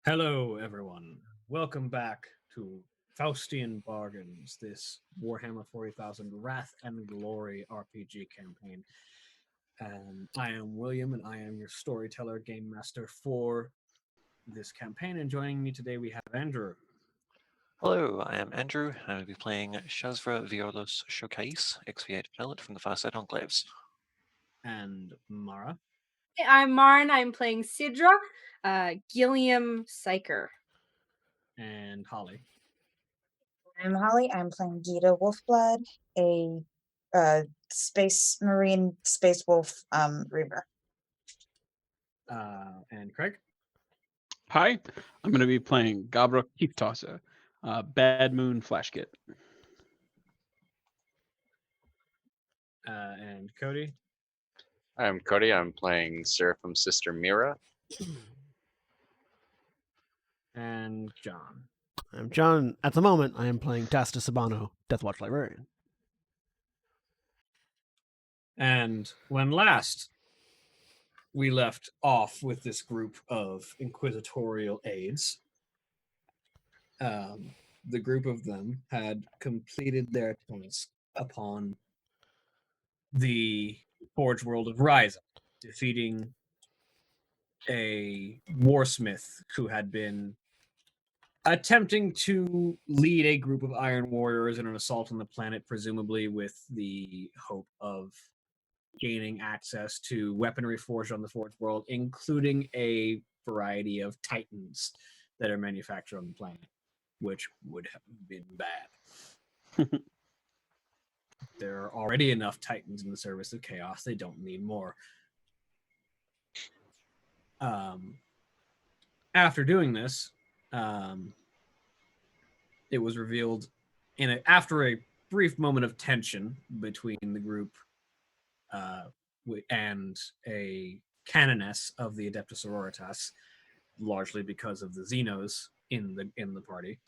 Hello, everyone. Welcome back to Faustian Bargains, this Warhammer 40,000 Wrath and Glory RPG campaign. I am William, and I am your storyteller, game master for this campaign. And joining me today, we have Andrew. Hello, I am Andrew, and I will be playing Shazra Violos Shokais, Expiate Pilot from the Farsight Enclaves. And Mara. Hey, I'm Marn. I'm playing Sidra, Gilliam Psyker. And Holly. I'm Holly. I'm playing Gita Wolfblood, a space marine space wolf reaver. And Craig. Hi, I'm going to be playing Gabra Keeftosser, Bad Moon Flashkit. And Cody. I'm Cody. I'm playing Seraphim Sister Mira. And John. I'm John. At the moment, I am playing Tasta Sabano, Deathwatch Librarian. And when last we left off with this group of inquisitorial aides, the group of them had completed their task upon the Forge World of Ryza, defeating a warsmith who had been attempting to lead a group of Iron Warriors in an assault on the planet, presumably with the hope of gaining access to weaponry forged on the Forge World, including a variety of titans that are manufactured on the planet, which would have been bad. There are already enough titans in the service of chaos. They don't need more. After doing this, it was revealed after a brief moment of tension between the group and a canoness of the Adepta Sororitas, largely because of the Xenos in the party.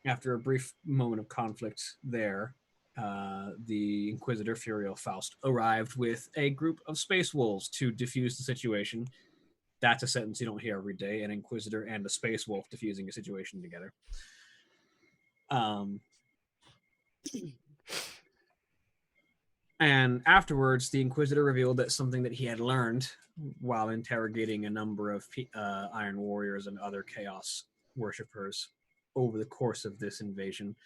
After a brief moment of conflict there, the Inquisitor Furiel Faust arrived with a group of space wolves to defuse the situation. That's a sentence you don't hear every day, an Inquisitor and a space wolf diffusing a situation together. And afterwards, the Inquisitor revealed that something that he had learned while interrogating a number of Iron Warriors and other Chaos worshippers over the course of this invasion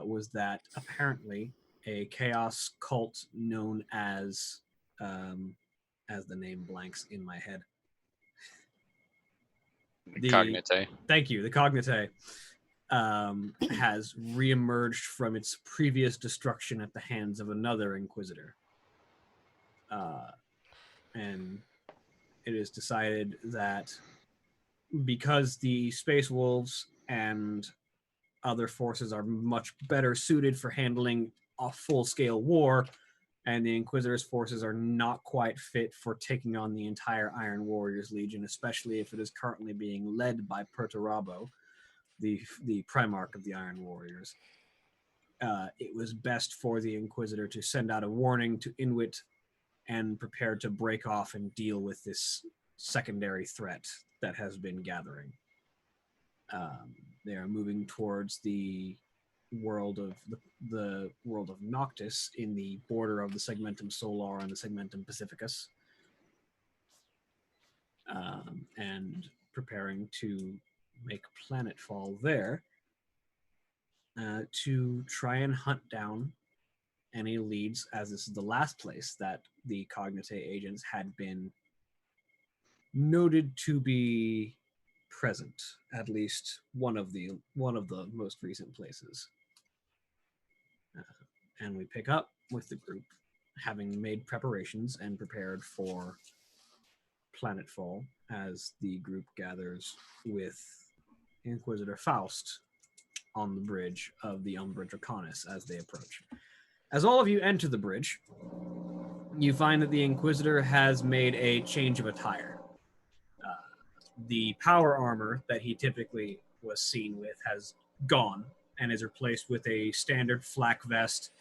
was that apparently a Chaos cult known as the name blanks in my head. The Cognite. Thank you. The Cognite has reemerged from its previous destruction at the hands of another Inquisitor. And it is decided that because the Space Wolves and other forces are much better suited for handling a full-scale war, and the Inquisitor's forces are not quite fit for taking on the entire Iron Warriors Legion, especially if it is currently being led by Perturabo, the Primarch of the Iron Warriors. It was best for the Inquisitor to send out a warning to Inuit and prepare to break off and deal with this secondary threat that has been gathering. They are moving towards the world of the world of Noctis in the border of the Segmentum Solar and the Segmentum Pacificus, and preparing to make planetfall there to try and hunt down any leads, as this is the last place that the Cognite agents had been noted to be present, at least one of the most recent places. And we pick up with the group having made preparations and prepared for planetfall as the group gathers with Inquisitor Faust on the bridge of the Umbra Draconis as they approach. As all of you enter the bridge, you find that the Inquisitor has made a change of attire. The power armor that he typically was seen with has gone and is replaced with a standard flak vest,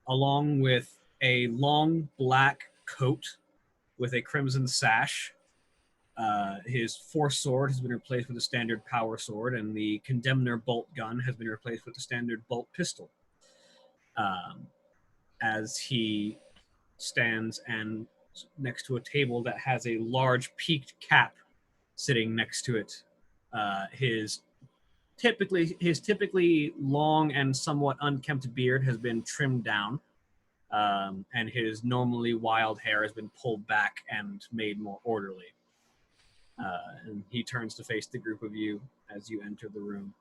along with a long black coat with a crimson sash His force sword has been replaced with a standard power sword, and the Condemner bolt gun has been replaced with a standard bolt pistol. As he stands and next to a table that has a large peaked cap sitting next to it. His typically long and somewhat unkempt beard has been trimmed down, and his normally wild hair has been pulled back and made more orderly. And he turns to face the group of you as you enter the room.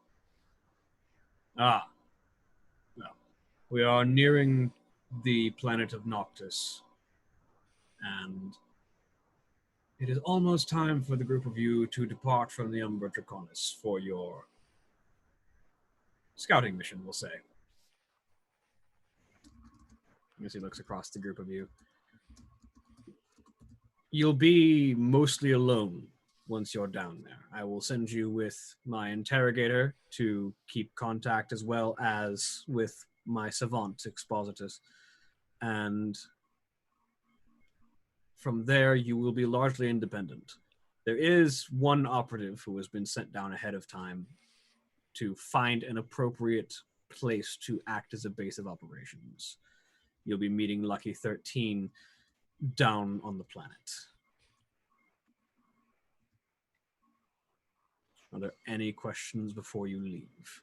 Well, we are nearing the planet of Noctis, and it is almost time for the group of you to depart from the Umbra Draconis for your scouting mission, we'll say. As he looks across the group of you. You'll be mostly alone once you're down there. I will send you with my interrogator to keep contact, as well as with my savant expositus. And from there, you will be largely independent. There is one operative who has been sent down ahead of time to find an appropriate place to act as a base of operations. You'll be meeting Lucky 13 down on the planet. Are there any questions before you leave?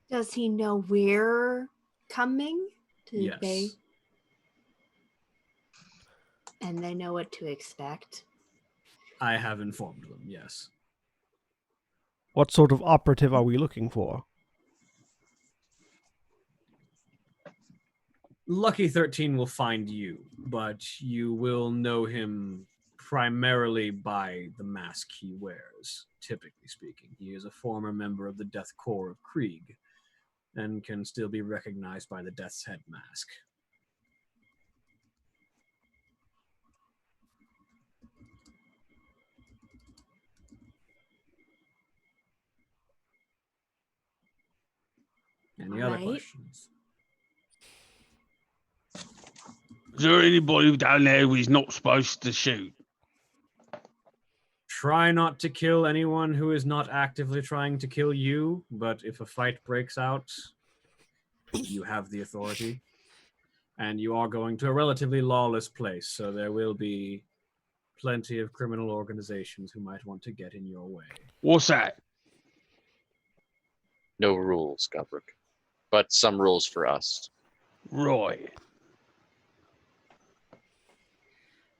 Does he know we're coming? Yes. And they know what to expect. I have informed them, yes. What sort of operative are we looking for? Lucky 13 will find you, but you will know him primarily by the mask he wears, typically speaking. He is a former member of the Death Corps of Krieg, and can still be recognized by the Death's Head mask. Any other Right. questions? Is there anybody down there who's not supposed to shoot? Try not to kill anyone who is not actively trying to kill you, but if a fight breaks out, you have the authority. And you are going to a relatively lawless place, so there will be plenty of criminal organizations who might want to get in your way. What's that? No rules, Gabrick. But some rules for us. Right.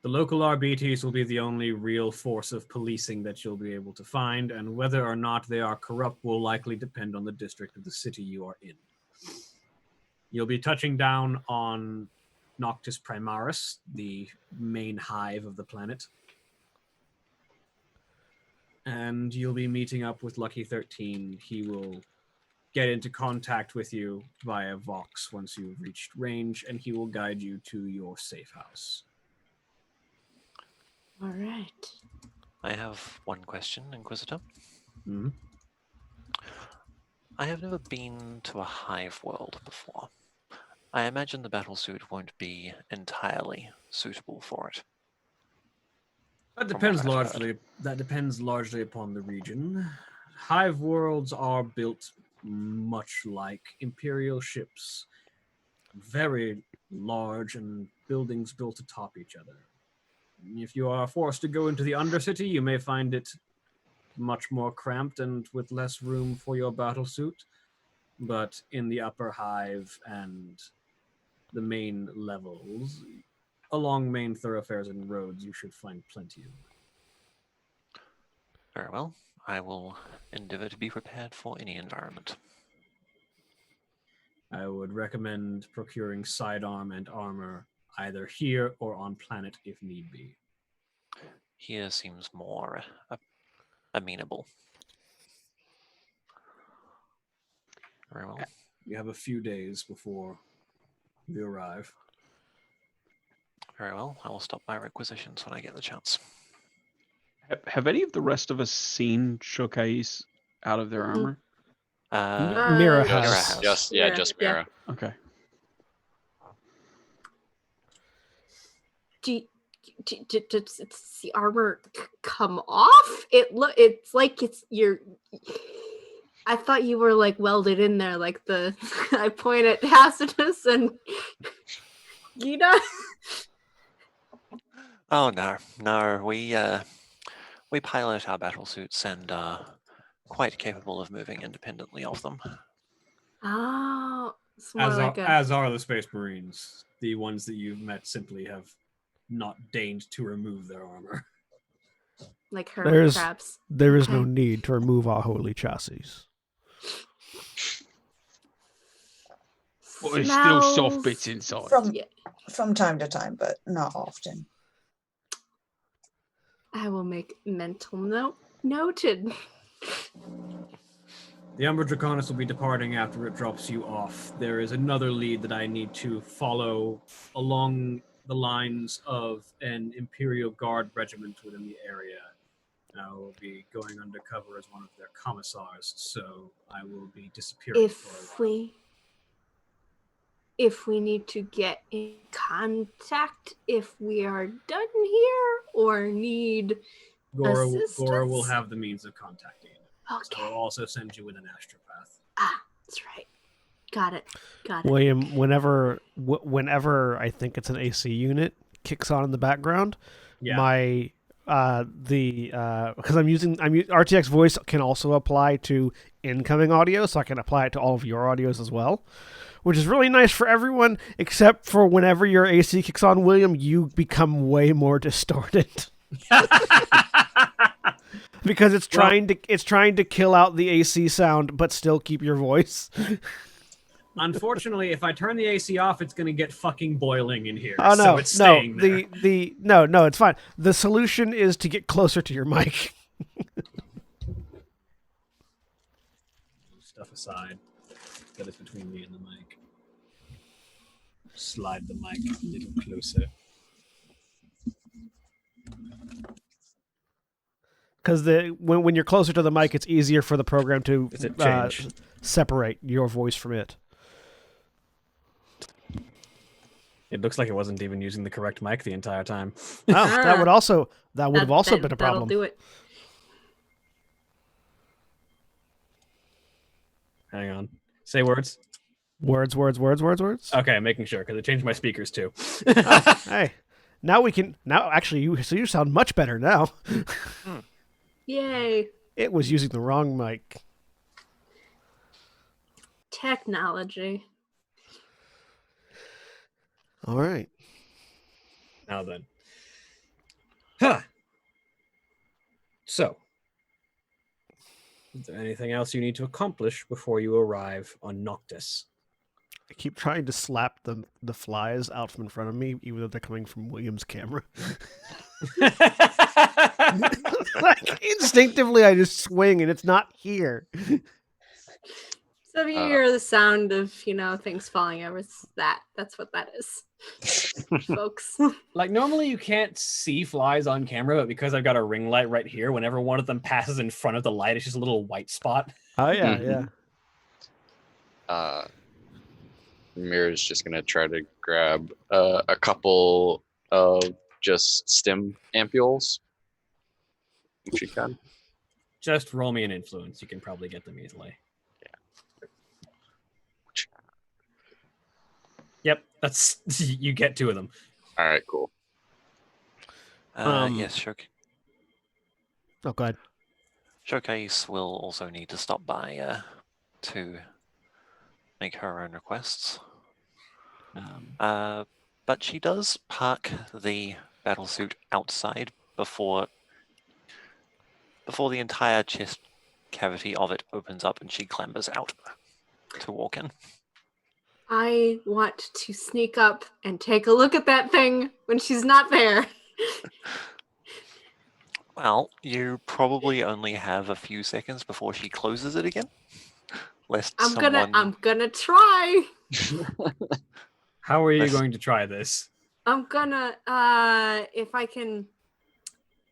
The local RBTs will be the only real force of policing that you'll be able to find, and whether or not they are corrupt will likely depend on the district of the city you are in. You'll be touching down on Noctis Primaris, the main hive of the planet. And you'll be meeting up with Lucky 13. He will get into contact with you via Vox once you've reached range, and he will guide you to your safe house. All right. I have one question, Inquisitor. Mm-hmm. I have never been to a hive world before. I imagine the battlesuit won't be entirely suitable for it. That From depends what I've largely. That depends largely upon the region. Hive worlds are built much like Imperial ships, very large and buildings built atop each other. If you are forced to go into the Undercity, you may find it much more cramped and with less room for your battlesuit. But in the upper hive and the main levels, along main thoroughfares and roads, you should find plenty of room. Very well. I will endeavor to be prepared for any environment. I would recommend procuring sidearm and armor either here or on planet if need be. Here seems more amenable. Very well. You have a few days before you arrive. Very well. I will stop by requisitions when I get the chance. Have any of the rest of us seen Showcase out of their armor? Mira Just, has. just yeah, just Mira. Okay. Does the armor come off? It's like you're. I thought you were like welded in there, like the. I point at Tacitus and Gita. Oh no, we pilot our battle suits and are quite capable of moving independently of them. Oh, it's more As like as are the Space Marines. The ones that you've met simply have not deigned to remove their armor. like hermit crabs. There is no Okay. need to remove our holy chassis. But there's still soft Smells- bits inside. From time to time, but not often. I will make mental note. Noted. The Umbra Draconis will be departing after it drops you off. There is another lead that I need to follow along the lines of an Imperial Guard regiment within the area. I will be going undercover as one of their commissars, so I will be disappearing for a while. If we need to get in contact, if we are done here or need Gora assistance? will have the means of contacting you. Okay. So I'll also send you with an astropath. That's right. Got it. William, whenever I think it's an AC unit kicks on in the background, Yeah. my because RTX voice can also apply to incoming audio, so I can apply it to all of your audios as well, which is really nice for everyone except for whenever your AC kicks on, William, you become way more distorted. Because it's trying to kill out the AC sound but still keep your voice. Unfortunately, if I turn the AC off, it's going to get fucking boiling in here. Oh no, so it's staying there. No, it's fine. The solution is to get closer to your mic. Stuff aside. That is between me and the mic. Slide the mic a little closer. Because when you're closer to the mic, it's easier for the program to Does it change? Separate your voice from it. It looks like it wasn't even using the correct mic the entire time. Oh, that would have also been a That'll problem. do it. Hang on. Say words. Words. Okay, making sure, because it changed my speakers too. Hey, now we can. Now, actually, you sound much better now. Yay. It was using the wrong mic. Technology. All right. Now then. Huh. So, is there anything else you need to accomplish before you arrive on Noctis? I keep trying to slap the flies out from in front of me, even though they're coming from William's camera. Like, instinctively, I just swing, and it's not here. So if you hear the sound of, things falling over, that's what that is, folks. Like, normally you can't see flies on camera, but because I've got a ring light right here, whenever one of them passes in front of the light, it's just a little white spot. Oh, yeah. Mira's just gonna try to grab a couple of just stem ampules, if she can. Just roll me an influence. You can probably get them easily. Yep, that's you get 2 of them. All right, cool. Yes, Oh, go ahead. Showcase will also need to stop by to make her own requests. But she does park the battlesuit outside before the entire chest cavity of it opens up and she clambers out to walk in. I want to sneak up and take a look at that thing when she's not there. Well, you probably only have a few seconds before she closes it again. I'm gonna try. How are you going to try this? I'm gonna if I can.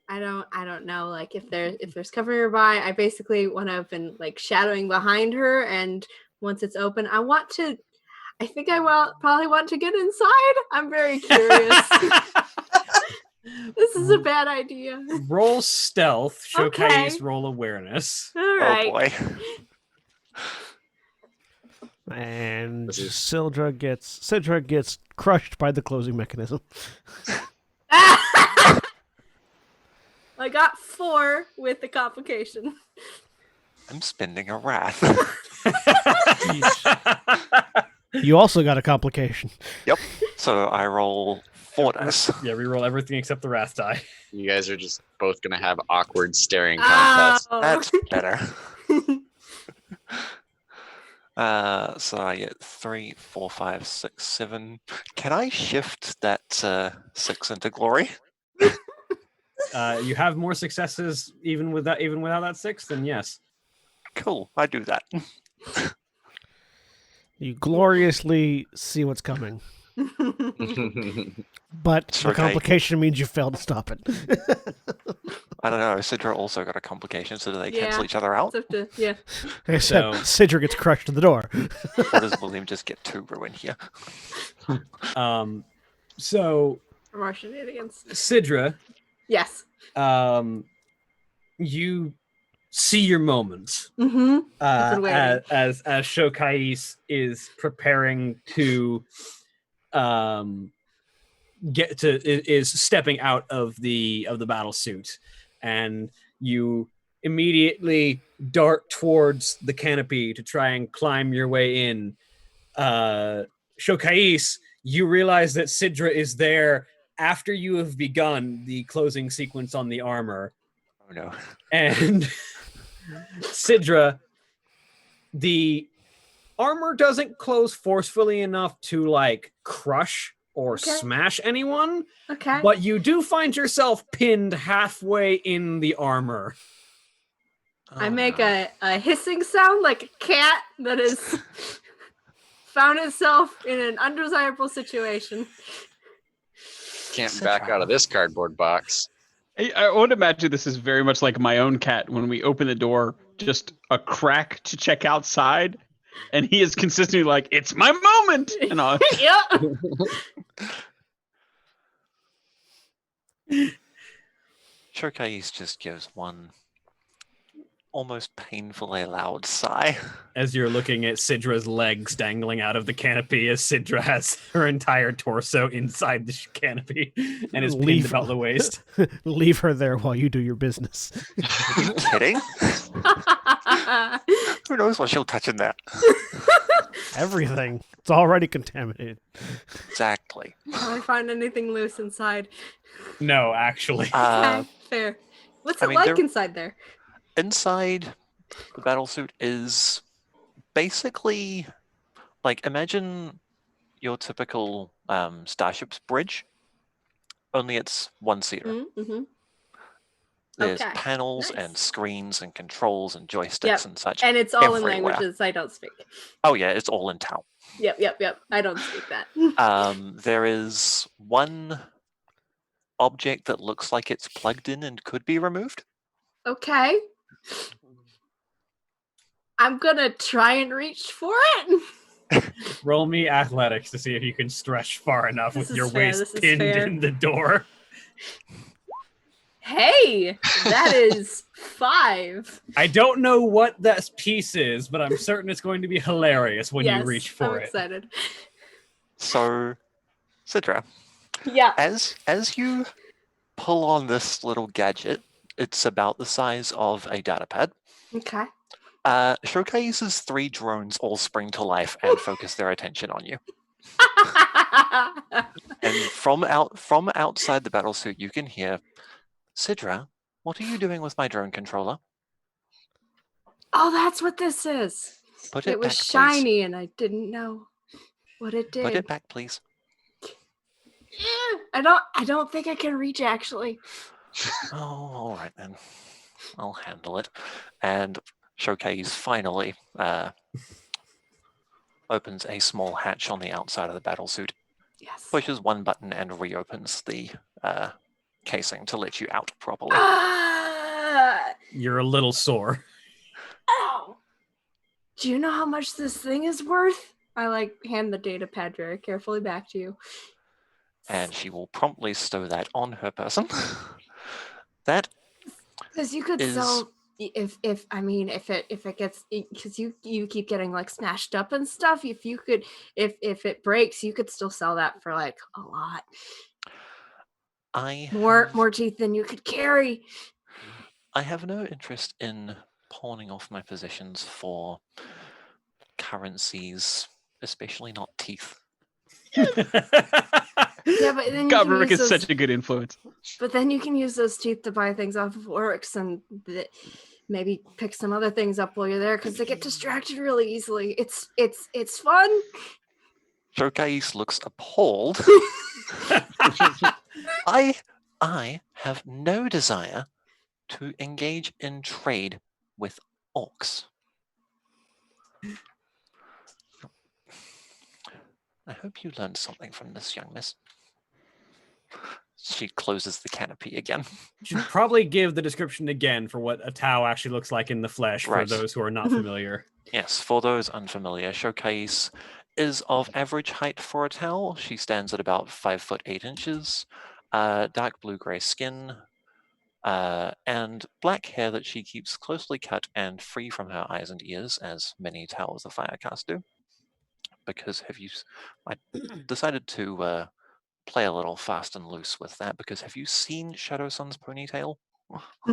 I don't know. Like if there's cover nearby, I basically when I've been like shadowing behind her, and once it's open, I think I will probably want to get inside. I'm very curious. This is a bad idea. Roll stealth. Okay. Showcase roll awareness. All Oh right. boy. And This is- Sidra gets crushed by the closing mechanism. I got 4 with the complication. I'm spending a wrath. You also got a complication. So I roll 4 dice. Yeah, reroll everything except the wrath die. You guys are just both gonna have awkward staring contests. Oh. That's better. So I get 3, 4, 5, 6, 7. Can I shift that 6 into glory? You have more successes even without that 6, then yes. Cool, I do that. You gloriously see what's coming, but It's the okay. complication means you failed to stop it. I don't know. Sidra also got a complication, so do they cancel Yeah. each other out? It's up to, yeah. Except So- Sidra gets crushed to the door. Or does William just get 2 ruin here? So More shenanigans. Sidra, Yes. you see your moment. Mm-hmm. I've been waiting. As Shokais is preparing to is stepping out of the battle suit, and you immediately dart towards the canopy to try and climb your way in. Shokais, you realize that Sidra is there after you have begun the closing sequence on the armor. Oh no. And Sidra, the armor doesn't close forcefully enough to like crush or Okay. smash anyone, Okay. but you do find yourself pinned halfway in the armor. I Oh, make no. a hissing sound like a cat that has found itself in an undesirable situation. Can't back out of this cardboard box. I would imagine this is very much like my own cat. When we open the door, just a crack to check outside, and he is consistently like, "It's my moment," and all. Yeah. Shokais just gives one almost painfully loud sigh. As you're looking at Sidra's legs dangling out of the canopy, as Sidra has her entire torso inside the canopy and is pinned Leave- about the waist. Leave her there while you do your business. Are you kidding? Who knows what she'll touch in there? Everything. It's already contaminated. Exactly. Can I find anything loose inside? No, actually. Uh, Okay, fair. What's I it mean, like there- inside there? Inside the battlesuit is basically like, imagine your typical starship's bridge, only it's one-seater. Mm-hmm. There's Okay, panels nice. and screens and controls and joysticks Yep, and such. And it's all Everywhere. in languages I don't speak. Oh yeah, it's all in Tau. Yep. I don't speak that. There is one object that looks like it's plugged in and could be removed. Okay. I'm gonna try and reach for it. Roll me athletics to see if you can stretch far enough This with is your fair, waist this is pinned fair. in the door. Hey, that is 5. I don't know what that piece is, but I'm certain it's going to be hilarious when Yes, you reach for I'm it. excited. So, Sidra, Yeah. as you pull on this little gadget, it's about the size of a datapad. Okay. Showcase's 3 drones all spring to life and focus their attention on you. And from outside the battlesuit, you can hear, Sidra, what are you doing with my drone controller? Oh, that's what this is. Put It it was back, please. shiny and I didn't know what it did. Put it back, please. I don't think I can reach actually. Oh, all right then. I'll handle it. And Showcase finally opens a small hatch on the outside of the battlesuit, Yes. pushes one button, and reopens the casing to let you out properly. Ah! You're a little sore. Ow! Do you know how much this thing is worth? I hand the data pad very carefully back to you. and she will promptly stow that on her person. That Because you could is sell if it gets, because you keep getting like smashed up and stuff. If you could, if it breaks, you could still sell that for like a lot more teeth than you could carry. I have no interest in pawning off my possessions for currencies, especially not teeth. Yeah, but then you can Godric use is those, such a good influence. but then you can use those teeth to buy things off of orcs and maybe pick some other things up while you're there because they get distracted really easily. It's fun. Shokais looks appalled. I have no desire to engage in trade with orcs. I hope you learned something from this, young miss. She closes the canopy again. Should probably give the description again for what a Tau actually looks like in the flesh for Right. those who are not familiar. Yes, for those unfamiliar, Shokais is of average height for a Tau. She stands at about 5 foot 8 inches, dark blue-gray skin, and black hair that she keeps closely cut and free from her eyes and ears, as many Towers of Firecast do. Because I decided to play a little fast and loose with that, because have you seen Shadow Sun's ponytail?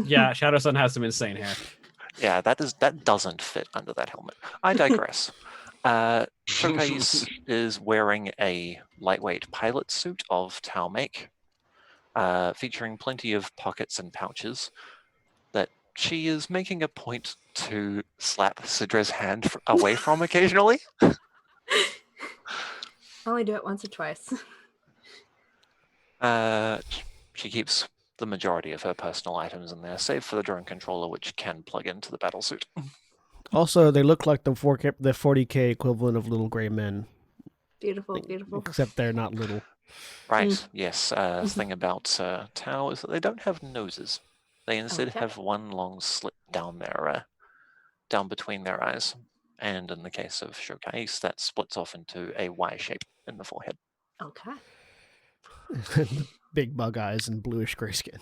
Yeah, Shadow Sun has some insane hair. Yeah, that doesn't fit under that helmet. I digress. Shokais is wearing a lightweight pilot suit of Tau make, featuring plenty of pockets and pouches that she is making a point to slap Sidra's hand away from occasionally. I only do it once or twice. She keeps the majority of her personal items in there, save for the drone controller, which can plug into the battlesuit. Also, they look like the 40K equivalent of little gray men, Beautiful, beautiful. except they're not little. Right, yes. The thing about Tau is that they don't have noses. They instead Okay. have one long slit down down between their eyes. And in the case of Shokais, that splits off into a Y shape in the forehead. Okay. Big bug eyes and bluish gray skin.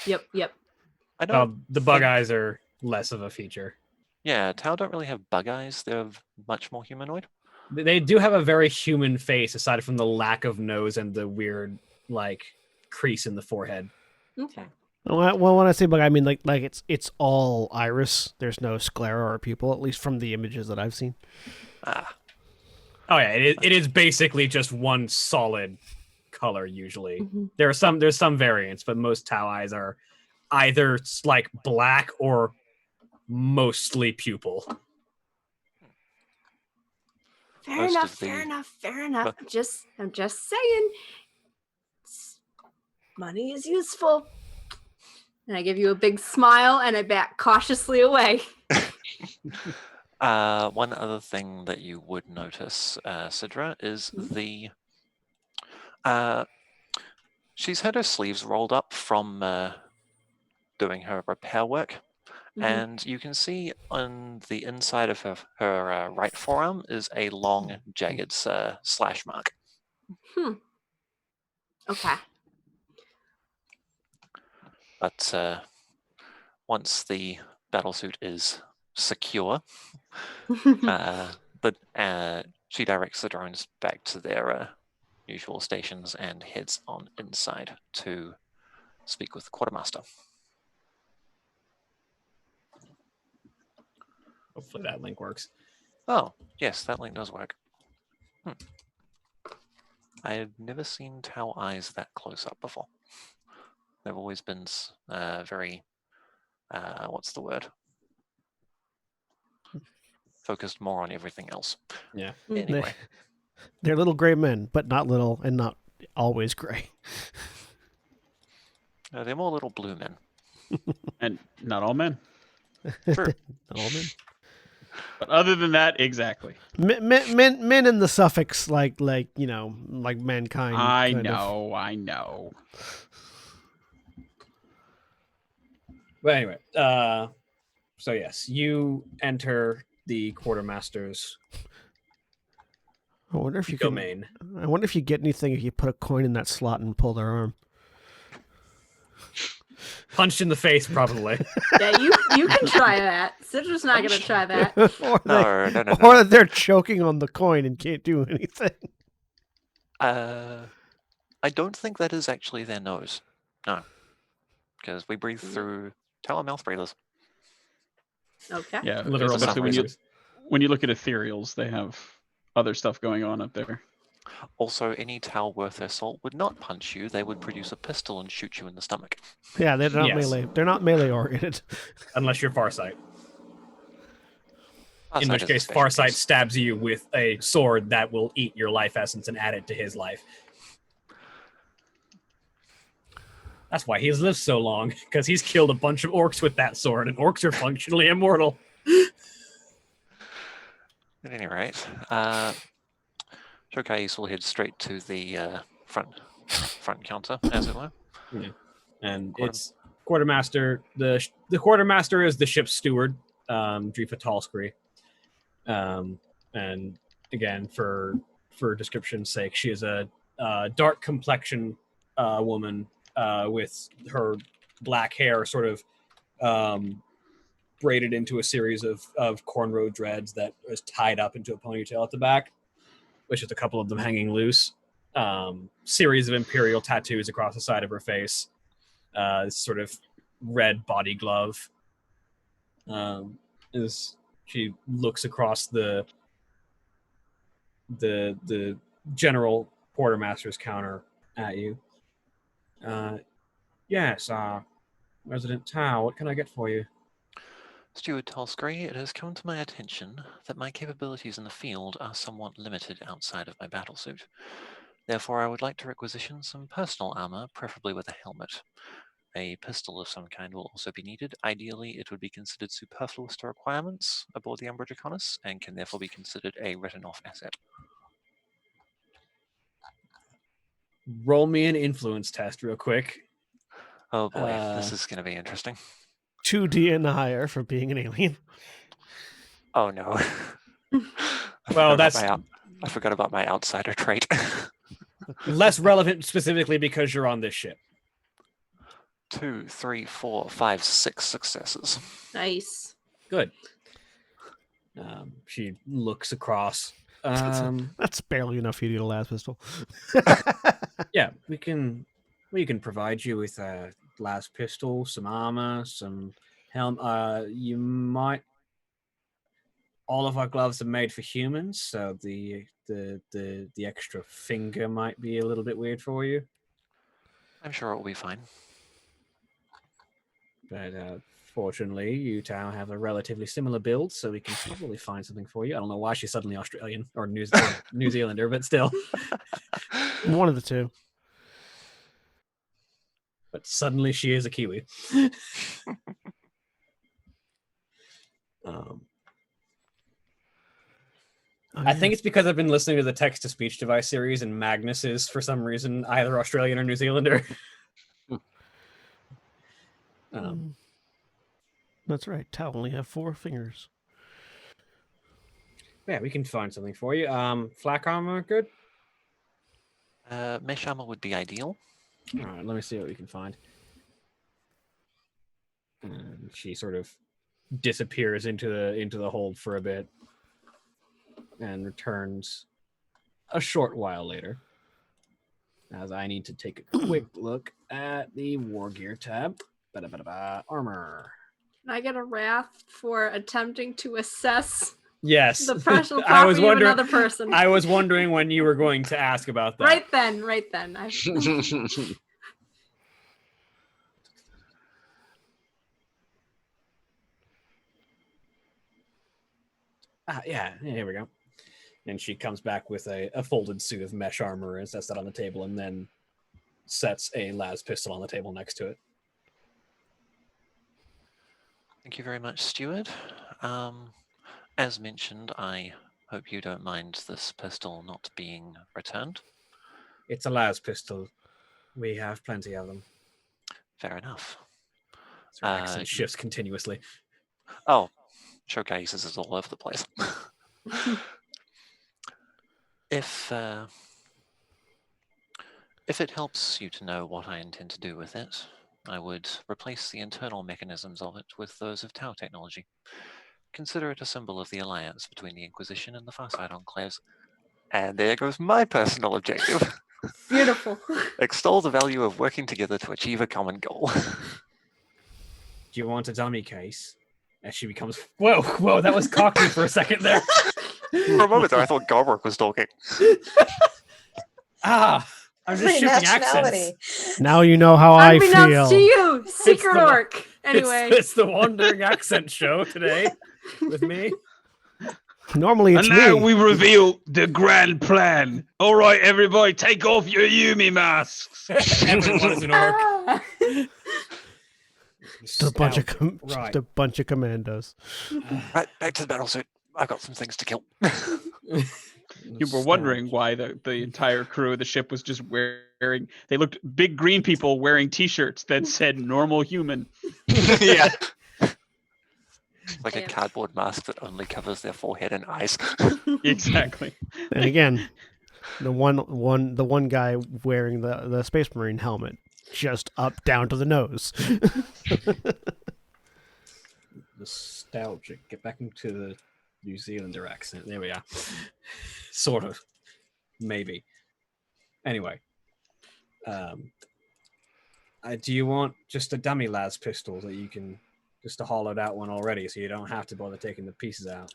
Yep. I don't The bug think- eyes are less of a feature. Yeah, Tau don't really have bug eyes. They're much more humanoid. They do have a very human face, aside from the lack of nose and the weird, like, crease in the forehead. Okay. Well, when I say bug, I mean like it's all iris. There's no sclera or pupil, at least from the images that I've seen. Ah, Oh yeah, it is basically just one solid color usually. Mhm. There's some variants, but most Tau eyes are either like black or mostly pupil. Fair Most enough. of the- Fair enough. but- I'm just saying. Money is useful. And I give you a big smile and I back cautiously away. One other thing that you would notice, Sidra, is the she's had her sleeves rolled up from doing her repair work, and you can see on the inside of her right forearm is a long, jagged slash mark. Okay. But once the battlesuit is secure, she directs the drones back to their usual stations and heads on inside to speak with the quartermaster. Hopefully that link works. Oh, yes, that link does work. I've never seen Tau eyes that close up before. They've always been very, what's the word? Focused more on everything else. Yeah. Anyway, They're little gray men, but not little and not always gray. they're more little blue men. And not all men. True. Not all men. But other than that, exactly. Men in the suffix like mankind. I kind of. know. But anyway, so yes, you enter the quartermaster's I wonder if you can. domain. I wonder if you get anything if you put a coin in that slot and pull their arm. Punched in the face, probably. Yeah, you can try that. Citra's not gonna try that. or No. that they're choking on the coin and can't do anything. I don't think that is actually their nose. No. Because we breathe through tower mouth breathers. Okay. Yeah, Literal especially mouth when you look at ethereals, they have other stuff going on up there. Also, any towel worth their salt would not punch you. They would produce a pistol and shoot you in the stomach. Yeah, they're not Yes. melee. They're not melee oriented. Unless you're Farsight. In Farsight which is a case, special Farsight case. stabs you with a sword that will eat your life essence and add it to his life. That's why he's lived so long, because he's killed a bunch of orcs with that sword, and orcs are functionally immortal. At any rate, Shokais will head straight to the front counter, as it were. And it's quartermaster. The quartermaster is the ship's steward, Drifa Talskri. And again, for description's sake, she is a dark complexion woman with her black hair sort of braided into a series of cornrow dreads that is tied up into a ponytail at the back, which is a couple of them hanging loose. Series of imperial tattoos across the side of her face. This sort of red body glove. As she looks across the general quartermaster's counter at you. Yes, Resident Tau, what can I get for you? Steward Tolscree, it has come to my attention that my capabilities in the field are somewhat limited outside of my battlesuit. Therefore, I would like to requisition some personal armor, preferably with a helmet. A pistol of some kind will also be needed. Ideally, it would be considered superfluous to requirements aboard the Umbra Draconis, and can therefore be considered a written-off asset. Roll me an influence test real quick. Oh boy, this is going to be interesting. 2D and higher for being an alien. Oh no. Well, I forgot about my outsider trait. less relevant specifically because you're on this ship. 2, 3, 4, 5, 6 successes. Nice. Good. She looks across. That's barely enough for you to get a las pistol. Yeah, we can provide you with a las pistol, some armor, some helm. You might. All of our gloves are made for humans, so the extra finger might be a little bit weird for you. I'm sure it will be fine. But fortunately, you Tau have a relatively similar build, so we can probably find something for you. I don't know why she's suddenly Australian or New Zealander, but still. One of the two. But suddenly she is a Kiwi. I think it's because I've been listening to the text-to-speech device series, and Magnus is, for some reason, either Australian or New Zealander. That's right. Tau only have 4 fingers. Yeah, we can find something for you. Flak armor, good? Mesh armor would be ideal. All right, let me see what we can find. And she sort of disappears into the hold for a bit and returns a short while later, as I need to take a quick look at the war gear tab. Armor. Can I get a wrath for attempting to assess Yes. the personal property of another person? I was wondering when you were going to ask about that. Right then. Yeah, here we go. And she comes back with a folded suit of mesh armor and sets that on the table, and then sets a las pistol on the table next to it. Thank you very much, Steward. As mentioned, I hope you don't mind this pistol not being returned. It's a las pistol. We have plenty of them. Fair enough. Her accent shifts continuously. Oh, showcases is all over the place. If it helps you to know what I intend to do with it, I would replace the internal mechanisms of it with those of Tau technology. Consider it a symbol of the alliance between the Inquisition and the Farsight Enclaves. And there goes my personal objective. Beautiful. Extol the value of working together to achieve a common goal. Do you want a dummy case? As she becomes... Whoa, that was cocky for a second there. For a moment there, I thought Garwork was talking. I'm just Every shifting nationality. accents. Now you know how I Unbeknownst to feel. you, secret the- orc. Anyway, It's the Wandering Accent Show today with me. Normally it's And now me. we reveal the grand plan. All right, everybody, take off your Yumi masks. Everyone is an orc. Ah. Just a bunch of Right. just a bunch of commandos. Right, back to the battlesuit. I've got some things to kill. You were wondering why the entire crew of the ship was just wearing... They looked big green people wearing T-shirts that said normal human. Yeah. Like a Yeah. cardboard mask that only covers their forehead and eyes. Exactly. And again, the one guy wearing the Space Marine helmet, just up down to the nose. Nostalgic. Get back into the New Zealander accent. There we are. Sort of. Maybe. Anyway. Do you want just a dummy las pistol that you can... Just a hollowed out one already, so you don't have to bother taking the pieces out?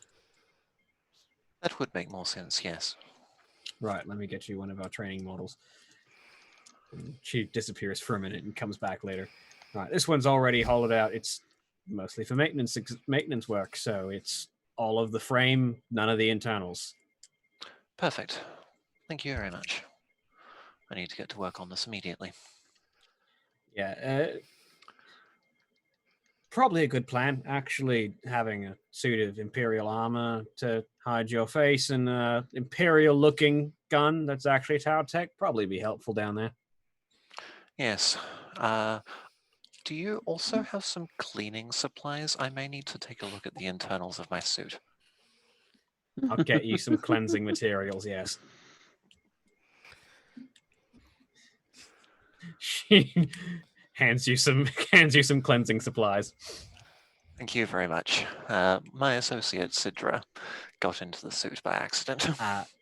That would make more sense, yes. Right, let me get you one of our training models. And she disappears for a minute and comes back later. Right, this one's already hollowed out. It's mostly for maintenance work, so it's all of the frame, none of the internals. Perfect. Thank you very much. I need to get to work on this immediately. Yeah, probably a good plan, actually, having a suit of Imperial armor to hide your face and an Imperial-looking gun that's actually Tau Tech probably be helpful down there. Yes. Do you also have some cleaning supplies? I may need to take a look at the internals of my suit. I'll get you some cleansing materials, yes. She hands you some cleansing supplies. Thank you very much. My associate Sidra got into the suit by accident.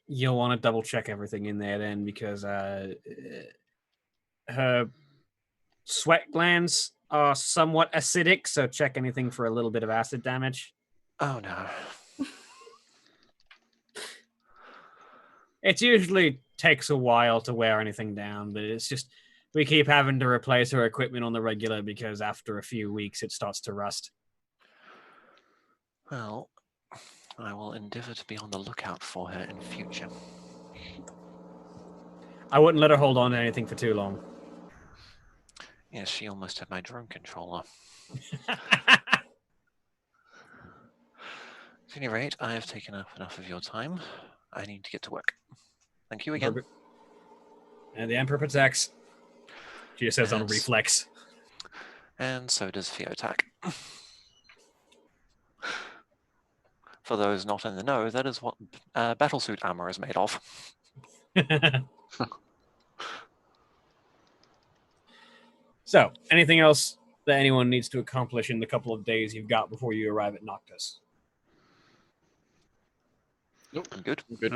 You'll want to double check everything in there then, because her sweat glands are somewhat acidic, so check anything for a little bit of acid damage. Oh no. It usually takes a while to wear anything down, but it's just we keep having to replace her equipment on the regular because after a few weeks it starts to rust. Well, I will endeavour to be on the lookout for her in future. I wouldn't let her hold on to anything for too long. Yes, she almost had my drone controller. At any rate, I have taken up enough of your time. I need to get to work. Thank you again. And the Emperor protects. She just says on reflex. And so does Feotak. For those not in the know, that is what battlesuit armor is made of. So, anything else that anyone needs to accomplish in the couple of days you've got before you arrive at Noctis? Nope, I'm good. I'm good.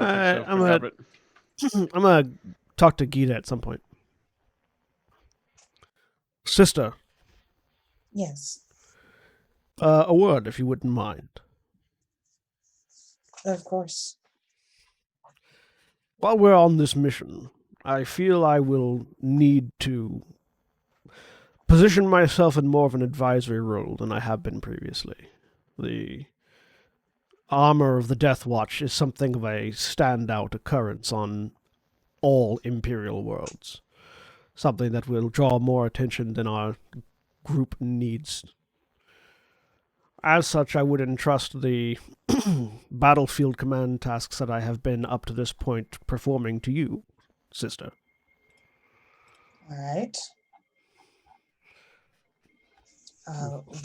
I'm gonna talk to Gita at some point. Sister, Yes, a word, if you wouldn't mind. of course. While we're on this mission, I feel I will need to position myself in more of an advisory role than I have been previously. The armor of the Death Watch is something of a standout occurrence on all Imperial worlds. Something that will draw more attention than our group needs. As such, I would entrust the battlefield command tasks that I have been up to this point performing to you, sister. All right.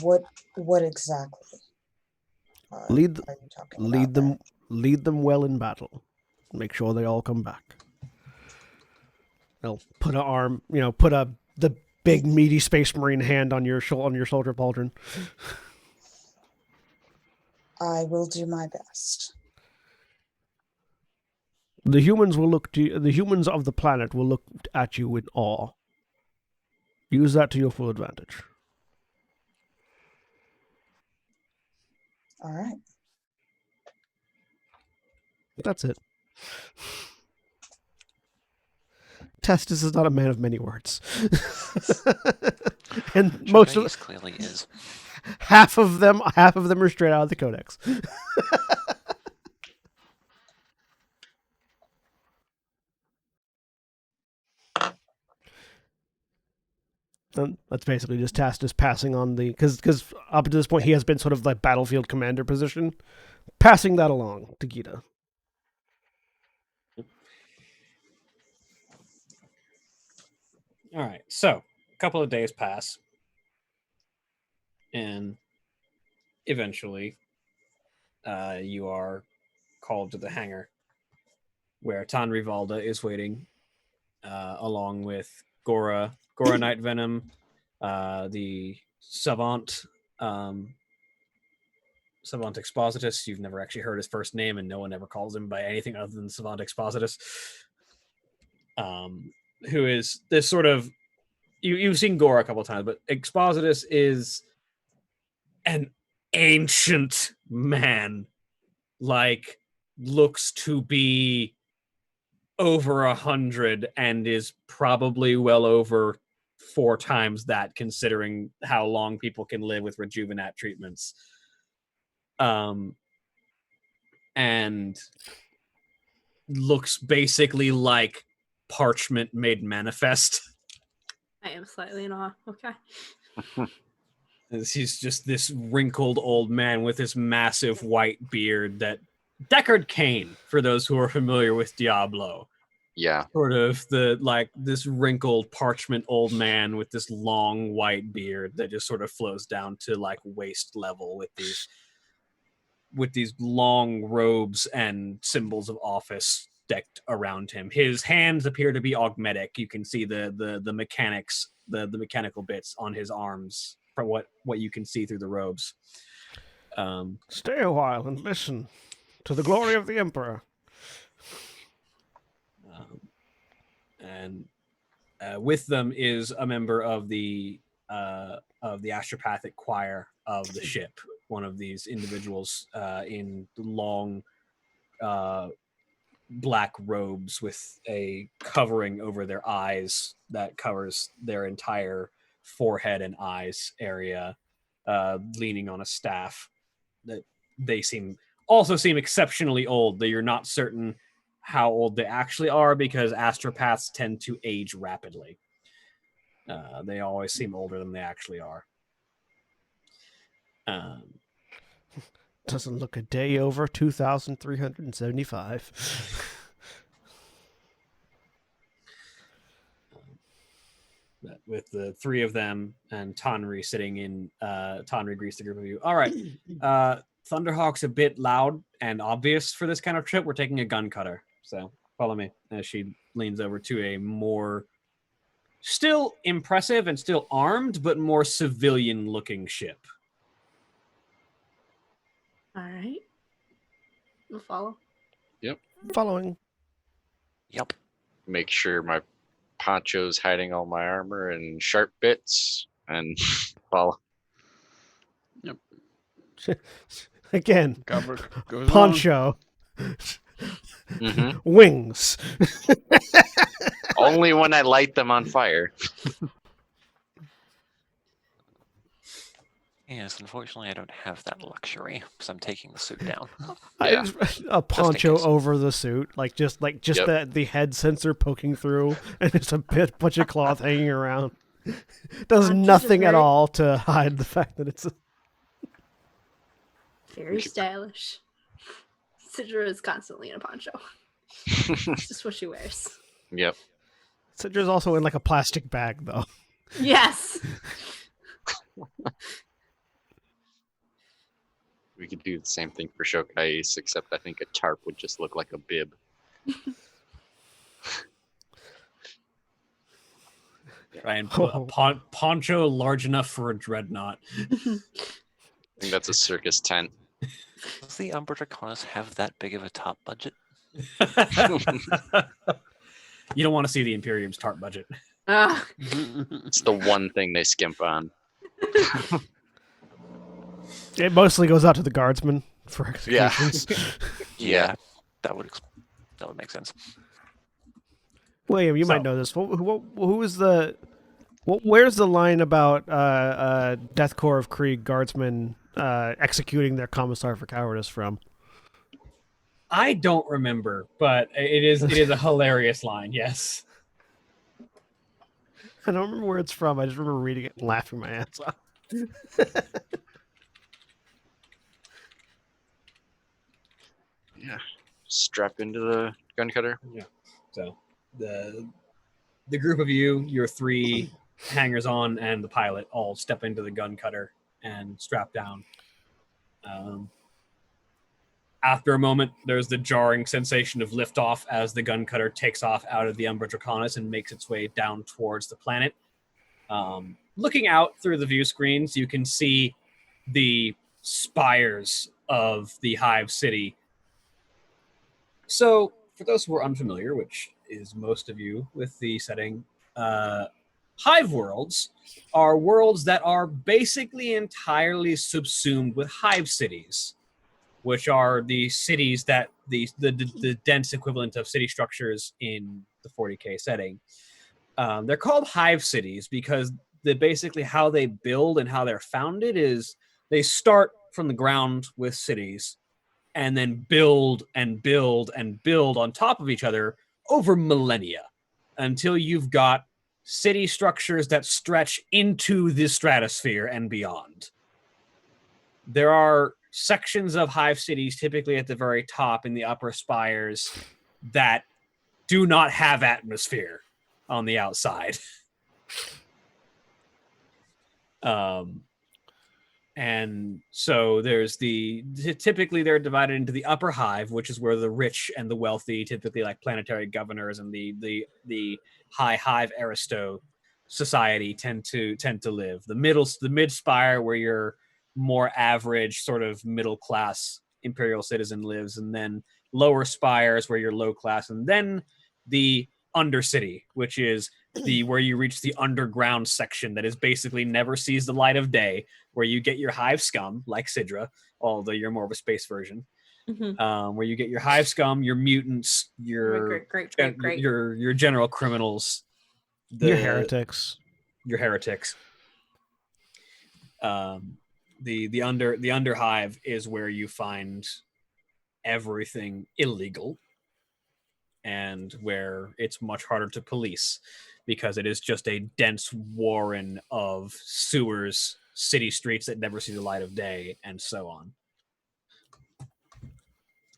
What exactly? Lead are you talking about there? lead them well in battle. make sure they all come back. They'll put the big meaty space marine hand on your shoulder pauldron. I will do my best. The humans of the planet will look at you in awe. Use that to your full advantage. All right. That's it. Testis is not a man of many words. And most of clearly is. half of them are straight out of the Codex. And that's basically just Tastus passing on the because up to this point he has been sort of like battlefield commander position, passing that along to Gita. All right, so a couple of days pass, and eventually, you are called to the hangar, where Tan Rivalda is waiting, along with Gora Night Venom, the Savant, Savant Expositus. You've never actually heard his first name, and no one ever calls him by anything other than Savant Expositus. Who is this sort of... You've seen Gora a couple of times, but Expositus is an ancient man. Like, looks to be over 100 and is probably well over 4 times that, considering how long people can live with rejuvenate treatments. And looks basically like parchment made manifest. I am slightly in awe. Okay. He's just this wrinkled old man with this massive white beard that... Deckard Cain, for those who are familiar with Diablo. Yeah. Sort of this wrinkled parchment old man with this long white beard that just sort of flows down to like waist level with these long robes and symbols of office decked around him. His hands appear to be augmetic. You can see the mechanics, the mechanical bits on his arms from what you can see through the robes. Stay a while and listen to the glory of the Emperor. And with them is a member of the astropathic choir of the ship. One of these individuals in long black robes with a covering over their eyes that covers their entire forehead and eyes area, leaning on a staff. That they seem exceptionally old, though you're not certain how old they actually are because astropaths tend to age rapidly. They always seem older than they actually are. Doesn't look a day over 2,375. With the 3 of them and Tonri sitting in, Tonri greets the group of you. All right. Thunderhawk's a bit loud and obvious for this kind of trip. We're taking a gun cutter. So follow me as she leans over to a more still impressive and still armed, but more civilian looking ship. All right. We'll follow. Yep. Following. Yep. Make sure my poncho's hiding all my armor and sharp bits, and follow. Yep. Again, Cover goes poncho. Mm-hmm. Wings. Only when I light them on fire. Yes, unfortunately, I don't have that luxury, so I'm taking the suit down. Yeah. A poncho case. over the suit, just Yep. the head sensor poking through, and just a bunch of cloth hanging around. Does Ponchos are nothing at very- all to hide the fact that it's. Very stylish. Sidra is constantly in a poncho. It's just what she wears. Yep. Cidra's also in like a plastic bag, though. Yes. We could do the same thing for Showcase, except I think a tarp would just look like a bib. Try and put a poncho large enough for a dreadnought. I think that's a circus tent. Does the Umbra Draconis have that big of a top budget? You don't want to see the Imperium's tarp budget. It's the one thing they skimp on. It mostly goes out to the guardsmen for executions. Yeah, that would make sense. William, you might know this. Who is the? Where's the line about Death Corps of Krieg guardsmen executing their commissar for cowardice from? I don't remember, but it is a hilarious line. Yes. I don't remember where it's from. I just remember reading it and laughing my ass off. Yeah. Strap into the gun cutter. Yeah. So the group of you, your 3 hangers on and the pilot, all step into the gun cutter and strap down. After a moment, there's the jarring sensation of liftoff as the gun cutter takes off out of the Umbra Draconis and makes its way down towards the planet. Looking out through the view screens, you can see the spires of the Hive City. So, for those who are unfamiliar, which is most of you with the setting, Hive worlds are worlds that are basically entirely subsumed with Hive cities, which are the cities that the dense equivalent of city structures in the 40K setting. They're called Hive cities because basically how they build and how they're founded is they start from the ground with cities and then build and build and build on top of each other over millennia until you've got city structures that stretch into the stratosphere and beyond. There are sections of Hive cities, typically at the very top in the upper spires, that do not have atmosphere on the outside. And so there's typically they're divided into the upper hive, which is where the rich and the wealthy, typically like planetary governors and the high hive aristo society tend to live. The mid spire, where your more average sort of middle class imperial citizen lives, and then lower spires where you're low class, and then the undercity, which is where you reach the underground section that is basically never sees the light of day, where you get your hive scum, like Sidra, although you're more of a space version. Mm-hmm. Where you get your hive scum, your mutants, your your general criminals, your heretics. The underhive is where you find everything illegal, and where it's much harder to police because it is just a dense warren of sewers, city streets that never see the light of day, and so on.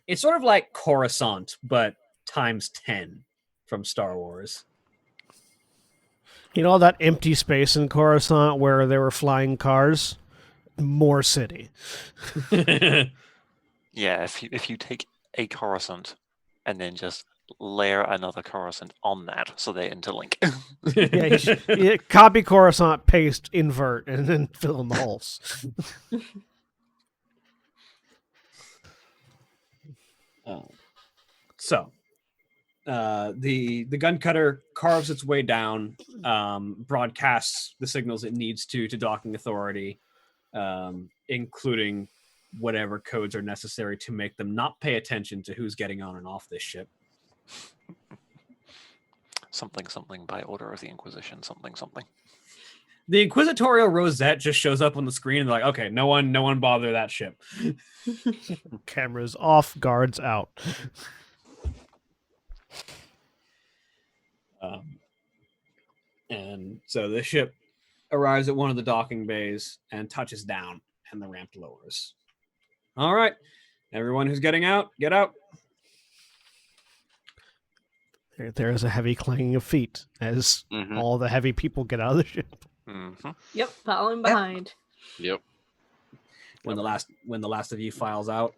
It's sort of like Coruscant, but times 10 from Star Wars. You know all that empty space in Coruscant where there were flying cars? More city. Yeah, if you take a Coruscant and then just layer another Coruscant on that so they interlink. Yeah, copy Coruscant, paste, invert, and then fill in the holes. The gun cutter carves its way down, broadcasts the signals it needs to docking authority, including whatever codes are necessary to make them not pay attention to who's getting on and off this ship. Something by order of the Inquisition, something. The Inquisitorial Rosette just shows up on the screen and they're like, okay, no one bother that ship. Cameras off, guards out. And so the ship arrives at one of the docking bays and touches down, and the ramp lowers. All right, everyone who's getting out, get out. There is a heavy clanging of feet as all the heavy people get out of the ship. Mm-hmm. Yep, following behind. Yep. When the last of you files out,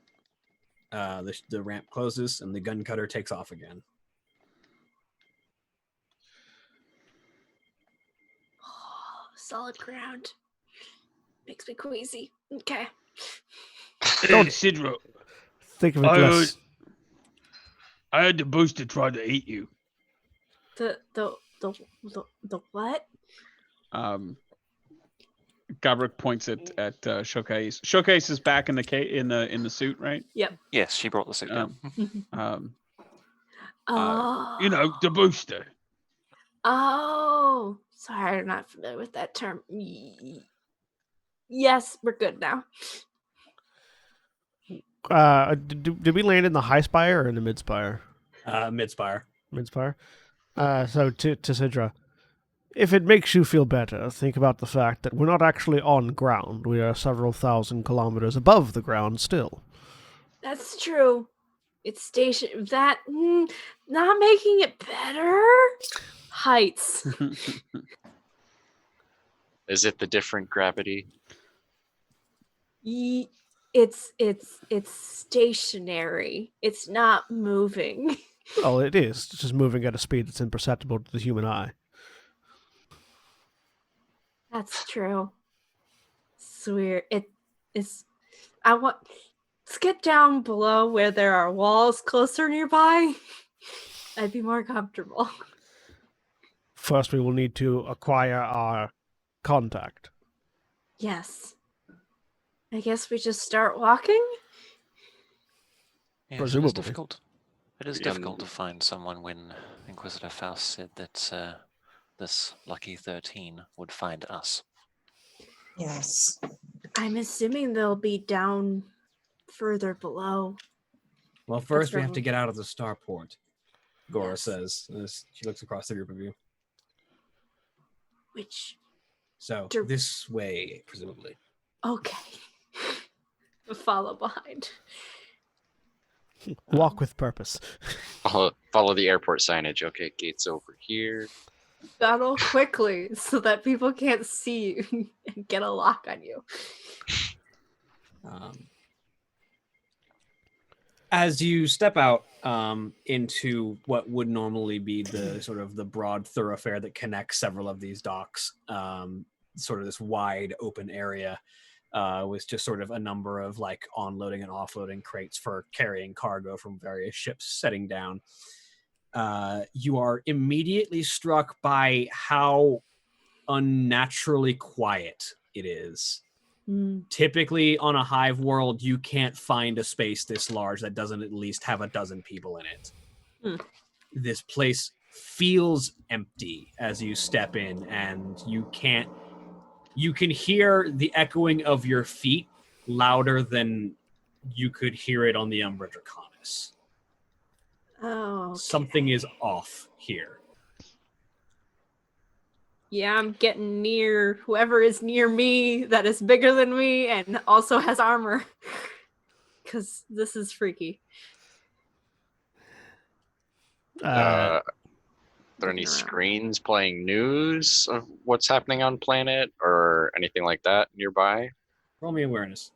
The ramp closes and the gun cutter takes off again. Oh, solid ground. Makes me queasy. Okay. Hey, Sidra, Think of it I heard, less. I heard the booster tried to eat you. The what? Gabrick points at Showcase. Showcase is back in the suit, right? Yep. Yes, she brought the suit down. The booster. Oh, sorry, I'm not familiar with that term. Yes, we're good now. Did we land in the high spire or in the mid spire? Mid-spire. Mid spire. So to Sidra, if it makes you feel better, think about the fact that we're not actually on ground. We are several thousand kilometers above the ground still. That's true. It's station that not making it better. Heights. Is it the different gravity? It's stationary. It's not moving. Well, it is. It's just moving at a speed that's imperceptible to the human eye. That's true. It's weird. It is. Let's get down below where there are walls closer nearby. I'd be more comfortable. First, we will need to acquire our contact. Yes. I guess we just start walking? Yes, Presumably. it is difficult. It is difficult to find someone when Inquisitor Faust said that this lucky 13 would find us. Yes. I'm assuming they'll be down further below. Well, first we right. have to get out of the starport, Gora Yes. says. As she looks across the group of you. Which, So, this way, presumably. okay. Follow behind. Walk with purpose. Follow the airport signage. Okay, gates over here. Battle quickly so that people can't see you and get a lock on you. As you step out into what would normally be the sort of the broad thoroughfare that connects several of these docks, sort of this wide open area with just sort of a number of like onloading and offloading crates for carrying cargo from various ships setting down, you are immediately struck by how unnaturally quiet it is. Typically on a hive world, you can't find a space this large that doesn't at least have a dozen people in it. This place feels empty as you step in, and you can hear the echoing of your feet louder than you could hear it on the Umbra Draconis. Oh. Okay. Something is off here. Yeah, I'm getting near whoever is near me that is bigger than me and also has armor. Because this is freaky. Are there any screens playing news of what's happening on planet or anything like that nearby? Roll me awareness.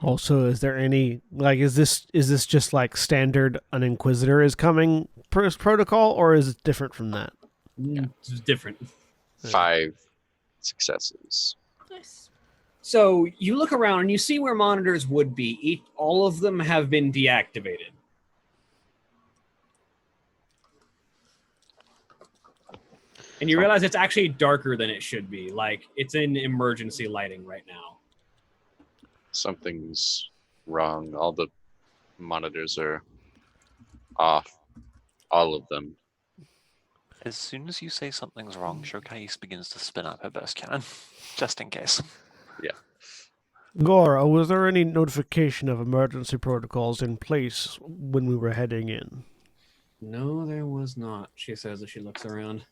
Also, is there any is this just like standard an Inquisitor is coming protocol, or is it different from that? It's different. 5 successes. Nice. So you look around and you see where monitors would be. All of them have been deactivated. And you realize it's actually darker than it should be. Like, it's in emergency lighting right now. Something's wrong. All the monitors are off. All of them. As soon as you say something's wrong, Showcase begins to spin up her burst cannon, just in case. Yeah. Gora, was there any notification of emergency protocols in place when we were heading in? No, there was not, she says as she looks around.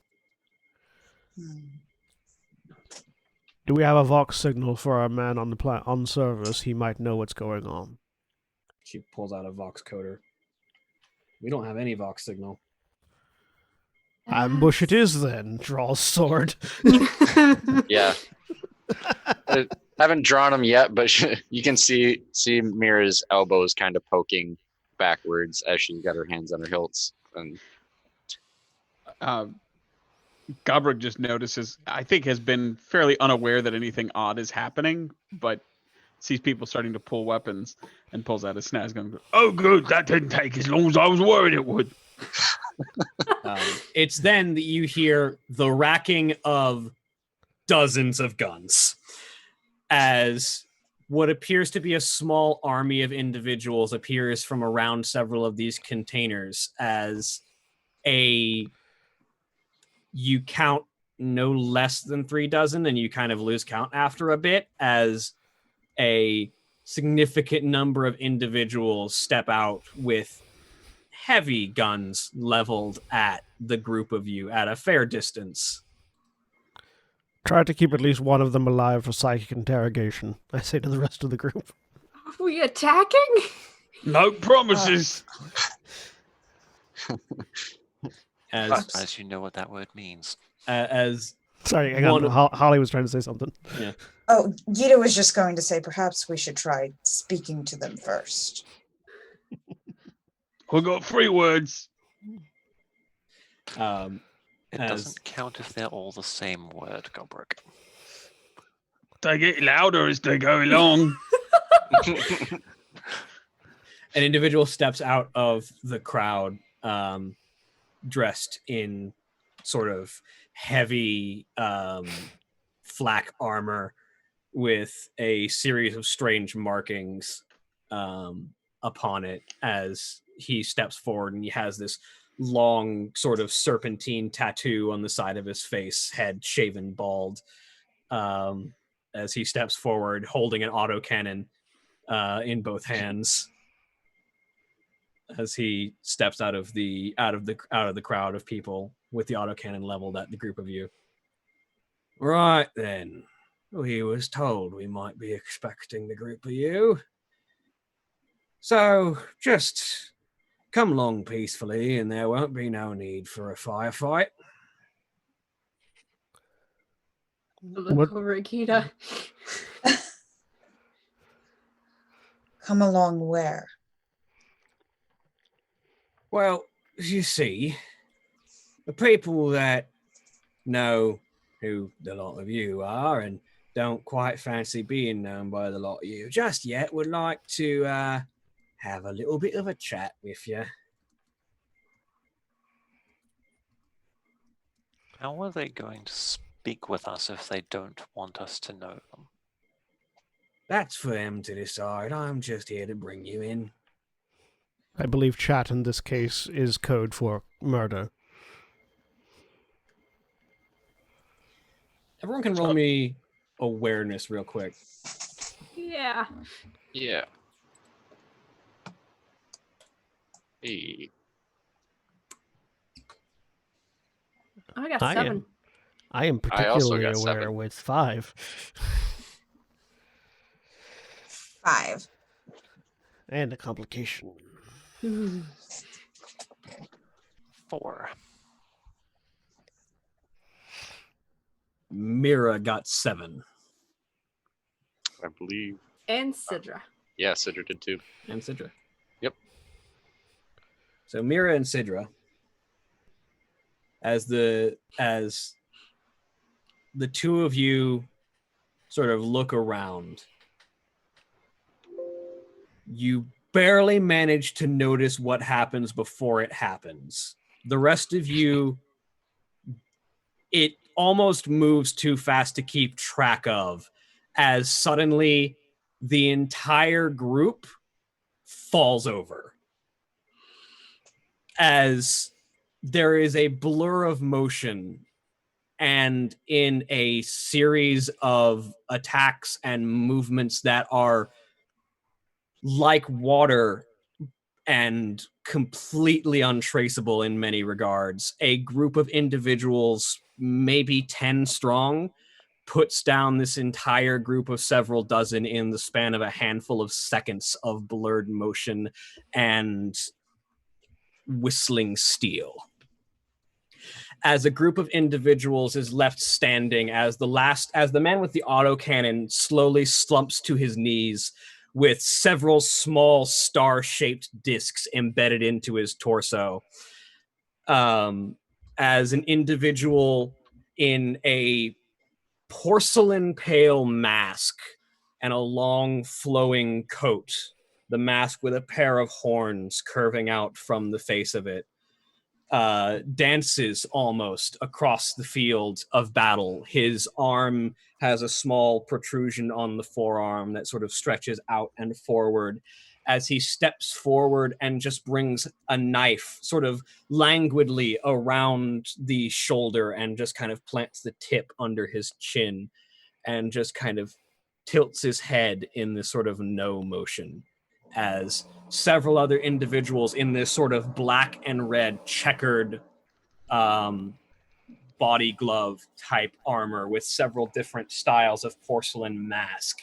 Do we have a Vox signal for our man on service? He might know what's going on. She pulls out a Vox coder. We don't have any Vox signal. Ambush it is then. Draws sword. Yeah. haven't drawn them yet, but you can see Mira's elbows kind of poking backwards as she's got her hands on her hilts. And Gabrick just notices, I think has been fairly unaware that anything odd is happening, but sees people starting to pull weapons and pulls out his snaz gun. Oh, good, that didn't take as long as I was worried it would. It's then that you hear the racking of dozens of guns as what appears to be a small army of individuals appears from around several of these containers as you count no less than 3 dozen, and you kind of lose count after a bit as a significant number of individuals step out with heavy guns leveled at the group of you at a fair distance. Try to keep at least one of them alive for psychic interrogation, I say to the rest of the group. Are we attacking? No promises. As you know what that word means. Sorry, hang on. Holly was trying to say something. Yeah. Oh, Gita was just going to say perhaps we should try speaking to them first. We got 3 words. It doesn't count if they're all the same word, Gobrick. They get louder as they go along. An individual steps out of the crowd, dressed in sort of heavy flak armor with a series of strange markings upon it as he steps forward, and he has this long sort of serpentine tattoo on the side of his face, head shaven bald, as he steps forward holding an autocannon in both hands as he steps out of the crowd of people with the autocannon leveled at the group of you. Right then, we was told we might be expecting the group of you, so just come along peacefully and there won't be no need for a firefight. Look over at Gita. Come along where? Well, as you see, the people that know who the lot of you are and don't quite fancy being known by the lot of you just yet would like to have a little bit of a chat with you. How are they going to speak with us if they don't want us to know them? That's for them to decide. I'm just here to bring you in. I believe chat in this case is code for murder. Everyone can roll me awareness real quick. Yeah. yeah. Hey. I got 7. I am I also particularly got aware 7. with 5. 5. And a complication. 4. Mira got 7. I believe. And Sidra. Yeah, Sidra did too. And Sidra. Yep. So Mira and Sidra, as the two of you sort of look around, you barely manage to notice what happens before it happens. The rest of you, it almost moves too fast to keep track of, as suddenly the entire group falls over. As there is a blur of motion, and in a series of attacks and movements that are like water and completely untraceable in many regards, a group of individuals, maybe 10 strong, puts down this entire group of several dozen in the span of a handful of seconds of blurred motion and whistling steel. as a group of individuals is left standing as the man with the autocannon slowly slumps to his knees with several small star-shaped discs embedded into his torso. As an individual in a porcelain pale mask and a long flowing coat, the mask with a pair of horns curving out from the face of it, dances almost across the field of battle. His arm has a small protrusion on the forearm that sort of stretches out and forward as he steps forward and just brings a knife sort of languidly around the shoulder and just kind of plants the tip under his chin and just kind of tilts his head in this sort of no motion as several other individuals in this sort of black and red checkered body glove type armor with several different styles of porcelain mask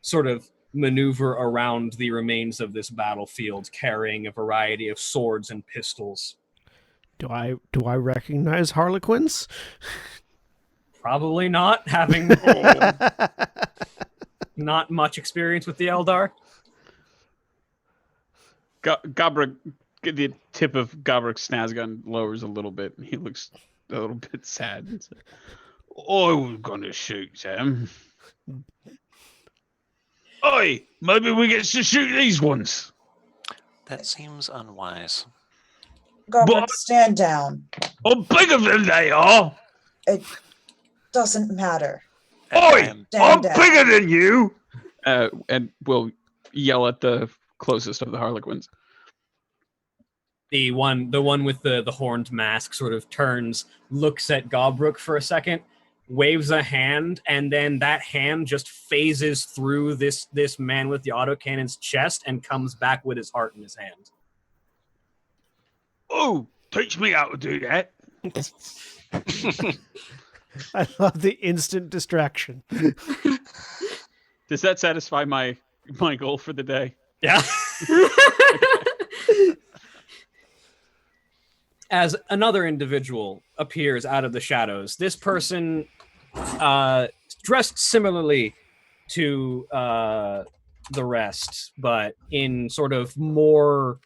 sort of maneuver around the remains of this battlefield carrying a variety of swords and pistols. Do I recognize Harlequins? Probably not, having not much experience with the Eldar. Gabrick, the tip of Gabrick's snaz gun lowers a little bit. He looks a little bit sad. I was gonna shoot them. Oi, maybe we get to shoot these ones. That seems unwise. Gabrick, But- stand down. I'm bigger than they are. It doesn't matter. And I Oi, am- I'm down. bigger than you. And we'll yell at the closest of the Harlequins. The one with the horned mask sort of turns, looks at Gobrook for a second, waves a hand, and then that hand just phases through this man with the autocannon's chest and comes back with his heart in his hand. Oh, teach me how to do that. I love the instant distraction. Does that satisfy my goal for the day? Yeah. As another individual appears out of the shadows, this person dressed similarly to the rest, but in sort of more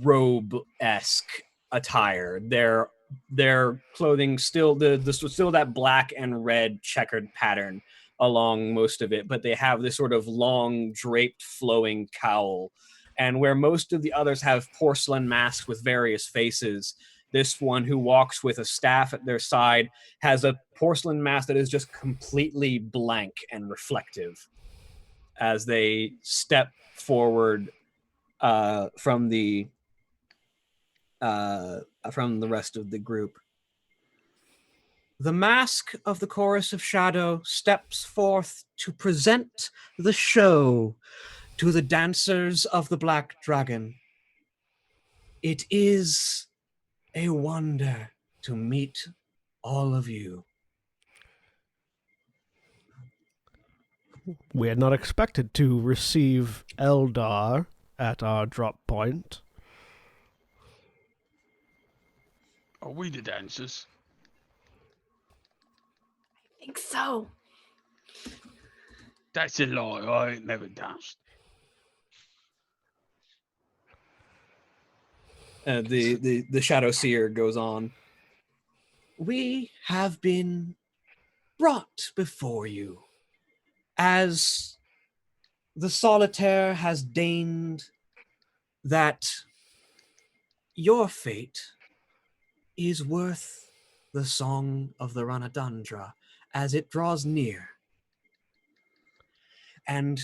robe-esque attire. Their clothing still still that black and red checkered pattern along most of it, but they have this sort of long draped flowing cowl. And where most of the others have porcelain masks with various faces, this one who walks with a staff at their side has a porcelain mask that is just completely blank and reflective as they step forward from the rest of the group. The mask of the Chorus of Shadow steps forth to present the show to the dancers of the Black Dragon. It is a wonder to meet all of you. We had not expected to receive Eldar at our drop point. Are we the dancers? I think so. That's a lie. I ain't never danced. The Shadow Seer goes on. We have been brought before you as the Solitaire has deigned that your fate is worth the song of the Ranadandra as it draws near. And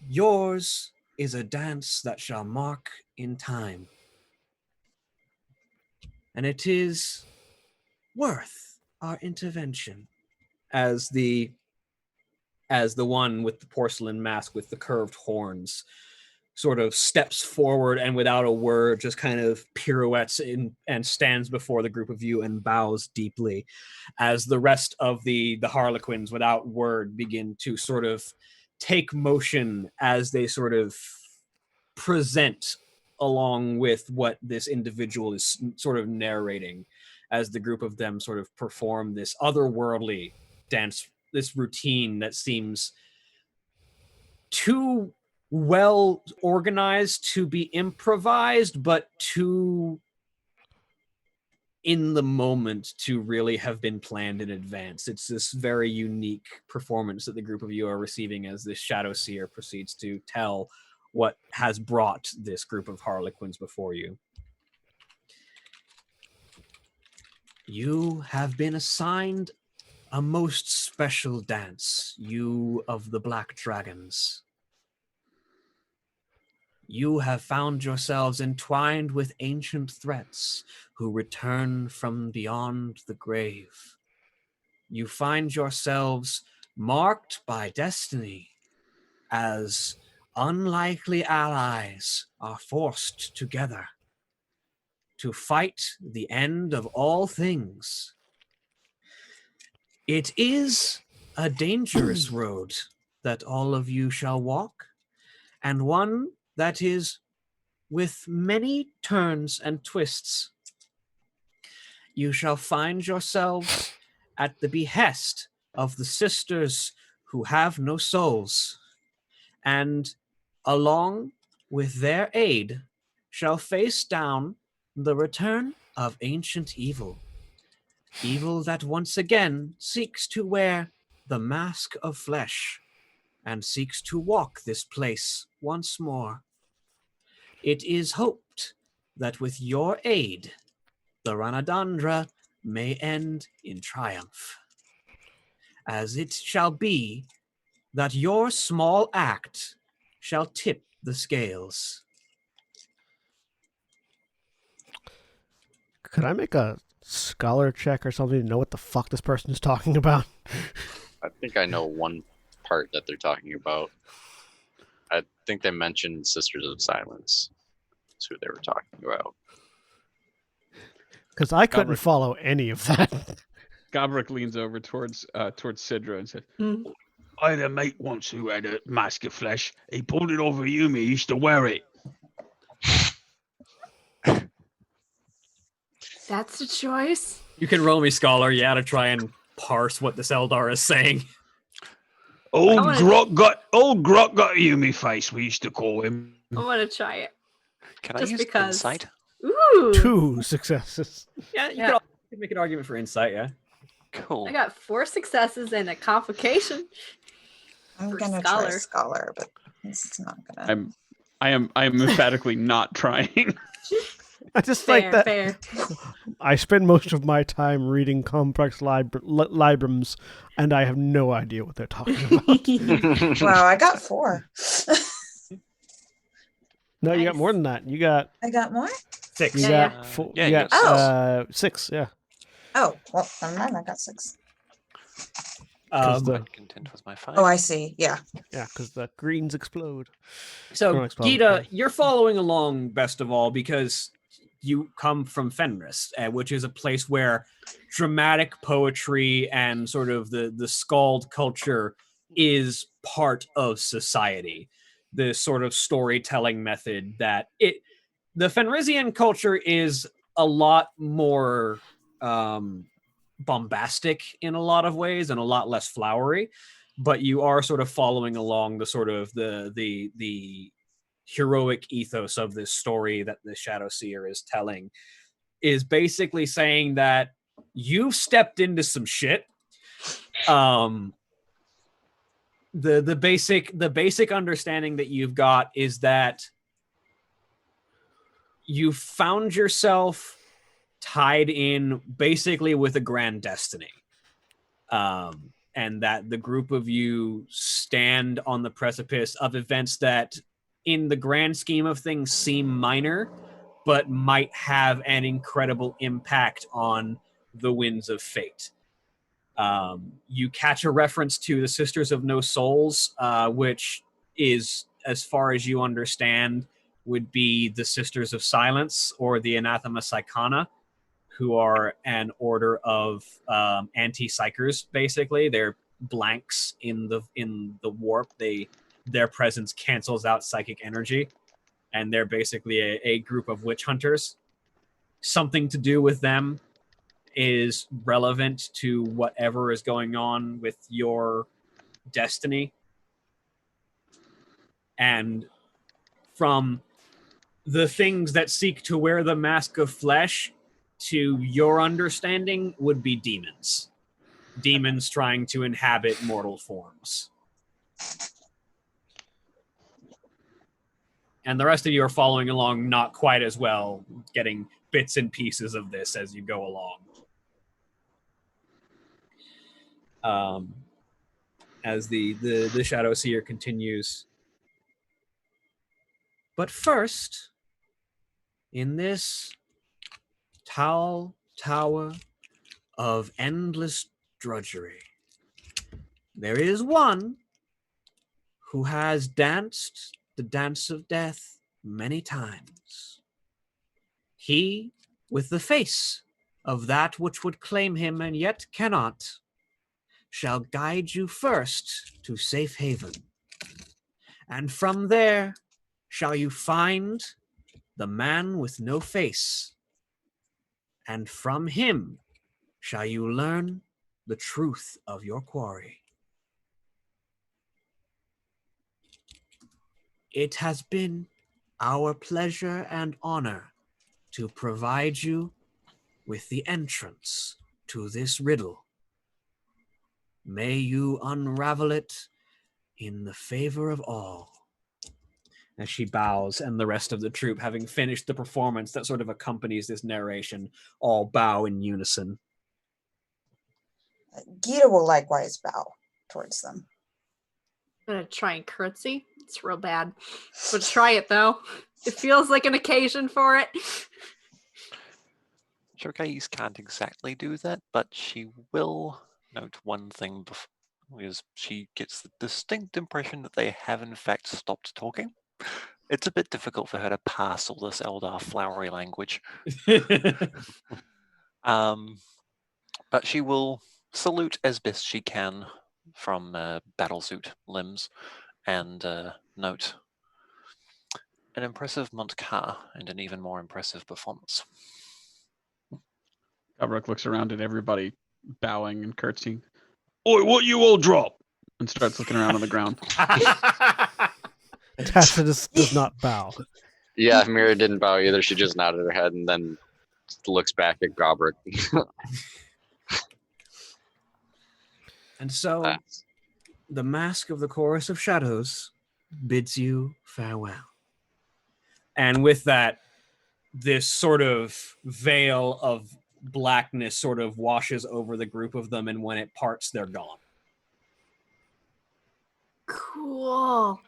yours is a dance that shall mark in time. And it is worth our intervention. As the one with the porcelain mask with the curved horns sort of steps forward and without a word just kind of pirouettes in and stands before the group of you and bows deeply, as the rest of the Harlequins without word begin to sort of take motion as they sort of present along with what this individual is sort of narrating, as the group of them sort of perform this otherworldly dance, this routine that seems too well organized to be improvised, but too in the moment to really have been planned in advance. It's this very unique performance that the group of you are receiving as this Shadow Seer proceeds to tell what has brought this group of Harlequins before you. You have been assigned a most special dance, you of the Black Dragons. You have found yourselves entwined with ancient threats who return from beyond the grave. You find yourselves marked by destiny as unlikely allies are forced together to fight the end of all things. It is a dangerous road that all of you shall walk, and one that is with many turns and twists. You shall find yourselves at the behest of the sisters who have no souls, and along with their aid shall face down the return of ancient evil. Evil that once again seeks to wear the mask of flesh and seeks to walk this place once more. It is hoped that with your aid, the Ranadandra may end in triumph, as it shall be that your small act shall tip the scales. Could I make a scholar check or something to know what the fuck this person is talking about? I think I know one part that they're talking about. I think they mentioned Sisters of Silence. That's who they were talking about. Because I couldn't Gabrick. follow any of that. Gabrick leans over towards Sidra and said, Hmm. I had a mate once who had a mask of flesh. He pulled it over Yumi. He used to wear it. That's a choice. You can roll me Scholar, to try and parse what this Eldar is saying. Old wanna- Grok got a Yumi face, we used to call him. I want to try it. Can I Just use because. insight? Ooh. 2 successes. Yeah, you Yeah. could make an argument for insight, yeah. Cool. I got 4 successes and a complication. I'm For gonna scholar. try scholar, but it's not gonna. I am emphatically not trying. I just Fair, like that. fair. I spend most of my time reading complex librams, and I have no idea what they're talking about. Wow, I got 4. No, you got Nice. more than that. You got I got more? 6. you Yeah, got 4. yeah, you you got got 6. Yeah. Oh, well, never mind. I got 6. Because I'm content with my 5. Oh, I see. Yeah. Yeah, because the greens explode. So, Don't explode, Gita, yeah. you're following along best of all because you come from Fenris, which is a place where dramatic poetry and sort of the skald culture is part of society. The sort of storytelling method that the Fenrisian culture is a lot more bombastic in a lot of ways and a lot less flowery, but you are sort of following along the sort of the heroic ethos of this story that the Shadow Seer is telling, is basically saying that you've stepped into some shit. The basic understanding that you've got is that you found yourself tied in basically with a grand destiny. And that the group of you stand on the precipice of events that in the grand scheme of things seem minor, but might have an incredible impact on the winds of fate. You catch a reference to the Sisters of No Souls, which is, as far as you understand, would be the Sisters of Silence or the Anathema Psychana, who are an order of anti-psychers. Basically, they're blanks in the warp. Their presence cancels out psychic energy, and they're basically a group of witch hunters. Something to do with them is relevant to whatever is going on with your destiny. And from the things that seek to wear the mask of flesh, to your understanding, would be demons. Demons trying to inhabit mortal forms. And the rest of you are following along not quite as well, getting bits and pieces of this as you go along. As the Shadow Seer continues. But first, in this tall tower of endless drudgery, there is one who has danced the dance of death many times. He, with the face of that which would claim him and yet cannot, shall guide you first to safe haven. And from there shall you find the man with no face. And from him shall you learn the truth of your quarry. It has been our pleasure and honor to provide you with the entrance to this riddle. May you unravel it in the favor of all. As she bows, and the rest of the troupe, having finished the performance that sort of accompanies this narration, all bow in unison. Gita will likewise bow towards them. I'm gonna try and curtsy. It's real bad. But try it though. It feels like an occasion for it. Showcase can't exactly do that, but she will note one thing because she gets the distinct impression that they have in fact stopped talking. It's a bit difficult for her to pass all this Eldar flowery language. But she will salute as best she can from battlesuit limbs and note an impressive Montcar and an even more impressive performance. Gabruk looks around at everybody bowing and curtsying. Oi, what you all drop? And starts looking around on the ground. Tacitus does not bow. Yeah, Mira didn't bow either. She just nodded her head and then looks back at Gabruk. And so, the mask of the Chorus of Shadows bids you farewell. And with that, this sort of veil of blackness sort of washes over the group of them, and when it parts, they're gone. Cool.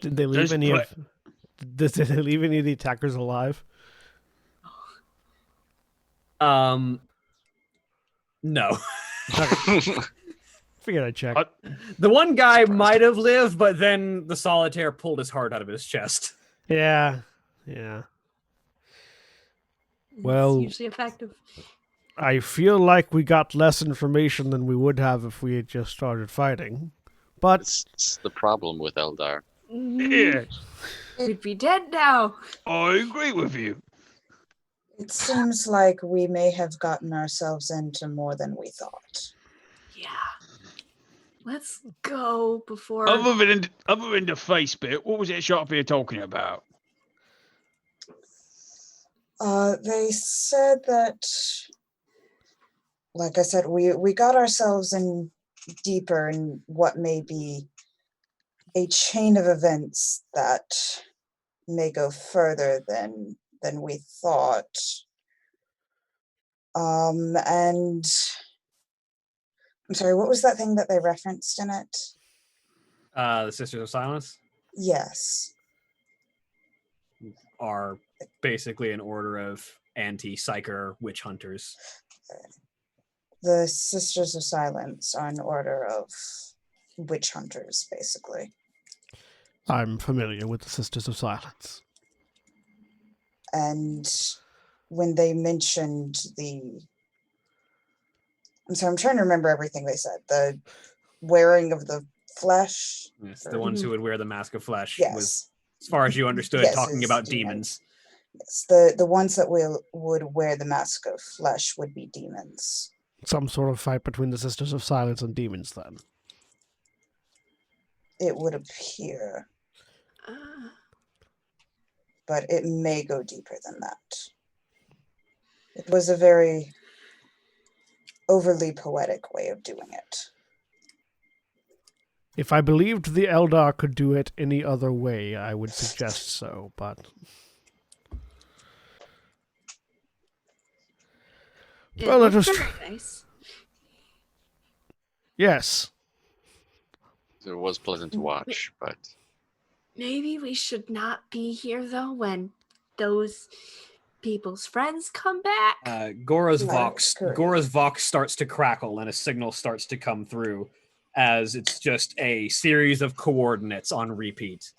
Did they leave any of? Did they leave any of the attackers alive? No. Figured I'd check. The one guy might have lived, but then the solitaire pulled his heart out of his chest. Yeah. Well, It's usually effective. I feel like we got less information than we would have if we had just started fighting. But It's the problem with Eldar. Yes, We'd be dead now. I agree with you. It seems like we may have gotten ourselves into more than we thought. Yeah. Let's go before. Other than the face bit, what was that shop here talking about? They said that, like I said, we got ourselves in deeper in what may be a chain of events that may go further than we thought. And I'm sorry, what was that thing that they referenced in it? The Sisters of Silence Yes. are basically an order of anti-psyker witch hunters. The Sisters of Silence are an order of witch hunters, basically. I'm familiar with the Sisters of Silence. And when they mentioned I'm trying to remember everything they said. The wearing of the flesh. It's the ones who would wear the mask of flesh. Yes. as far as you understood, Yes, talking it's about demons. demons. Yes, the ones that would wear the mask of flesh would be demons. Some sort of fight between the Sisters of Silence and demons, then. It would appear, Uh, but it may go deeper than that. It was a very overly poetic way of doing it. If I believed the Eldar could do it any other way, I would suggest so, but... it Well, let looked us... very nice. Yes. So it was pleasant to watch, but Maybe we should not be here though when those people's friends come back. Gora's No, Vox correct. Gora's Vox starts to crackle and a signal starts to come through as it's just a series of coordinates on repeat.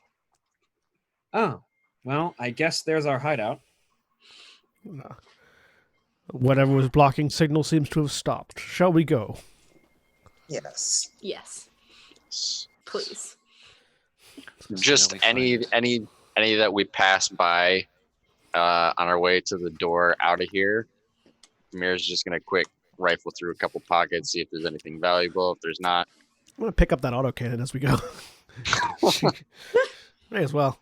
Oh, well, I guess there's our hideout. Whatever was blocking signal seems to have stopped. Shall we go? Yes. Yes, please. just any that we pass by on our way to the door out of here, Mir's just gonna quick rifle through a couple pockets, see if there's anything valuable. If there's not, I'm going to pick up that autocannon as we go. May as well.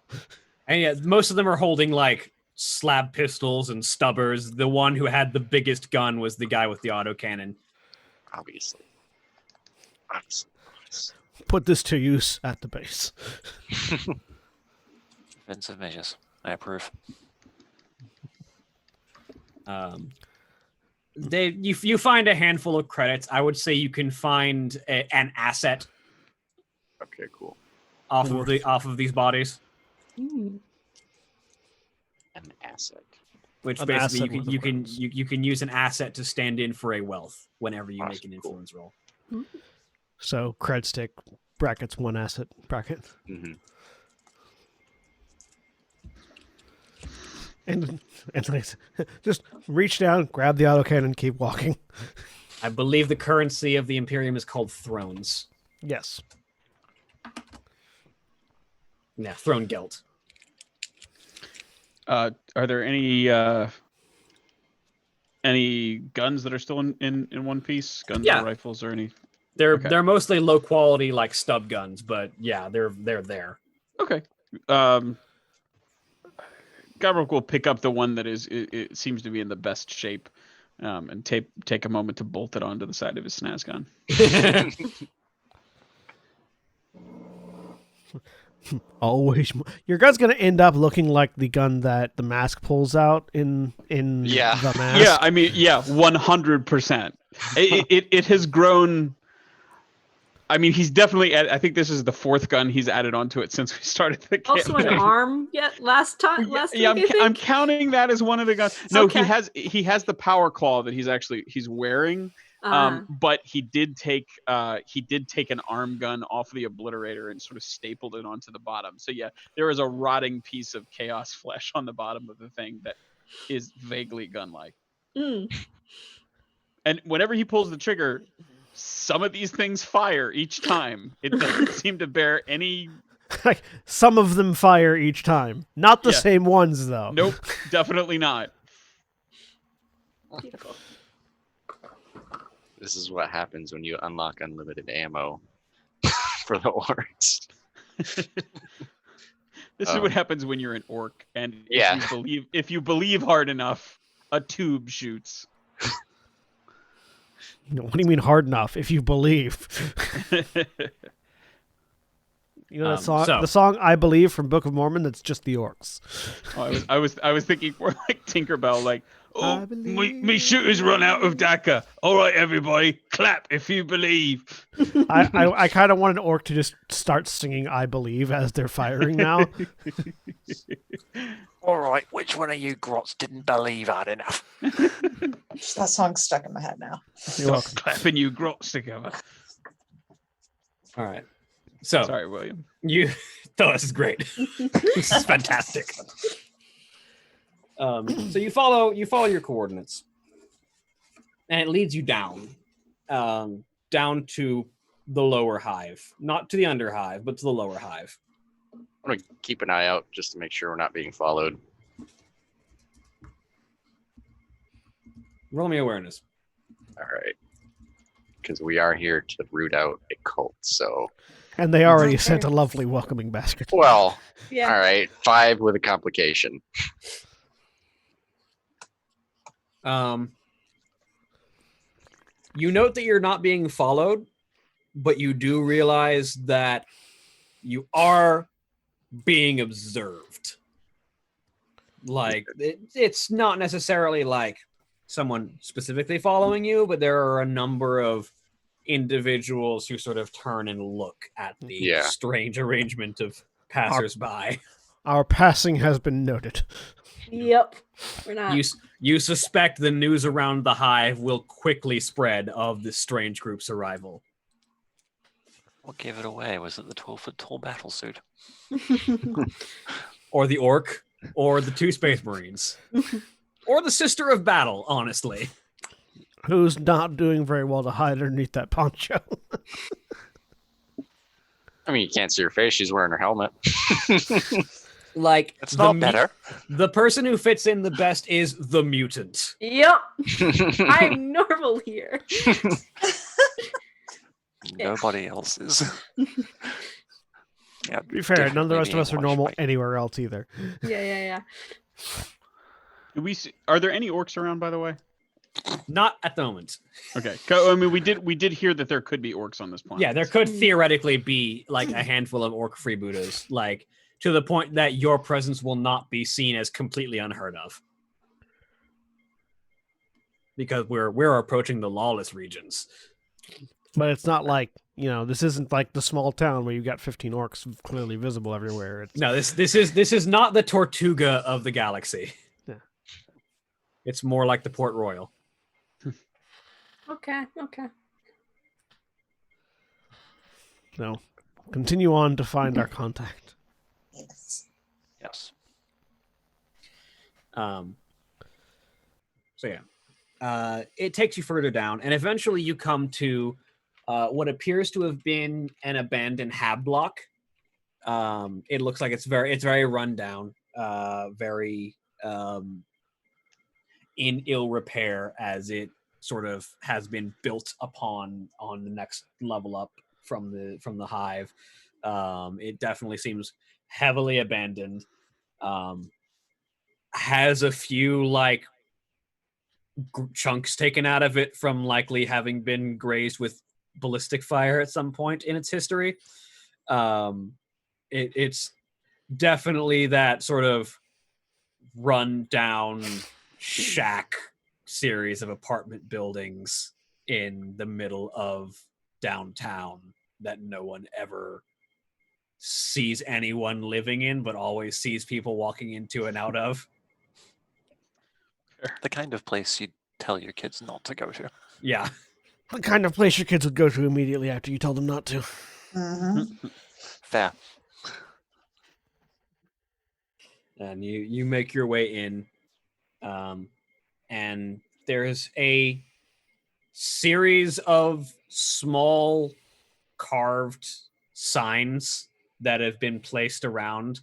And yeah, most of them are holding like slab pistols and stubbers. The one who had the biggest gun was the guy with the autocannon. obviously. Put this to use at the base. Defensive measures. I approve. You find a handful of credits. I would say you can find an asset Okay, cool. off of these bodies, Mm. An asset. which An basically asset you worth of you can use an asset to stand in for a wealth whenever you make an Awesome, cool. influence roll. So, cred stick, brackets, one asset, bracket. Mm-hmm. And like, just reach down, grab the autocannon, keep walking. I believe the currency of the Imperium is called thrones. Yes. Yeah, throne geld. Are there any guns that are still in one piece? Guns Yeah. or rifles or any? Okay. They're mostly low quality like stub guns, but yeah, they're there. Okay. Gavrok will pick up the one that it seems to be in the best shape, and take a moment to bolt it onto the side of his snaz gun. Always, your gun's gonna end up looking like the gun that the mask pulls out in Yeah. the mask. Yeah, I mean, 100%. It has grown. I mean, he's definitely. I think this is the fourth gun he's added onto it since we started the campaign. Also an arm yet last week, I'm counting that as one of the guns. No, Okay. he has the power claw that he's wearing. But he did take an arm gun off the obliterator and sort of stapled it onto the bottom. So yeah, there is a rotting piece of chaos flesh on the bottom of the thing that is vaguely gun-like. Mm. And whenever he pulls the trigger, some of these things fire each time. It doesn't seem to bear any. Like, some of them fire each time. Not the Yeah. same ones, though. Nope, definitely not. Beautiful. This is what happens when you unlock unlimited ammo for the orcs. This is what happens when you're an orc, and Yeah. if you believe hard enough, a tube shoots. No, what do you mean hard enough? If you believe. You know that song, so- the song "I Believe" from Book of Mormon. That's just the orcs. I was thinking more like Tinkerbell, like, I oh, believe. me shooters run out of Daka. All right, everybody, clap if you believe. I kind of want an orc to just start singing "I Believe" as they're firing now. All right, which one of you grots didn't believe hard enough? That song's stuck in my head now. You're welcome. Clapping you grots together. All right. So Sorry, William. you no, this is great. This is fantastic. So you follow your coordinates, and it leads you down to the lower hive, not to the under hive, but to the lower hive. I'm gonna keep an eye out just to make sure we're not being followed. Roll me awareness. All right. Because we are here to root out a cult, so. And they already sent a lovely welcoming basket. Well, Yeah. all right. 5 with a complication. You note that you're not being followed, but you do realize that you are being observed. Like, it's not necessarily like someone specifically following you, but there are a number of individuals who sort of turn and look at the strange arrangement of passersby. Our passing has been noted. Yep. We're not. You suspect the news around the hive will quickly spread of this strange group's arrival. What gave it away? Was it the 12-foot tall battlesuit? Or the orc, or the 2 space marines. Or the sister of battle, honestly. Who's not doing very well to hide underneath that poncho? I mean, you can't see her face. She's wearing her helmet. Like, it's not better. The person who fits in the best is the mutant. Yep. I'm normal here. Nobody else is. Yeah, to be fair, none of the rest of us are normal anywhere else either. Yeah. Do we see, are there any orcs around, by the way? Not at the moment. Okay. I mean, we did hear that there could be orcs on this planet. Yeah, there could theoretically be like a handful of orc freebooters, like to the point that your presence will not be seen as completely unheard of. Because we're approaching the lawless regions. But it's not like, this isn't like the small town where you got 15 orcs clearly visible everywhere. No, this is not the Tortuga of the galaxy. Yeah. It's more like the Port Royal. Okay. No. Continue on to find our contact. Yes. Yes. So yeah. It takes you further down, and eventually you come to what appears to have been an abandoned hab block. It looks like it's very run down, very in ill repair, as it sort of has been built upon on the next level up from the hive. It definitely seems heavily abandoned. Has a few like chunks taken out of it from likely having been grazed with ballistic fire at some point in its history. It's definitely that sort of run down shack series of apartment buildings in the middle of downtown that no one ever sees anyone living in, but always sees people walking into and out of. The kind of place you'd tell your kids not to go to. Yeah. The kind of place your kids would go to immediately after you told them not to. Mm-hmm. Fair. And you make your way in, and there's a series of small carved signs that have been placed around,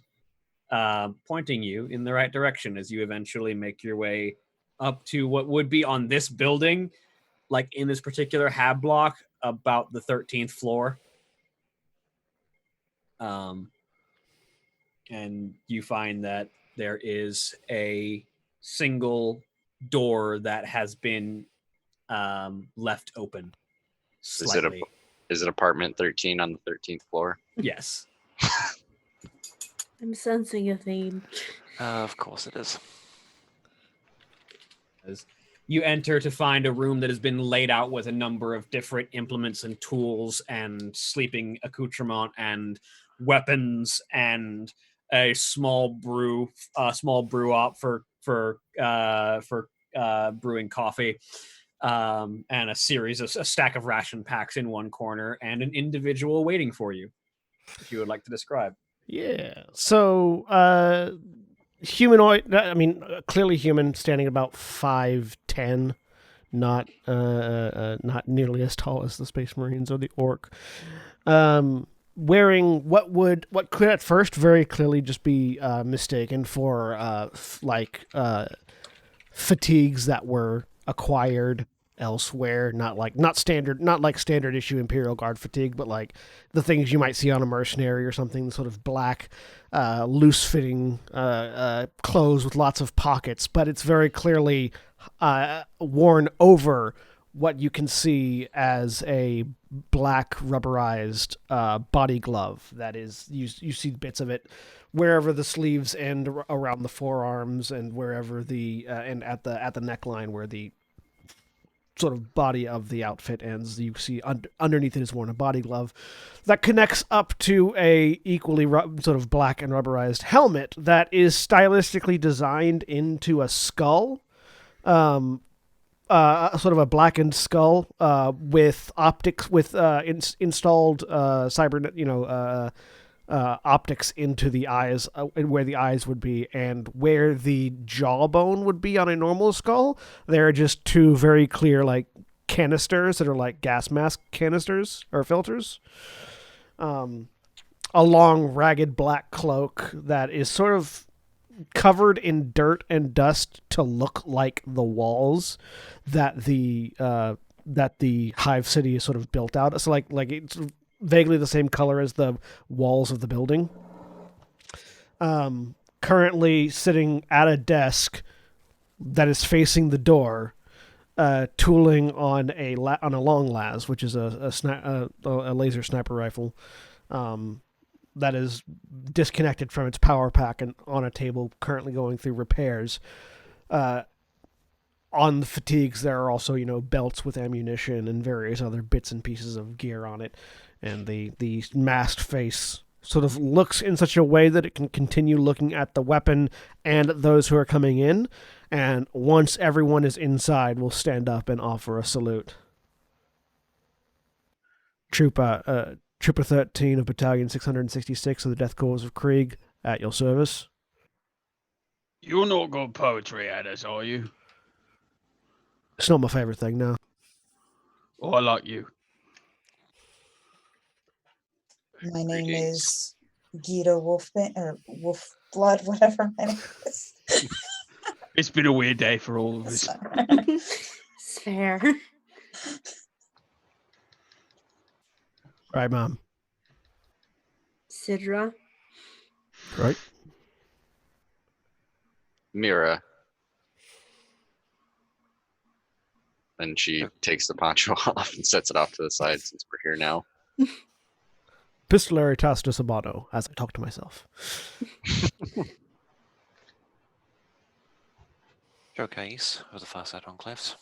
pointing you in the right direction as you eventually make your way up to what would be on this building, like in this particular hab block, about the 13th floor. And you find that there is a single door that has been left open slightly. Is it apartment 13 on the 13th floor? Yes. I'm sensing a theme. Of course it is. As you enter to find a room that has been laid out with a number of different implements and tools and sleeping accoutrement and weapons and a small brew op for brewing coffee, and a stack of ration packs in one corner, and an individual waiting for you, if you would like to describe. Yeah. So, humanoid. I mean, clearly human, standing about 5'10", not nearly as tall as the Space Marines or the Orc. wearing what could at first very clearly just be mistaken for fatigues that were acquired elsewhere, not like standard issue Imperial Guard fatigue, but like the things you might see on a mercenary or something, sort of black, loose fitting clothes with lots of pockets, but it's very clearly worn over what you can see as a black rubberized body glove. That is, you see bits of it wherever the sleeves end around the forearms, and wherever the and at the neckline where the sort of body of the outfit ends. You see underneath it is worn a body glove that connects up to a equally sort of black and rubberized helmet that is stylistically designed into a skull. Sort of a blackened skull with optics, with installed optics into the eyes, where the eyes would be, and where the jawbone would be on a normal skull. There are just two very clear like canisters that are like gas mask canisters or filters. A long, ragged black cloak that is sort of covered in dirt and dust to look like the walls that the hive city is sort of built out. So like it's vaguely the same color as the walls of the building. Currently sitting at a desk that is facing the door, tooling on a long las, which is a laser sniper rifle. That is disconnected from its power pack and on a table currently going through repairs. On the fatigues, there are also, belts with ammunition and various other bits and pieces of gear on it. And the masked face sort of looks in such a way that it can continue looking at the weapon and those who are coming in. And once everyone is inside, will stand up and offer a salute. Trooper 13 of Battalion 666 of the Death Corps of Krieg, at your service. You're not got poetry at us, are you? It's not my favorite thing, no. Oh, I like you. My name is Gita Wolfbane, or Wolfblood, whatever my name is. It's been a weird day for all of us. It's fair. Right, Mom. Sidra. Right. Mira. And she takes the poncho off and sets it off to the side since we're here now. Pistolary Tacitus Abano, as I talk to myself. Showcase of the far side enclaves.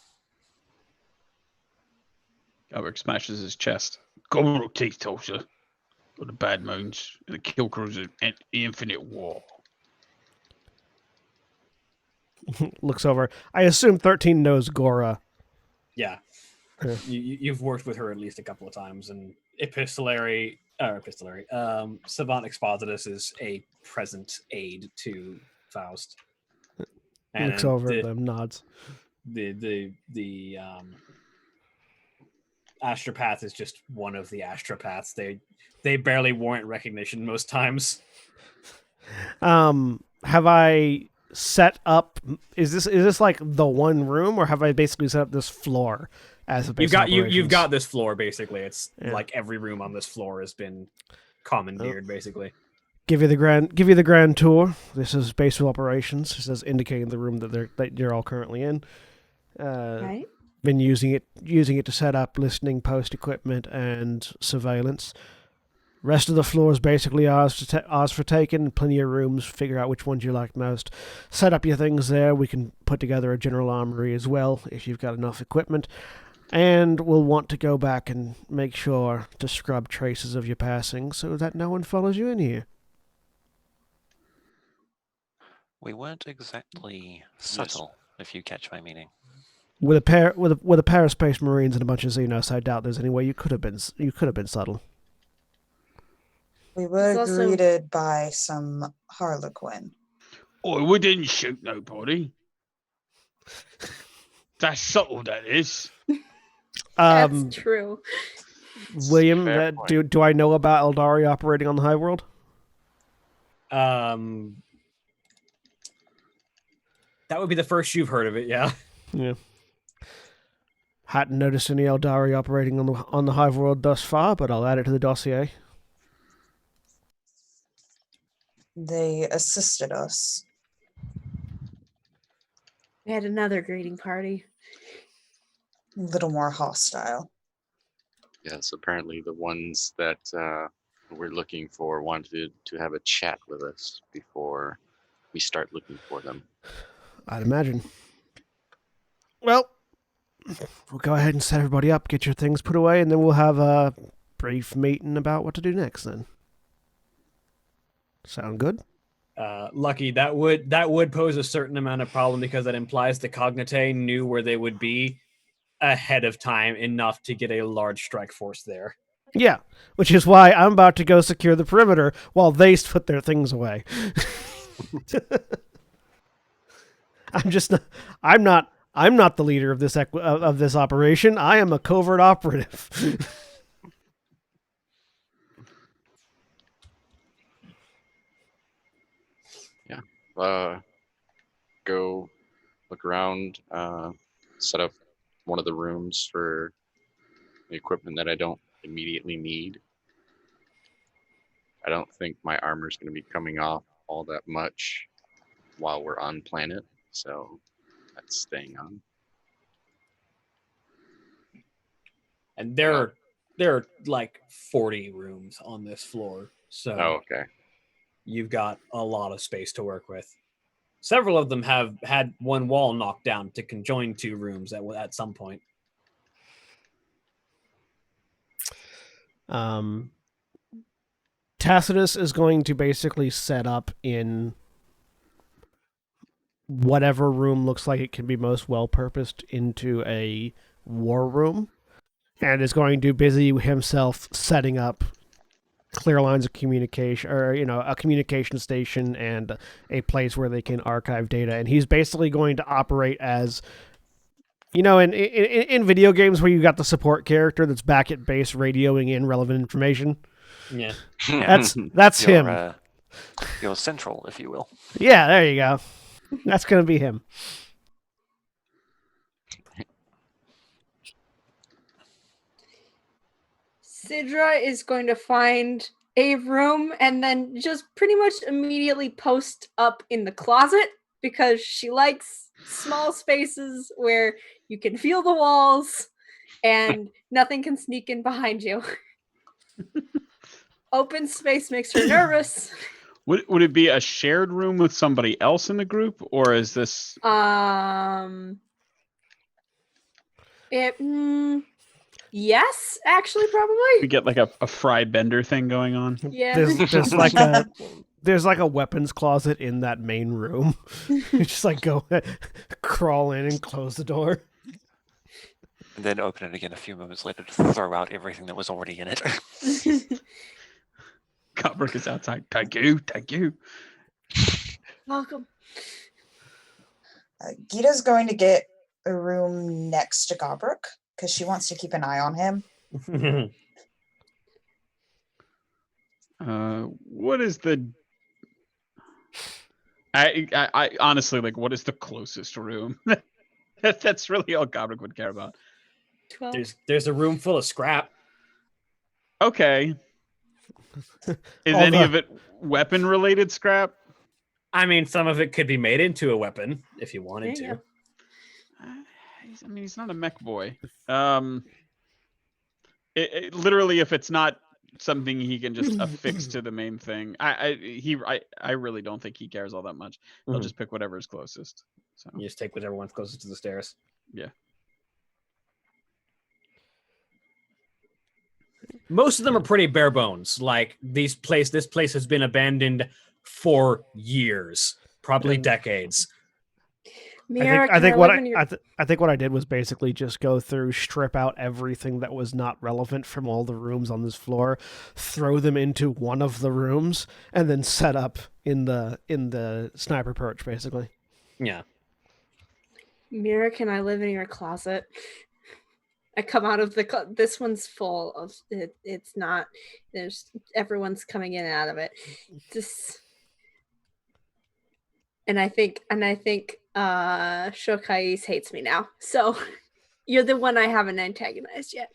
Gabrick smashes his chest. Gobruk takes Tulsa. Or the Bad Moons. And the Kill Cruiser and the Infinite War. Looks over. I assume 13 knows Gora. Yeah. Yeah. You've worked with her at least a couple of times, and Savant Expositus is a present aid to Faust. And Looks over at them, nods. The astropath is just one of the astropaths. They barely warrant recognition most times. Have I set up? Is this like the one room, or have I basically set up this floor as a base? You've got this floor basically. It's like every room on this floor has been commandeered basically. Give you the grand tour. This is base of operations. This is indicating the room that you're all currently in. Right. Been using it to set up listening post equipment and surveillance. Rest of the floor is basically ours for taking. Plenty of rooms. Figure out which ones you like most. Set up your things there. We can put together a general armory as well if you've got enough equipment. And we'll want to go back and make sure to scrub traces of your passing so that no one follows you in here. We weren't exactly subtle, if you catch my meaning. With a pair of Space Marines and a bunch of Xenos, I doubt there's any way you could have been subtle. We were It's also- greeted by some Harlequin. Oh, we didn't shoot nobody. That's subtle, that is. That's true. William, Fair point. do I know about Eldari operating on the Hive World? That would be the first you've heard of it, yeah. Yeah. Hadn't noticed any Eldari operating on the Hive World thus far, but I'll add it to the dossier. They assisted us. We had another greeting party. A little more hostile. Yes, apparently the ones that we're looking for wanted to have a chat with us before we start looking for them. I'd imagine. Well, we'll go ahead and set everybody up, get your things put away, and then we'll have a brief meeting about what to do next then. Sound good? Lucky, that would pose a certain amount of problem because that implies the Cognite knew where they would be ahead of time enough to get a large strike force there. Yeah, which is why I'm about to go secure the perimeter while they put their things away. I'm not the leader of this of this operation. I am a covert operative. Go look around, set up one of the rooms for the equipment that I don't immediately need. I don't think my armor is going to be coming off all that much while we're on planet, so that's staying on. And there are like 40 rooms on this floor, so okay. You've got a lot of space to work with. Several of them have had one wall knocked down to conjoin two rooms at some point. Tacitus is going to basically set up in whatever room looks like it can be most well-purposed into a war room, and is going to busy himself setting up clear lines of communication, or a communication station and a place where they can archive data. And he's basically going to operate as, in video games where you got the support character that's back at base radioing in relevant information. Yeah, that's him. Your central, if you will. Yeah, there you go. That's going to be him. Sidra is going to find a room and then just pretty much immediately post up in the closet because she likes small spaces where you can feel the walls and nothing can sneak in behind you. Open space makes her nervous. Would it be a shared room with somebody else in the group, or is this? Yes, actually, probably. We get like a Fry Bender thing going on. Yeah. There's like a weapons closet in that main room. You just like go crawl in and close the door. And then open it again a few moments later to throw out everything that was already in it. Gobrick is outside. Thank you. Welcome. Gita's going to get a room next to Gobrick because she wants to keep an eye on him. What is the? I honestly, like, what is the closest room? That's really all Gobrick would care about. 12. There's a room full of scrap. Okay. Is any of it weapon related scrap? I mean, some of it could be made into a weapon if you wanted to. He's not a mech boy. Literally, if it's not something he can just affix to the main thing, I really don't think he cares all that much. He'll just pick whatever is closest. So you just take whatever one's closest to the stairs. Yeah. Most of them are pretty bare bones. Like this place has been abandoned for years, probably decades. I think what I did was basically just go through, strip out everything that was not relevant from all the rooms on this floor, throw them into one of the rooms, and then set up in the sniper perch, basically. Yeah. Mira, can I live in your closet? I come out of this one's full of it. It's not. Everyone's coming in and out of it. And I think Shokais hates me now. So you're the one I haven't antagonized yet.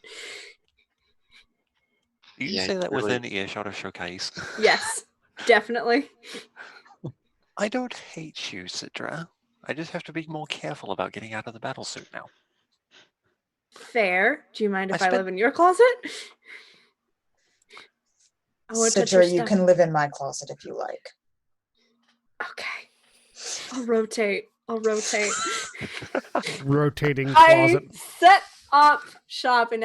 Do you say that within earshot of Showcase? Yes, definitely. I don't hate you, Sidra. I just have to be more careful about getting out of the battlesuit now. Fair. Do you mind if I live in your closet? Citra, you can live in my closet if you like. Okay. I'll rotate. Rotating closet. I set up shop in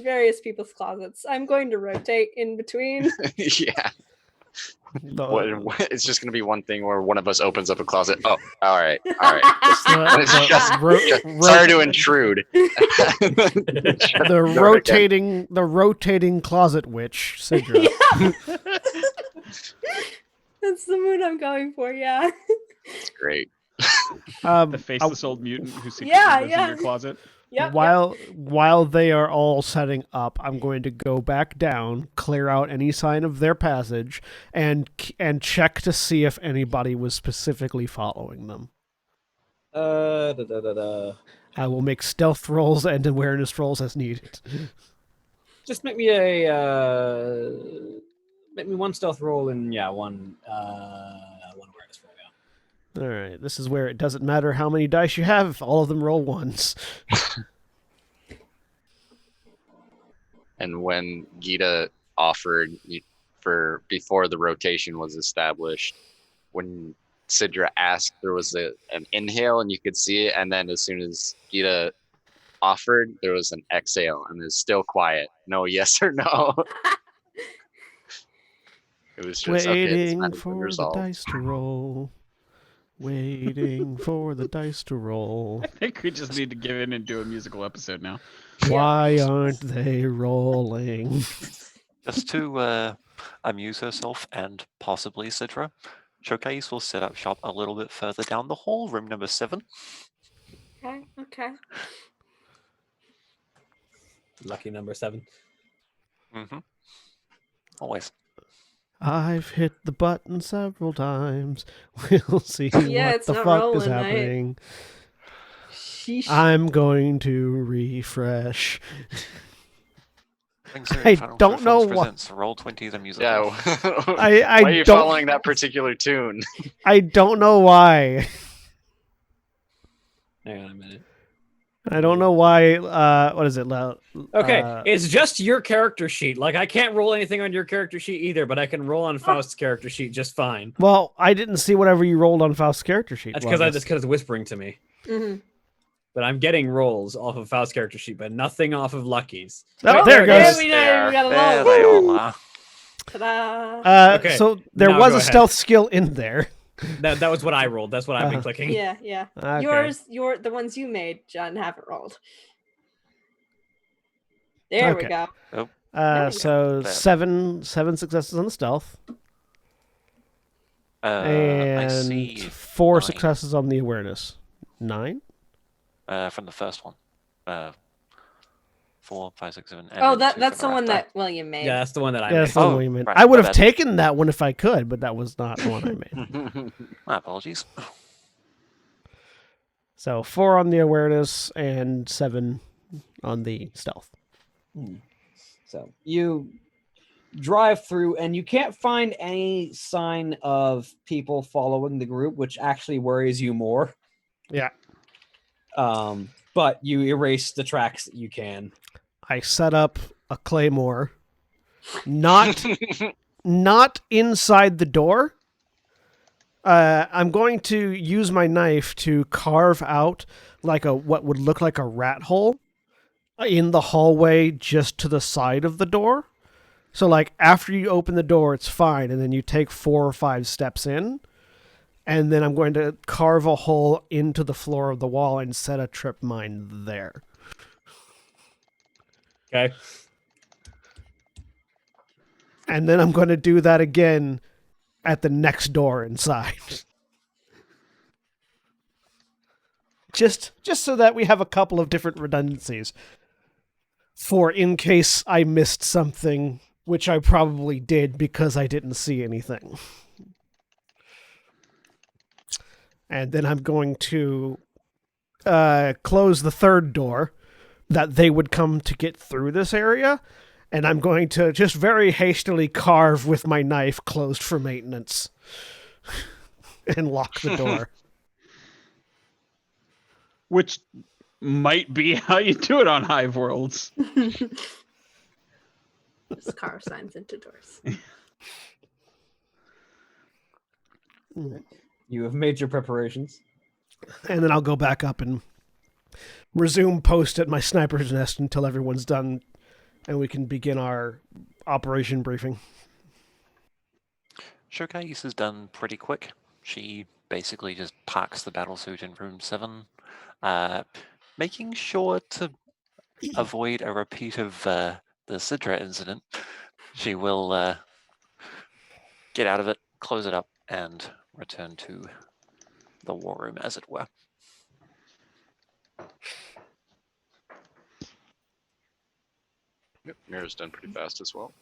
various people's closets. I'm going to rotate in between. Yeah. It's just going to be one thing where one of us opens up a closet. Oh, all right. Sorry to intrude. the rotating closet witch, Sidra. Yeah. That's the mood I'm going for. Yeah. That's great. The faceless old mutant who secretly lives in your closet. Yep, while they are all setting up, I'm going to go back down, clear out any sign of their passage, and check to see if anybody was specifically following them. I will make stealth rolls and awareness rolls as needed. Just make me one stealth roll and one awareness roll. All right, this is where it doesn't matter how many dice you have; all of them roll ones. And when Gita offered before the rotation was established, when Sidra asked, there was an inhale and you could see it, and then as soon as Gita offered, there was an exhale, and it's still quiet. No yes or no. It was just waiting for the dice to roll. Waiting for the dice to roll. I think we just need to give in and do a musical episode now. Why aren't they rolling? Just to amuse herself and possibly Sidra, Showcase will set up shop a little bit further down the hall, room number 7. Okay. Lucky number 7. Mm-hmm. Always. I've hit the button several times. We'll see what the fuck rolling, is happening. Sheesh. I'm going to refresh. I don't know why. Roll 20 the music. Yeah. Why are you following that particular tune? I don't know why. Hang on a minute. I don't know why. What is it? Okay, it's just your character sheet. Like, I can't roll anything on your character sheet either, but I can roll on Faust's character sheet just fine. Well, I didn't see whatever you rolled on Faust's character sheet. That's because it's whispering to me. Mm-hmm. But I'm getting rolls off of Faust's character sheet, but nothing off of Lucky's. Oh, there it goes. We got a there they all are. Ta-da! Okay, so there now was go a ahead. stealth skill in there. That was what I rolled. That's what I've been clicking. Yeah. Okay. The ones you made, John, haven't rolled. There we go. Oh. So seven successes on the stealth. I And see 4 9. successes on the awareness. 9? From the first one. 4, 5, 6, 7. Oh, that's the one that William made. Yeah, that's the one that I Yeah, made. that's the one you made. right, I would my have bad. taken that one if I could, but that was not the one I made. My apologies. So 4 on the awareness and 7 on the stealth. So you drive through and you can't find any sign of people following the group, which actually worries you more. Yeah. But you erase the tracks that you can. I set up a claymore, not inside the door. I'm going to use my knife to carve out what would look like a rat hole in the hallway just to the side of the door. So after you open the door, it's fine, and then you take 4 or 5 steps in, and then I'm going to carve a hole into the floor of the wall and set a trip mine there. Okay. And then I'm going to do that again at the next door inside. Just so that we have a couple of different redundancies. for in case I missed something, which I probably did because I didn't see anything. And then I'm going to close the third door that they would come to get through this area, and I'm going to just very hastily carve with my knife closed for maintenance and lock the door. Which might be how you do it on Hive Worlds. Just carve signs into doors. You have made your preparations. And then I'll go back up and resume post at my sniper's nest until everyone's done and we can begin our operation briefing. Showcase is done pretty quick. She basically just parks the battlesuit in room 7, making sure to avoid a repeat of the Sidra incident. She will get out of it, close it up, and return to the war room, as it were. Yep, Mira's done pretty fast as well.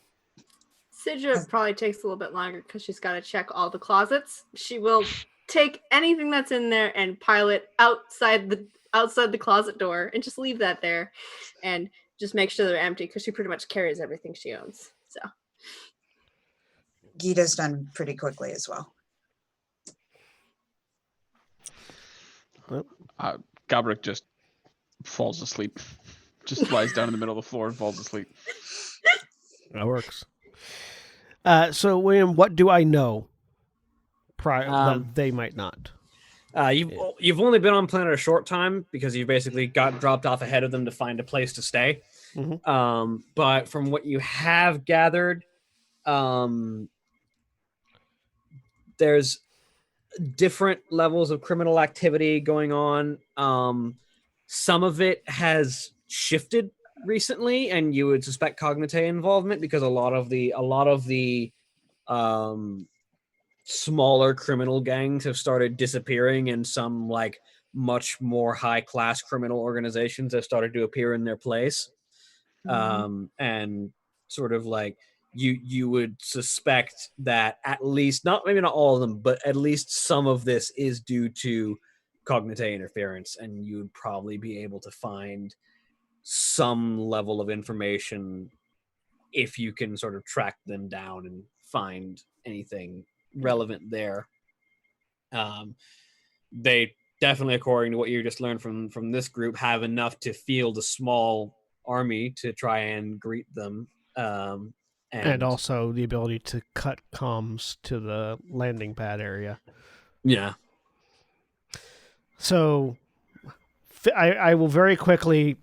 Sidra probably takes a little bit longer because she's got to check all the closets. She will take anything that's in there and pile it outside the closet door and just leave that there and just make sure they're empty because she pretty much carries everything she owns. So Gita's done pretty quickly as well. Gabrick just falls asleep. Just lies down in the middle of the floor and falls asleep. That works. So, William, what do I know prior that they might not? You've only been on planet a short time because you basically got dropped off ahead of them to find a place to stay. Mm-hmm. But from what you have gathered, there's different levels of criminal activity going on. Some of it has shifted recently, and you would suspect Cognite involvement because a lot of the smaller criminal gangs have started disappearing, and some like much more high class criminal organizations have started to appear in their place. And sort of like you would suspect that at least maybe not all of them, but at least some of this is due to Cognite interference, and you would probably be able to find some level of information if you can sort of track them down and find anything relevant there. They definitely, according to what you just learned from this group, have enough to field a small army to try and greet them. And also the ability to cut comms to the landing pad area. Yeah. So I will very quickly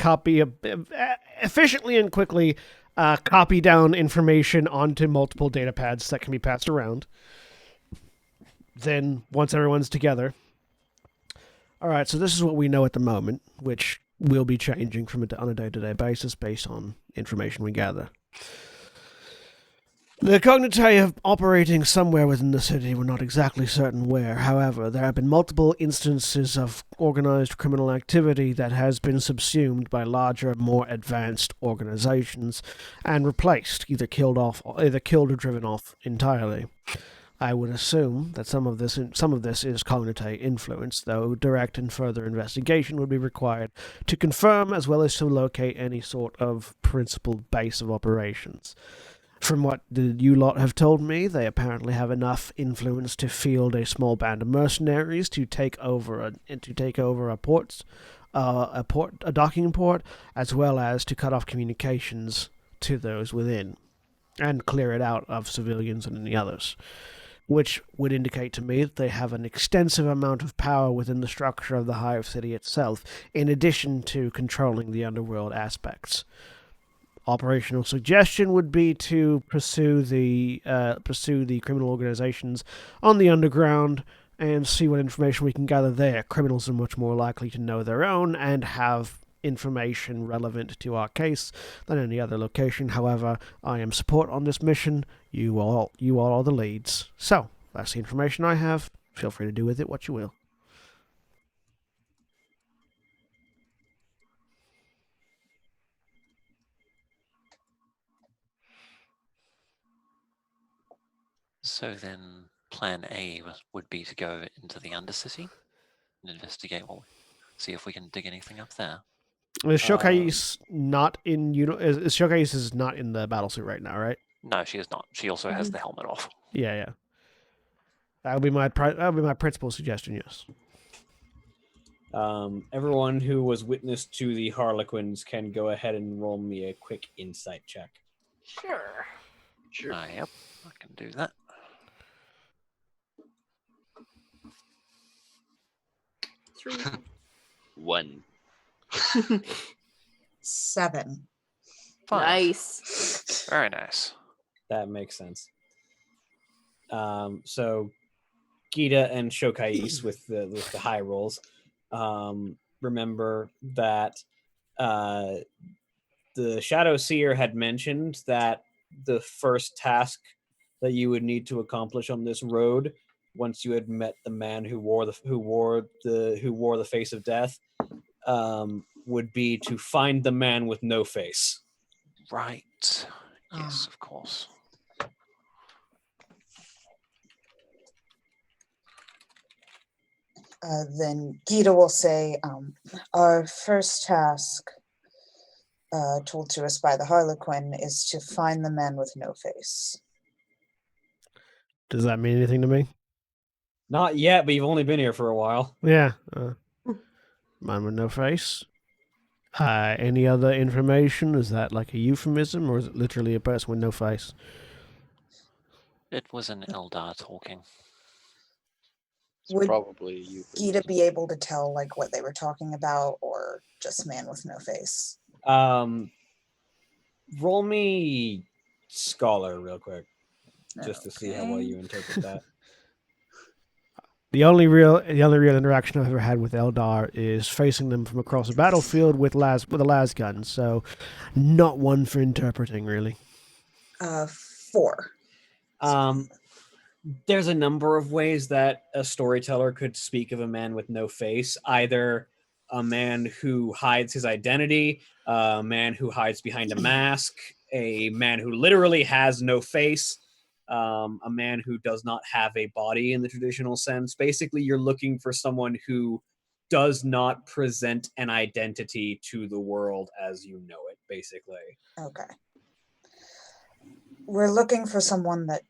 efficiently and quickly copy down information onto multiple data pads that can be passed around. Then, once everyone's together. All right, so this is what we know at the moment, which will be changing on a day-to-day basis based on information we gather. The Cognite are operating somewhere within the city. We're not exactly certain where. However, there have been multiple instances of organized criminal activity that has been subsumed by larger, more advanced organizations and replaced, either killed or driven off entirely. I would assume that some of this is Cognite influence, though direct and further investigation would be required to confirm as well as to locate any sort of principal base of operations. From what you lot have told me, they apparently have enough influence to field a small band of mercenaries to take over a docking port, as well as to cut off communications to those within, and clear it out of civilians and any others, which would indicate to me that they have an extensive amount of power within the structure of the Hive City itself, in addition to controlling the underworld aspects. Operational suggestion would be to pursue the criminal organizations on the underground and see what information we can gather there. Criminals are much more likely to know their own and have information relevant to our case than any other location. However, I am support on this mission. You all are the leads. So, that's the information I have. Feel free to do with it what you will. So then plan A would be to go into the Undercity and investigate, see if we can dig anything up there. Is Shokais not in Shokais is not in the battlesuit right now, right? No, she is not. She also has the helmet off. Yeah. That would be my principal suggestion. Yes. Everyone who was witness to the Harlequins can go ahead and roll me a quick insight check. Sure. Sure. Yep, I can do that. 3. 1. 7. 5. Nice. Very nice. That makes sense. So Gita and Shokais with the high rolls. Remember that the Shadow Seer had mentioned that the first task that you would need to accomplish on this road, once you had met the man who wore the face of death, would be to find the man with no face. Right. Yes, of course. Then Gita will say, our first task, told to us by the Harlequin, is to find the man with no face. Does that mean anything to me? Not yet, but you've only been here for a while. Yeah. Man with no face. Any other information? Is that like a euphemism, or is it literally a person with no face? It was an Eldar talking. It's Would probably you. Gita be able to tell like what they were talking about, or just man with no face? Roll me Scholar real quick, just to see how well you interpret that. The only real interaction I've ever had with Eldar is facing them from across a battlefield with a las gun. So, not one for interpreting really. 4. There's a number of ways that a storyteller could speak of a man with no face. Either a man who hides his identity, a man who hides behind a mask, a man who literally has no face, a man who does not have a body in the traditional sense. Basically, you're looking for someone who does not present an identity to the world as you know it, basically. Okay. We're looking for someone that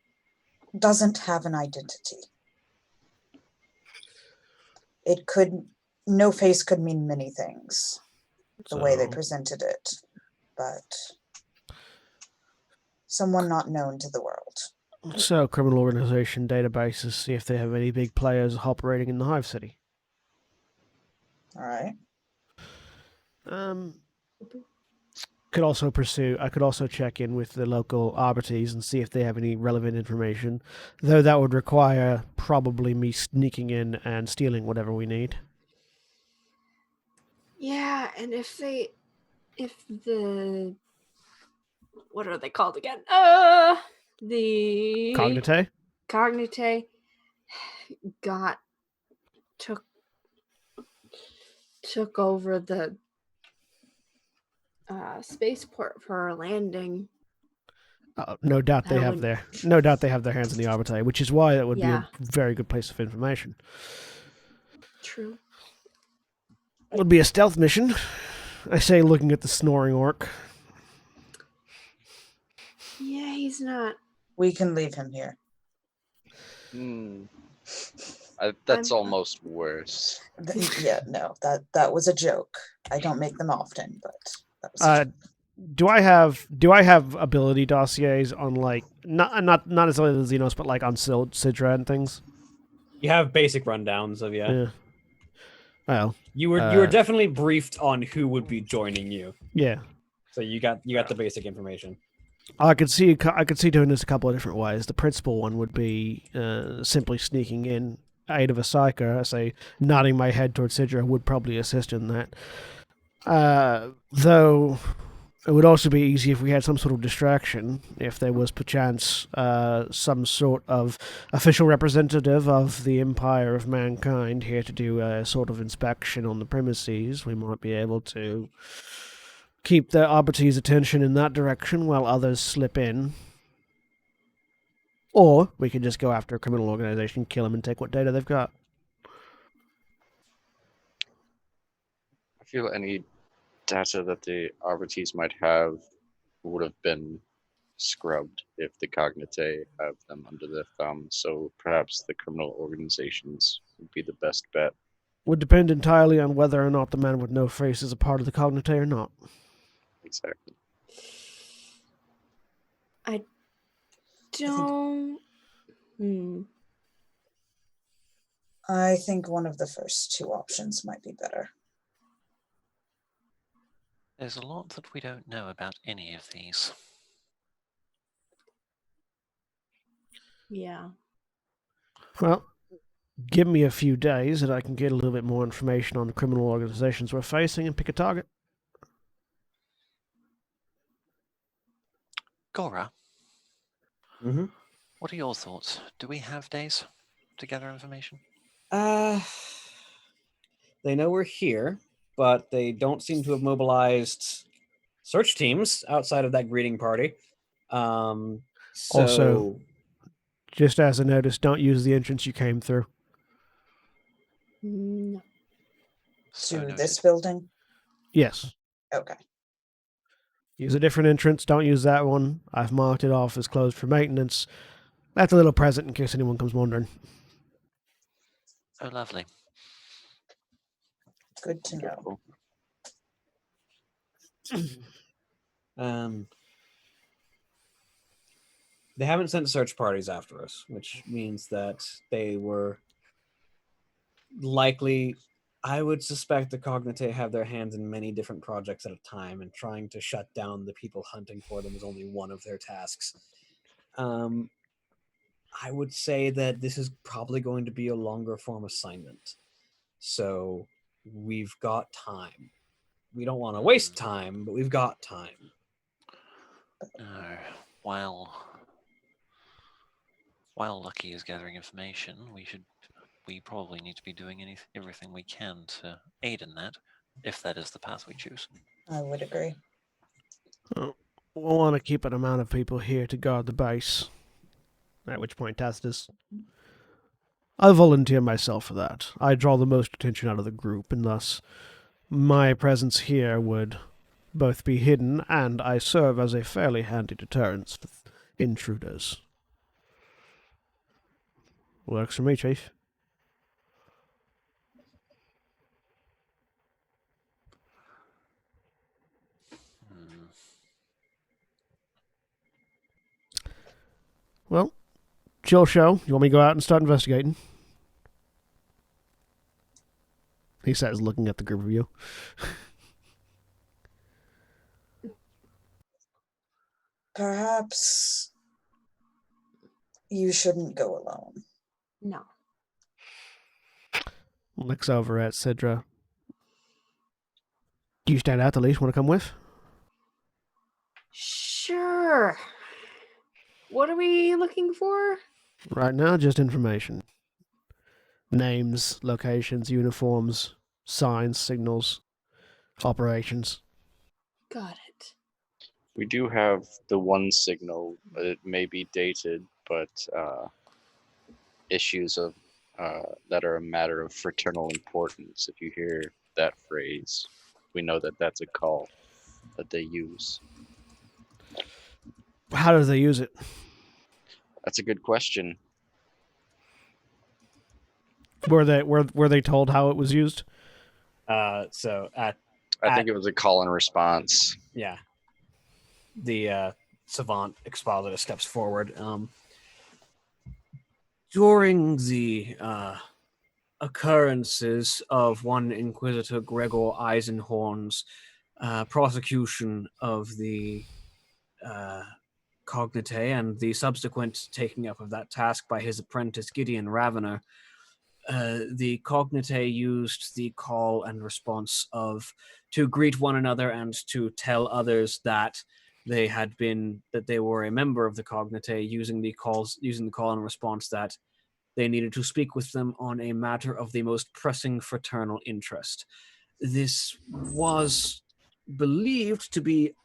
doesn't have an identity. No face could mean many things, the way they presented it, but someone not known to the world. So, criminal organization databases, see if they have any big players operating in the Hive City. All right. I could also check in with the local arbites and see if they have any relevant information, though that would require probably me sneaking in and stealing whatever we need. Yeah, and if the what are they called again? The Cognite took over the spaceport for our landing. No doubt they have their hands in the Arbiter, which is why that would be a very good place of information. True. It would be a stealth mission. I say, looking at the snoring orc. Yeah, he's not. We can leave him here. That's almost worse. Yeah, no, that was a joke. I don't make them often, but that was a joke. Do I have ability dossiers on like not necessarily the Xenos, but like on Sidra and things? You have basic rundowns of Yeah. Well, you were definitely briefed on who would be joining you. Yeah. So you got the basic information. I could see doing this a couple of different ways. The principal one would be simply sneaking in aid of a psyker. I say nodding my head towards Sidra would probably assist in that. Though it would also be easy if we had some sort of distraction, if there was perchance some sort of official representative of the Empire of Mankind here to do a sort of inspection on the premises. We might be able to keep the Arbiter's attention in that direction while others slip in. Or we could just go after a criminal organization, kill them, and take what data they've got. I feel any data that the Arbites might have would have been scrubbed if the Cognite have them under their thumb. So perhaps the criminal organizations would be the best bet. Would depend entirely on whether or not the man with no face is a part of the Cognite or not. Exactly. I don't. I think one of the first two options might be better. There's a lot that we don't know about any of these. Yeah. Well, give me a few days and I can get a little bit more information on the criminal organizations we're facing and pick a target. Gora, Mm-hmm. what are your thoughts? Do we have days to gather information? They know we're here, but they don't seem to have mobilized search teams outside of that greeting party. So Also, just as a notice, don't use the entrance you came through. No. So To this noted. building? Yes. Okay. Use a different entrance. Don't use that one. I've marked it off as closed for maintenance. That's a little present in case anyone comes wondering. Oh, lovely. Good to know. They haven't sent search parties after us, which means that they were likely, I would suspect the Cognite have their hands in many different projects at a time, and trying to shut down the people hunting for them is only one of their tasks. I would say that this is probably going to be a longer form assignment. So we've got time. We don't want to waste time, but we've got time. While Lucky is gathering information, we probably need to be doing everything we can to aid in that, if that is the path we choose. I would agree. We'll want to keep an amount of people here to guard the base. At which point, Tacitus, I volunteer myself for that. I draw the most attention out of the group, and thus my presence here would both be hidden and I serve as a fairly handy deterrence for intruders. Works for me, Chief. Well, chill show. You want me to go out and start investigating? He says, looking at the group of you. Perhaps you shouldn't go alone. No. Looks over at Sidra. Do you stand out the leash? Want to come with? Sure. What are we looking for? Right now, just information. Names, locations, uniforms, signs, signals, operations. Got it. We do have the one signal. It may be dated, but issues of that are a matter of fraternal importance. If you hear that phrase, we know that that's a call that they use. How do they use it? That's a good question. Were they told how it was used? I think it was a call and response. Yeah. The savant expositor steps forward. During the occurrences of one Inquisitor Gregor Eisenhorn's prosecution of the Cognite and the subsequent taking up of that task by his apprentice Gideon Ravener, the Cognite used the call and response to greet one another and to tell others that they were a member of the Cognite, using the call and response that they needed to speak with them on a matter of the most pressing fraternal interest. This was believed to be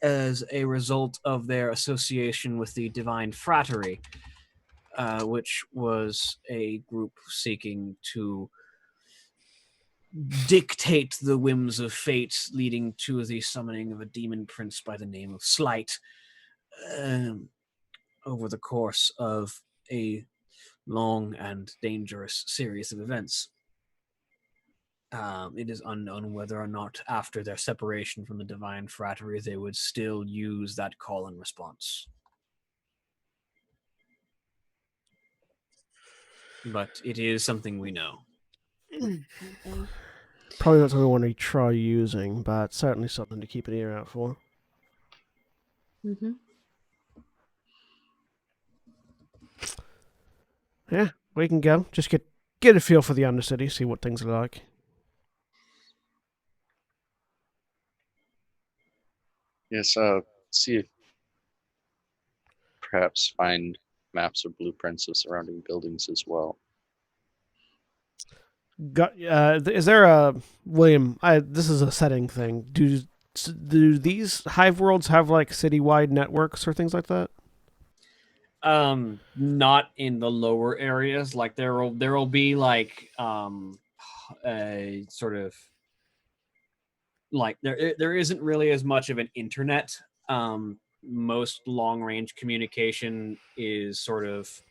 as a result of their association with the Divine Frattery, which was a group seeking to dictate the whims of fate, leading to the summoning of a demon prince by the name of Slight, over the course of a long and dangerous series of events. It is unknown whether or not after their separation from the Divine Fraternity they would still use that call and response. But it is something we know. Probably not something we want to try using, but certainly something to keep an ear out for. Mm-hmm. Yeah, we can go. Just get a feel for the Undercity, see what things are like. Yes, see if perhaps find maps or blueprints of surrounding buildings as well. Is there a William? This is a setting thing. Do these hive worlds have like citywide networks or things like that? Not in the lower areas. Like there will be like a sort of like there isn't really as much of an internet. Most long range communication is sort of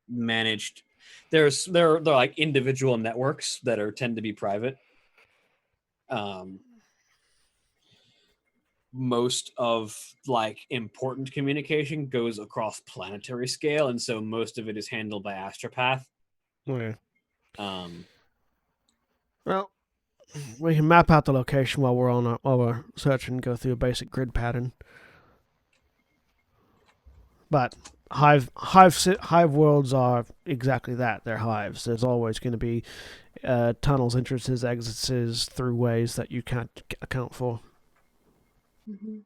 managed. There are like individual networks that tend to be private. Most of like important communication goes across planetary scale, and so most of it is handled by astropath. Okay. Well, we can map out the location while we're searching and go through a basic grid pattern. But hive worlds are exactly that. They're hives. There's always going to be tunnels, entrances, exits through ways that you can't account for. Mm-hmm.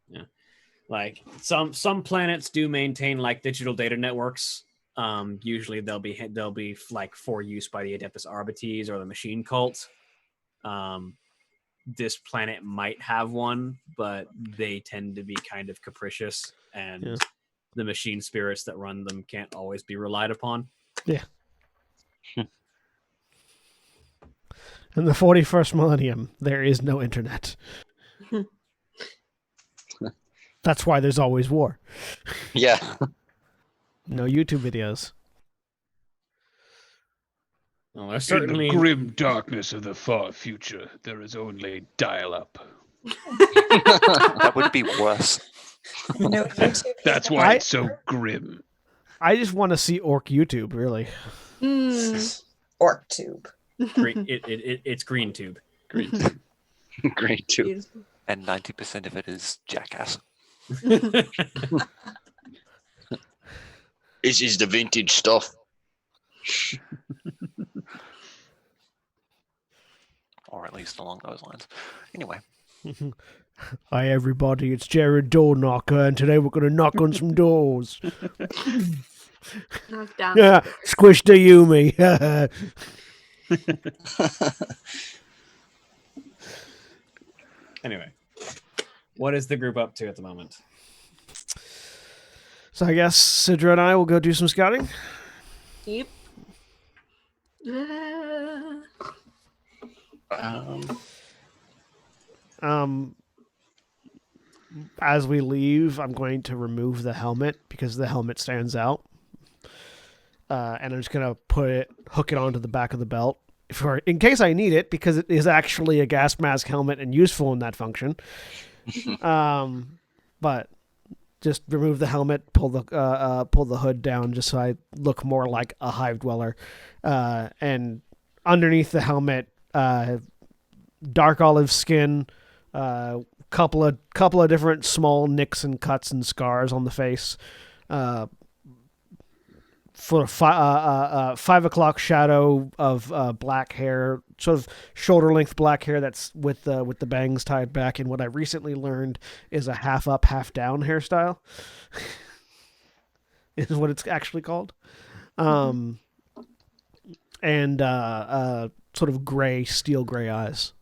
Yeah, like some planets do maintain like digital data networks. Usually they'll be like for use by the Adeptus Arbites or the Machine Cult. This planet might have one, but they tend to be kind of capricious, and the machine spirits that run them can't always be relied upon. Yeah. In the 41st millennium, there is no internet. That's why there's always war. Yeah. No YouTube videos. Well, there's In certainly the grim darkness of the far future, there is only dial-up. That would be worse. No YouTube. That's why it's so grim. I just want to see Orc YouTube, really. OrcTube. it's green tube. Green tube. Beautiful. And 90% of it is jackass. This is the vintage stuff. Or at least along those lines. Anyway. Hi everybody, it's Jared Door Knocker, and today we're going to knock on some doors. Knock down. Yeah, squish the Yumi. Anyway, what is the group up to at the moment? So I guess Sidra and I will go do some scouting. Yep. As we leave, I'm going to remove the helmet because the helmet stands out. And I'm just going to hook it onto the back of the belt in case I need it, because it is actually a gas mask helmet and useful in that function. But just remove the helmet, pull the hood down just so I look more like a hive dweller. And underneath the helmet, dark olive skin, couple of different small nicks and cuts and scars on the face. For 5 o'clock shadow of black hair, sort of shoulder length black hair that's with the bangs tied back in what I recently learned is a half up, half down hairstyle. Is what it's actually called. And sort of gray, steel gray eyes.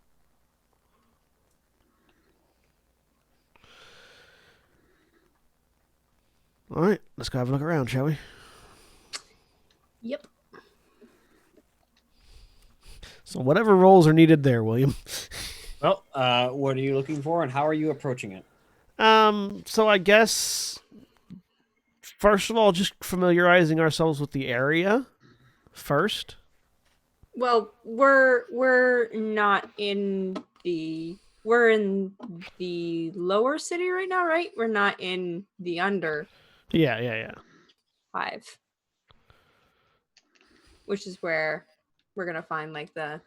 All right, let's go have a look around, shall we? Yep. So whatever rolls are needed there, William. Well, what are you looking for, and how are you approaching it? So I guess first of all, just familiarizing ourselves with the area first. Well, we're not in the we're in the lower city right now, right? We're not in the under Yeah. hive, which is where we're gonna find like the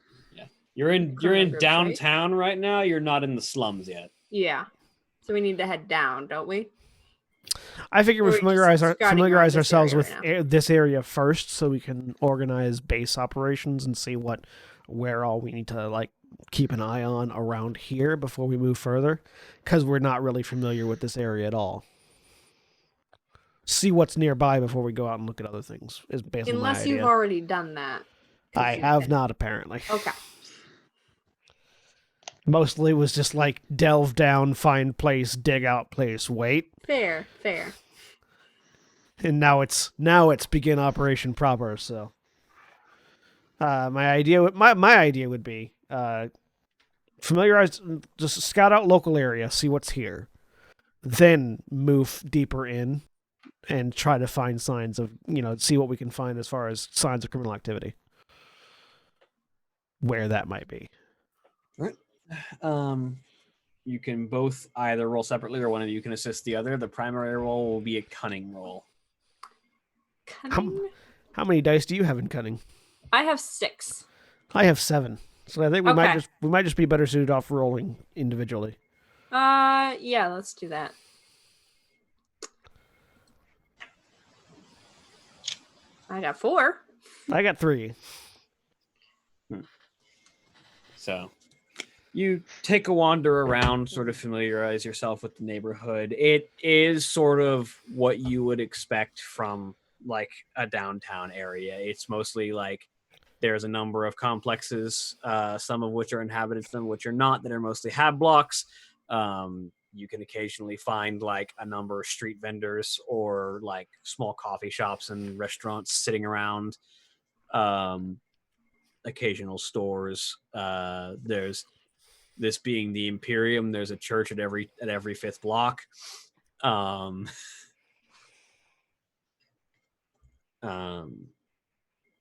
You're in Criminal groups, right? downtown right now. You're not in the slums yet. yeah. So we need to head down, don't we? I figure Or we we just familiarize scouting familiarize around this ourselves area with right this area first, so we can organize base operations and see where all we need to like keep an eye on around here before we move further, because we're not really familiar with this area at all. See what's nearby before we go out and look at other things. Is basically my Unless you've idea. already done that. 'Cause I you've have been- not apparently. Okay. Mostly was just like delve down, find place, dig out place, wait, Fair. and now it's begin operation proper. So, my idea would be familiarize, just scout out local area, see what's here, then move deeper in and try to find signs of see what we can find as far as signs of criminal activity, where that might be. You can both either roll separately, or one of you can assist the other. The primary roll will be a cunning roll. Cunning? How many dice do you have in cunning? I have 6. I have 7. So I think we Okay. might just be better suited off rolling individually. Yeah, let's do that. I got 4. I got 3. So you take a wander around, sort of familiarize yourself with the neighborhood. It is sort of what you would expect from like a downtown area. It's mostly like there's a number of complexes, some of which are inhabited, some of which are not, that are mostly hab blocks. You can occasionally find like a number of street vendors or like small coffee shops and restaurants sitting around. Occasional stores. There's this being the Imperium. There's a church at every 5th block.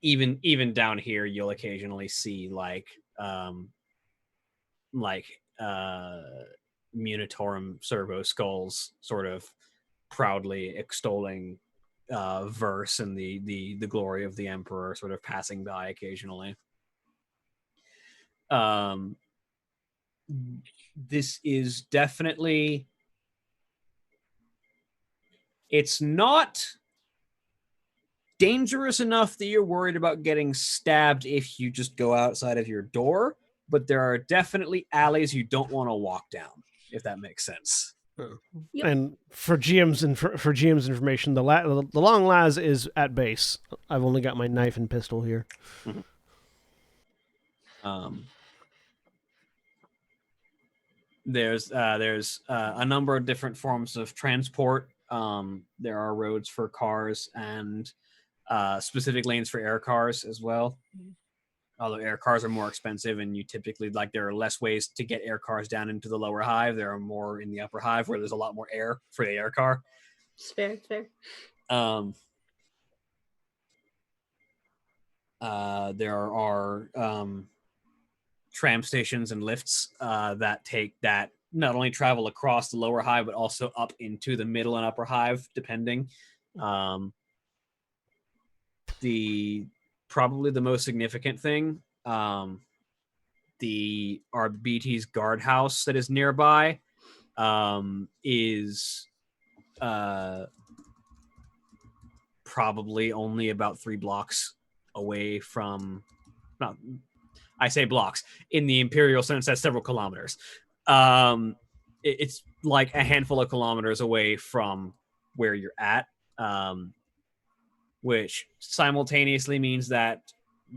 Even down here, you'll occasionally see like Munitorum servo skulls sort of proudly extolling verse and the glory of the Emperor sort of passing by occasionally. This is definitely, it's not dangerous enough that you're worried about getting stabbed if you just go outside of your door, but there are definitely alleys you don't want to walk down, if that makes sense. Yep. And for GM's information, the long las is at base. I've only got my knife and pistol here. There's a number of different forms of transport. There are roads for cars and specific lanes for air cars as well. Although air cars are more expensive, and you typically there are less ways to get air cars down into the lower hive. There are more in the upper hive where there's a lot more air for the air car. It's fair. There are tram stations and lifts that not only travel across the lower hive but also up into the middle and upper hive, depending. Probably the most significant thing, our BT's guardhouse that is nearby, is probably only about 3 blocks away from. Not, I say blocks in the imperial sense. That's several kilometers. It's like a handful of kilometers away from where you're at. Which simultaneously means that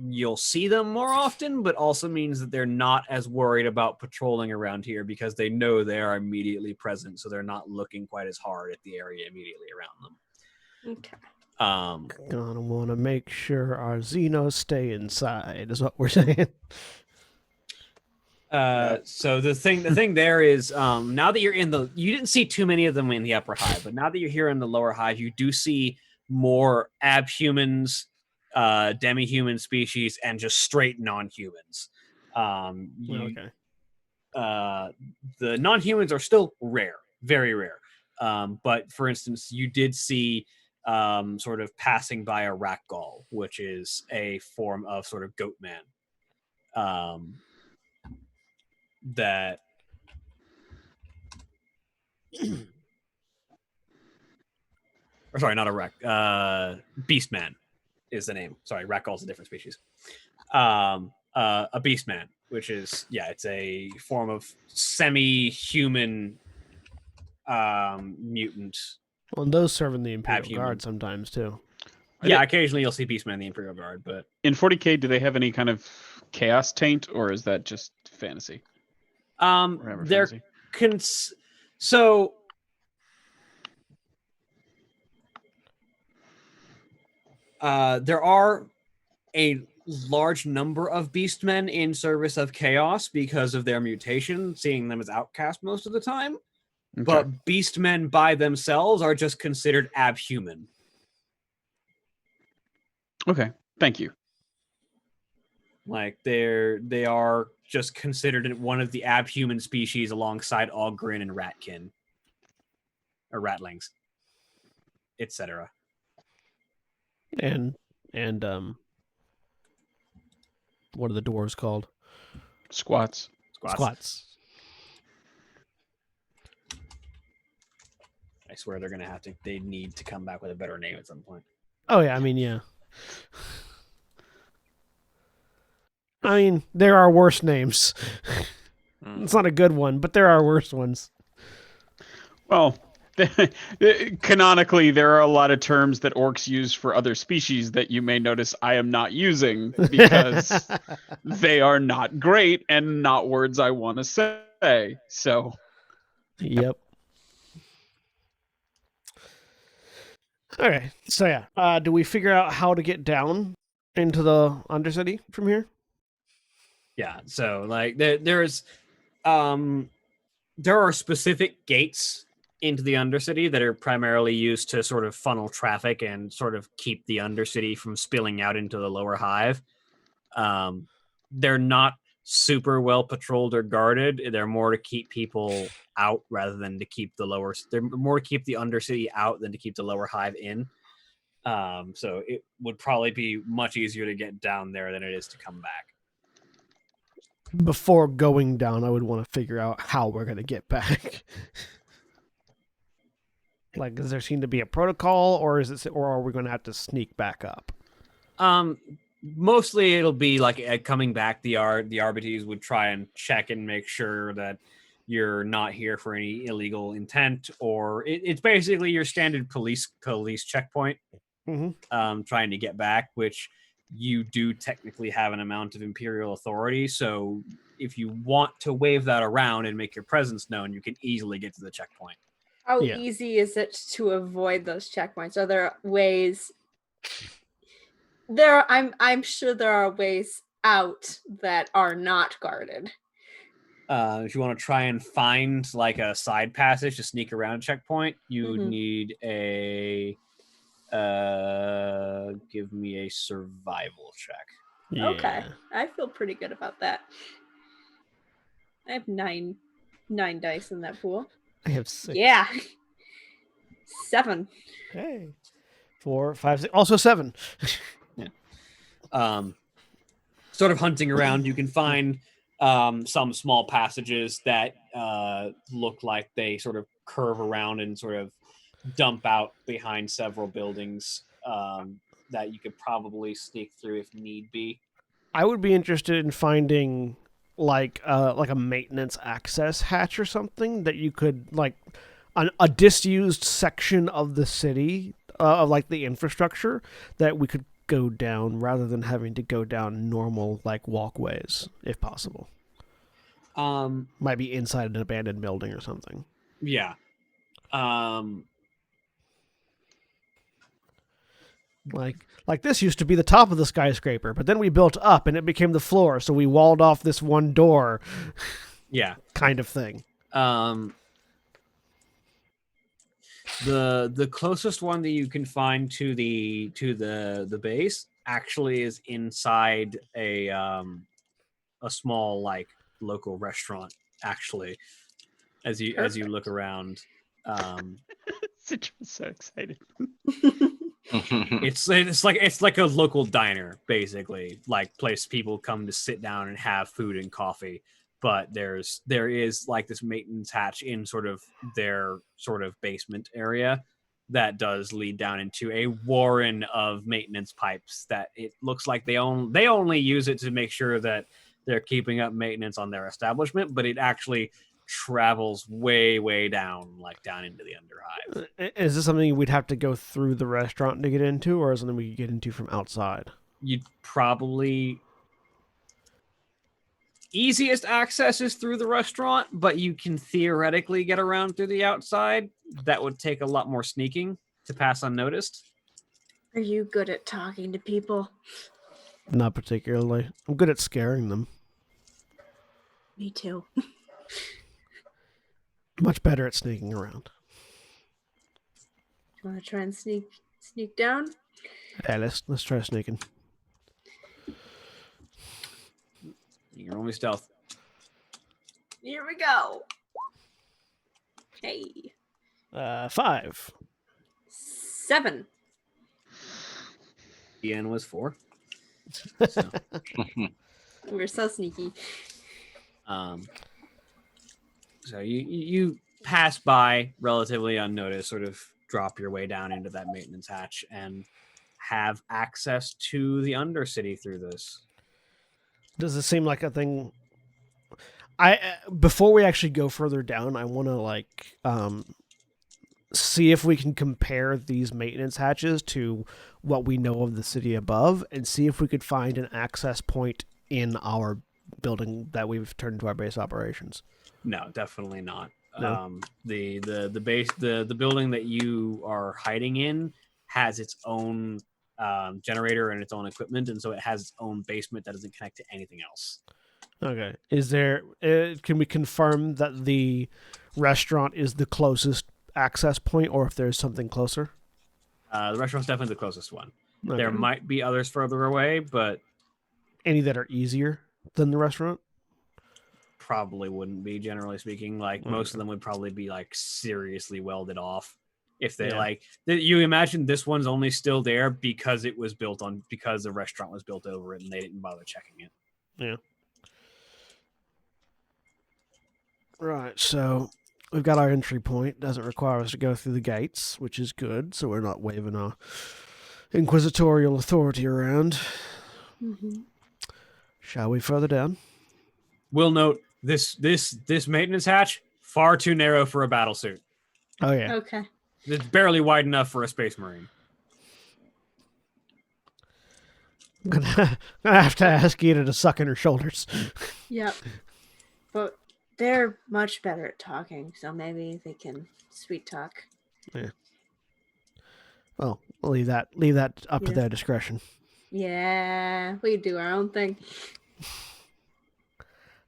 you'll see them more often, but also means that they're not as worried about patrolling around here because they know they are immediately present, so they're not looking quite as hard at the area immediately around them. Okay. Gonna want to make sure our Xenos stay inside, is what we're saying. So the thing there is, now that you're you didn't see too many of them in the upper hive, but now that you're here in the lower hive, you do see more abhumans, demi-human species, and just straight non-humans. Okay. The non-humans are still rare, very rare. But for instance, you did see sort of passing by a ragdoll, which is a form of sort of goat man. That or sorry, not a wreck. Beastman is the name. Sorry, ragdoll's a different species. A beastman, which is it's a form of semi-human mutant. Well, and those serve in the Imperial Abhuman. Guard sometimes too. Yeah, occasionally you'll see Beastman in the Imperial Guard, but In 40K, do they have any kind of chaos taint, or is that just fantasy? they're so there are a large number of beastmen in service of chaos because of their mutation, seeing them as outcast most of the time. Okay. But beastmen by themselves are just considered abhuman. Okay, thank you. Like they are just considered one of the abhuman species alongside Ogrin and Ratkin. Or Ratlings. Etc. And what are the dwarves called? Squats. Squats. I swear they're gonna they need to come back with a better name at some point. Oh yeah, I mean, yeah. I mean, there are worse names. It's not a good one, but there are worse ones. Well, canonically, there are a lot of terms that orcs use for other species that you may notice I am not using because they are not great and not words I want to say. So, Yep. Okay, so yeah, do we figure out how to get down into the Undercity from here? Yeah, so like there are specific gates into the Undercity that are primarily used to sort of funnel traffic and sort of keep the Undercity from spilling out into the lower hive. They're not super well patrolled or guarded. They're more to keep people out rather than to keep they're more to keep the Undercity out than to keep the lower hive in. So it would probably be much easier to get down there than it is to come back. Before going down, I would want to figure out how we're going to get back. Like, does there seem to be a protocol, or are we going to have to sneak back up? Mostly it'll be like coming back. The RBTs would try and check and make sure that you're not here for any illegal intent, or it's basically your standard police checkpoint. Mm-hmm. Trying to get back, which you do technically have an amount of Imperial authority. So if you want to wave that around and make your presence known, you can easily get to the checkpoint. How easy is it to avoid those checkpoints? Are there ways? I'm sure there are ways out that are not guarded. If you want to try and find like a side passage to sneak around a checkpoint, you would need a give me a survival check. Yeah. Okay, I feel pretty good about that. I have nine dice in that pool. I have 6. Yeah. 7. Hey. 4, 5, 6. Also 7. Yeah. Sort of hunting around, you can find some small passages that look like they sort of curve around and sort of dump out behind several buildings that you could probably sneak through if need be. I would be interested in finding like a maintenance access hatch or something that you could like a disused section of the city of like the infrastructure that we could go down rather than having to go down normal like walkways if possible. Might be inside an abandoned building or something. Yeah. Like this used to be the top of the skyscraper, but then we built up and it became the floor, so we walled off this one door. Yeah. Kind of thing. The closest one that you can find to the base actually is inside a small like local restaurant. Actually, as you look around, Citra's so excited. it's like a local diner, basically, like place people come to sit down and have food and coffee. But there is like this maintenance hatch in sort of their sort of basement area that does lead down into a warren of maintenance pipes that it looks like they only use it to make sure that they're keeping up maintenance on their establishment, but it actually travels way down, like down into the underhive. Is this something we'd have to go through the restaurant to get into, or is it something we could get into from outside? You'd probably easiest access is through the restaurant, but you can theoretically get around through the outside. That would take a lot more sneaking to pass unnoticed. Are you good at talking to people? Not particularly. I'm good at scaring them. Me too. Much better at sneaking around. You want to try and sneak down? Yeah, let's try sneaking. You can roll me stealth. Here we go. Hey. 5. 7. Ian was 4. So, We're so sneaky. so you pass by relatively unnoticed, sort of drop your way down into that maintenance hatch and have access to the Undercity through this. Does it seem like a thing? Before we actually go further down, I want to see if we can compare these maintenance hatches to what we know of the city above, and see if we could find an access point in our building that we've turned into our base operations. No, definitely not. No? The base, the building that you are hiding in has its own generator and its own equipment, and so it has its own basement that doesn't connect to anything else. Okay. Is there? Can we confirm that the restaurant is the closest access point, or if there's something closer? The restaurant's definitely the closest one. Okay. There might be others further away, but Any that are easier than the restaurant? probably wouldn't be, generally speaking. Like most of them would probably be like seriously welded off. If they you imagine this one's only still there because it was built on, because the restaurant was built over it and they didn't bother checking it. Yeah. Right, so we've got our entry point. Doesn't require us to go through the gates, which is good, so we're not waving our inquisitorial authority around. Mm-hmm. Shall we further down? We'll note this maintenance hatch, far too narrow for a battle suit. Oh, yeah. Okay. It's barely wide enough for a space marine. I'm gonna have to ask Ida to suck in her shoulders. Yep. But they're much better at talking, so maybe they can sweet talk. Yeah. Well, we'll leave that up to their discretion. Yeah, we do our own thing.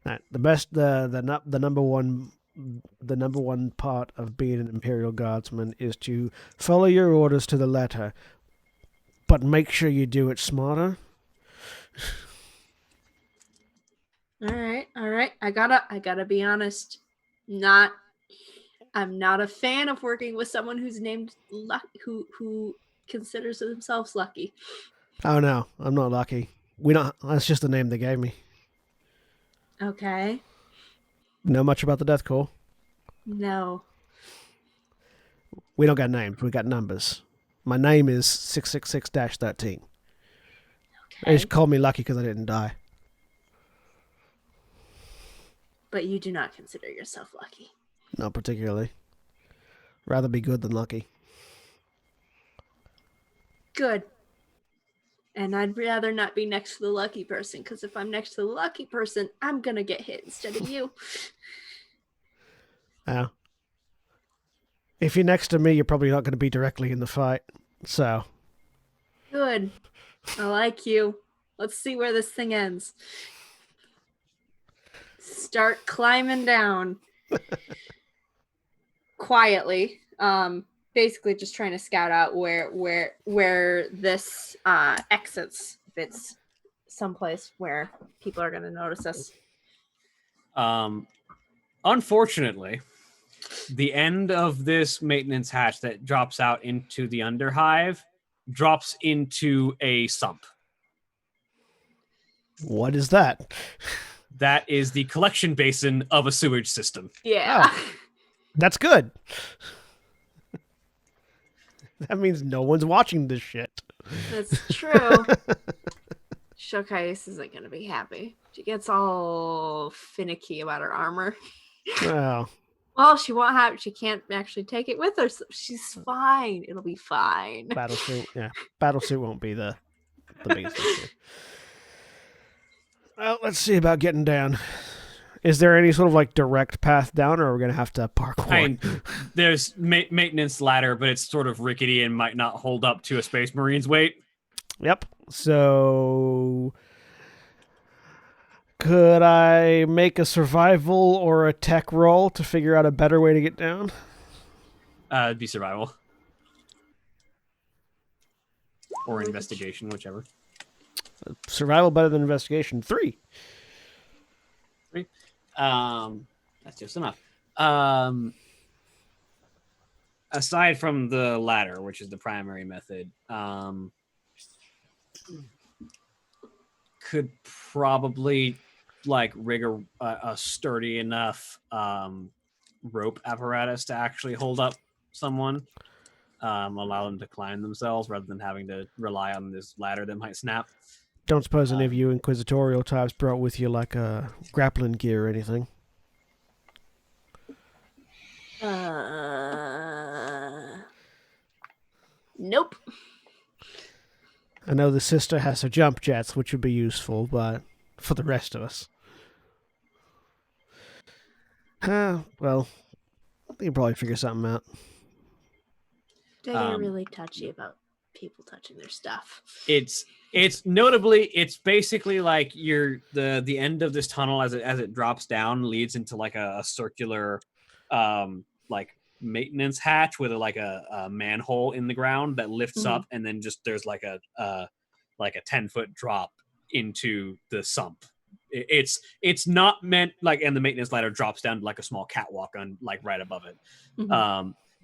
Right. The number one part of being an Imperial Guardsman is to follow your orders to the letter, but make sure you do it smarter. All right. I gotta be honest. I'm not a fan of working with someone who's named who considers themselves lucky. Oh no, I'm not lucky. That's just the name they gave me. Okay. Know much about the Death Corps? No. We don't got names. We got numbers. My name is 666-13. They Okay. just called me lucky because I didn't die. But you do not consider yourself lucky. Not particularly. Rather be good than lucky. Good. And I'd rather not be next to the lucky person, because if I'm next to the lucky person, I'm gonna get hit instead of you. If you're next to me, you're probably not going to be directly in the fight. So. good. I like you. Let's see where this thing ends. Start climbing down. Quietly. Basically just trying to scout out where this exits. If it's someplace where people are gonna notice us. Unfortunately, the end of this maintenance hatch that drops out into the underhive drops into a sump. What is that? That is the collection basin of a sewage system. Yeah. Oh. That's good. That means no one's watching this shit. That's true. Shokais isn't gonna be happy. She gets all finicky about her armor. Well, She won't have. She can't actually take it with her. So she's fine. It'll be fine. battlesuit. Yeah, battlesuit won't be the biggest issue. Well, let's see about getting down. Is there any sort of like direct path down, or are we gonna have to parkour? There's maintenance ladder, but it's sort of rickety and might not hold up to a Space Marine's weight. Yep. So, could I make a survival or a tech roll to figure out a better way to get down? It'd be survival. Or investigation, whichever. Survival better than investigation. 3. That's just enough. Aside from the ladder, which is the primary method, could probably like rig a sturdy enough rope apparatus to actually hold up someone, allow them to climb themselves rather than having to rely on this ladder that might snap. Don't suppose any of you inquisitorial types brought with you like a grappling gear or anything? Nope. I know the sister has her jump jets, which would be useful, but for the rest of us. Well, you can probably figure something out. They get really touchy about people touching their stuff. It's notably, it's basically like the end of this tunnel as it drops down leads into like a circular like maintenance hatch with a manhole in the ground that lifts up, and then just there's like a 10-foot drop into the sump. It's not meant like, and the maintenance ladder drops down to like a small catwalk on like right above it.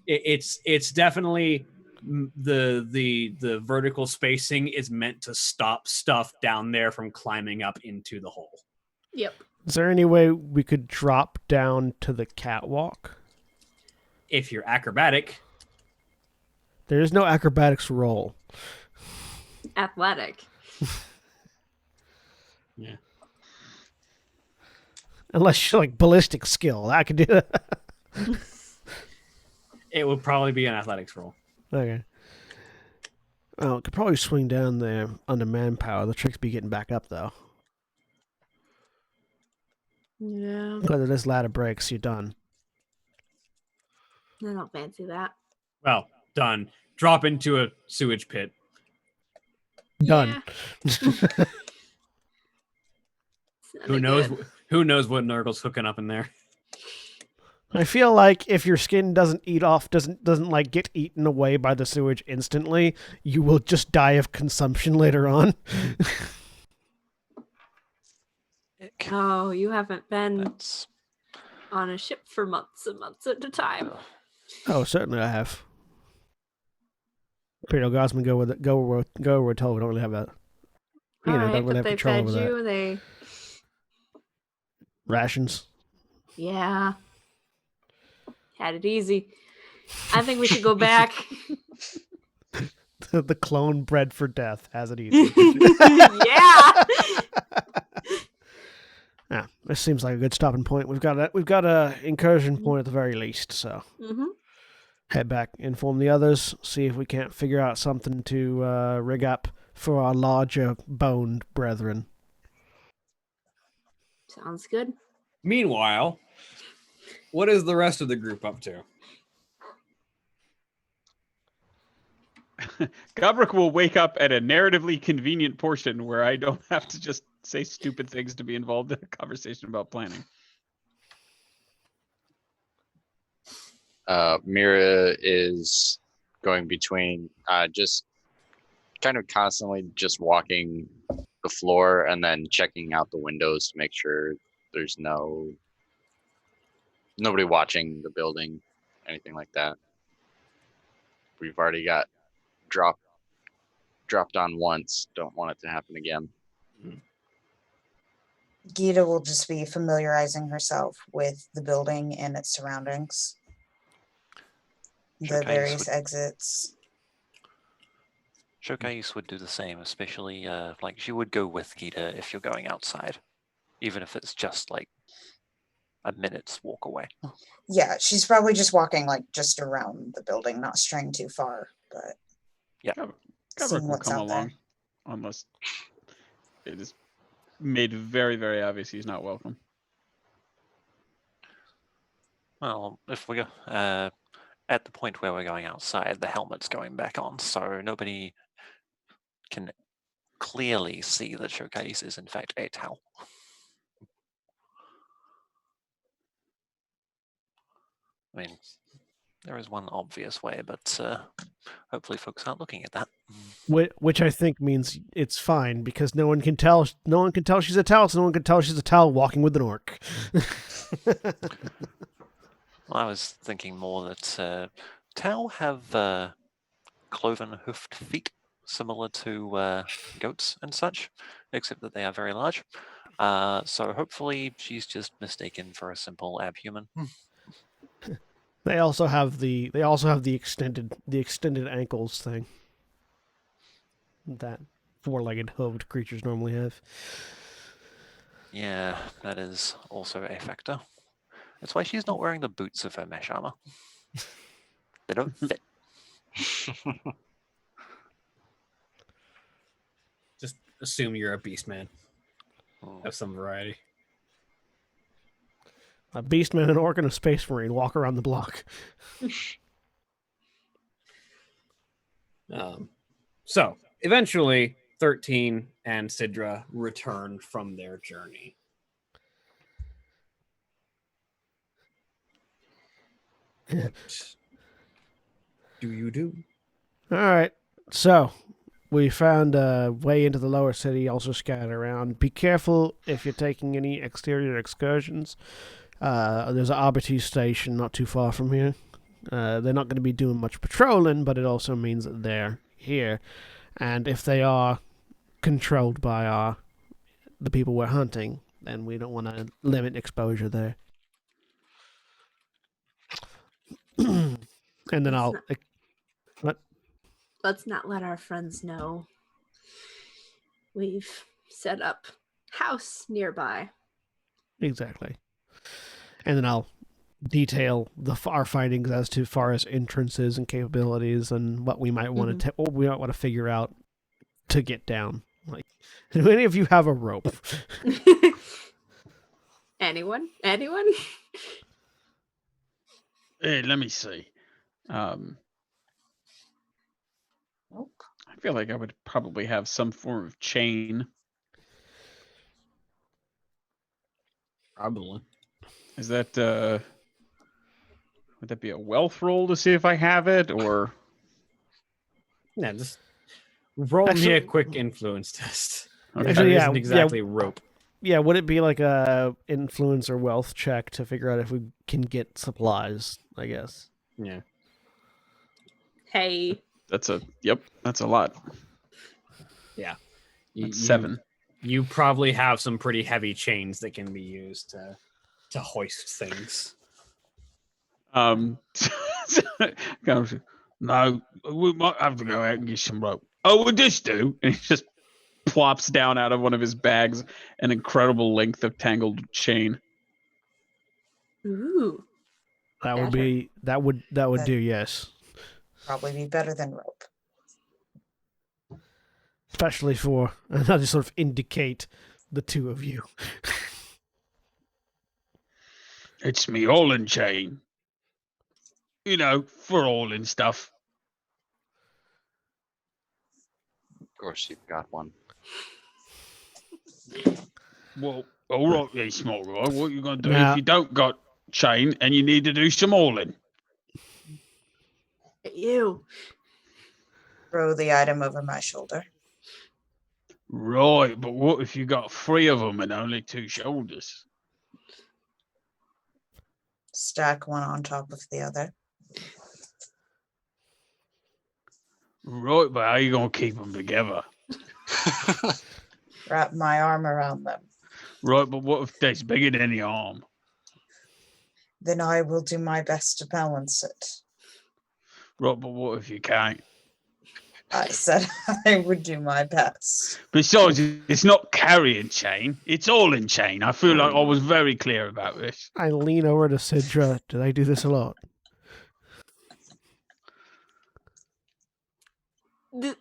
It's definitely the vertical spacing is meant to stop stuff down there from climbing up into the hole. Yep. Is there any way we could drop down to the catwalk? If you're acrobatic. There is no acrobatics roll. Athletic. Yeah. Unless you're like ballistic skill. I could do that. It would probably be an athletics roll. Okay. Well, could probably swing down there under manpower. The trick's be getting back up, though. Yeah. Whether this ladder breaks, you're done. I don't fancy that. Well, done. Drop into a sewage pit. Done. Yeah. Who knows? Who knows what Nurgle's hooking up in there? I feel like if your skin doesn't like get eaten away by the sewage instantly, you will just die of consumption later on. Oh, you haven't been on a ship for months and months at a time. Oh, certainly I have. Imperial Guardsmen go where we're told. We don't really have that. Don't really have control over that. They Rations. Yeah. Had it easy. I think we should go back. The clone bred for death has it easy. Yeah. Yeah, this seems like a good stopping point. We've got a incursion point at the very least. So head back, inform the others, see if we can't figure out something to rig up for our larger boned brethren. Sounds good. Meanwhile, what is the rest of the group up to? Gabrick will wake up at a narratively convenient portion where I don't have to just say stupid things to be involved in a conversation about planning. Mira is going between just kind of constantly just walking the floor and then checking out the windows to make sure there's nobody watching the building, anything like that. We've already got dropped on once. Don't want it to happen again. Gita will just be familiarizing herself with the building and its surroundings. The various exits. Showcase would do the same, especially like she would go with Gita if you're going outside, even if it's just like a minute's walk away. Yeah, she's probably just walking like just around the building, not straying too far, but Gabrick will come along unless it is made very, very obvious he's not welcome. Well, if we go at the point where we're going outside, the helmet's going back on, so nobody can clearly see that Showcase is in fact a Tau. I mean, there is one obvious way, but hopefully folks aren't looking at that. Which I think means it's fine because no one can tell. No one can tell she's a Tau, so no one can tell she's a Tau walking with an orc. Well, I was thinking more that Tau have cloven hoofed feet, similar to goats and such, except that they are very large. So hopefully she's just mistaken for a simple abhuman. They also have the extended ankles thing that four-legged hooved creatures normally have. Yeah, that is also a factor. That's why she's not wearing the boots of her mesh armor. They don't fit. Just assume you're a beast man. Have some variety. A beastman, an orc, and a space marine walk around the block. So eventually 13 and Sidra return from their journey. What do you do? All right, so we found a way into the lower city, also scattered around. Be careful if you're taking any exterior excursions. There's an Arbiter station not too far from here. They're not going to be doing much patrolling, but it also means that they're here. And if they are controlled by the people we're hunting, then we don't want to limit exposure there. And then Let's not let our friends know we've set up house nearby. Exactly. And then I'll detail our findings as to far as entrances and capabilities and what we might want to what we might want to figure out to get down. Like, do any of you have a rope? Anyone? Hey, let me see. Nope. I feel like I would probably have some form of chain. Probably. Is that would that be a wealth roll to see if I have it, or Yeah, just roll me a quick influence test. Okay. Actually, yeah, isn't exactly rope. Yeah, would it be like a influence or wealth check to figure out if we can get supplies, I guess? Yeah. Hey. That's a lot. Yeah. That's 7. You probably have some pretty heavy chains that can be used to hoist things. No, we might have to go out and get some rope. Oh, we'll just do. And he just plops down out of one of his bags an incredible length of tangled chain. Ooh. That would do, yes. Probably be better than rope. Especially for another sort of indicate the two of you. It's me all-in chain. You know, for all-in stuff. course you've got one. Well, all right, then, small guy. What you gonna do Now- if you don't got chain and you need to do some hauling? You. Throw the item over my shoulder. Right, but what if you got 3 of them and only 2 shoulders? Stack one on top of the other. Right, but how you gonna keep them together? Wrap my arm around them. Right, but what if that's bigger than the arm? Then I will do my best to balance it. Right, but what if you can't? I said I would do my best. Besides, it's not carrying chain; it's all in chain. I feel like I was very clear about this. I lean over to Sidra. Do they do this a lot? The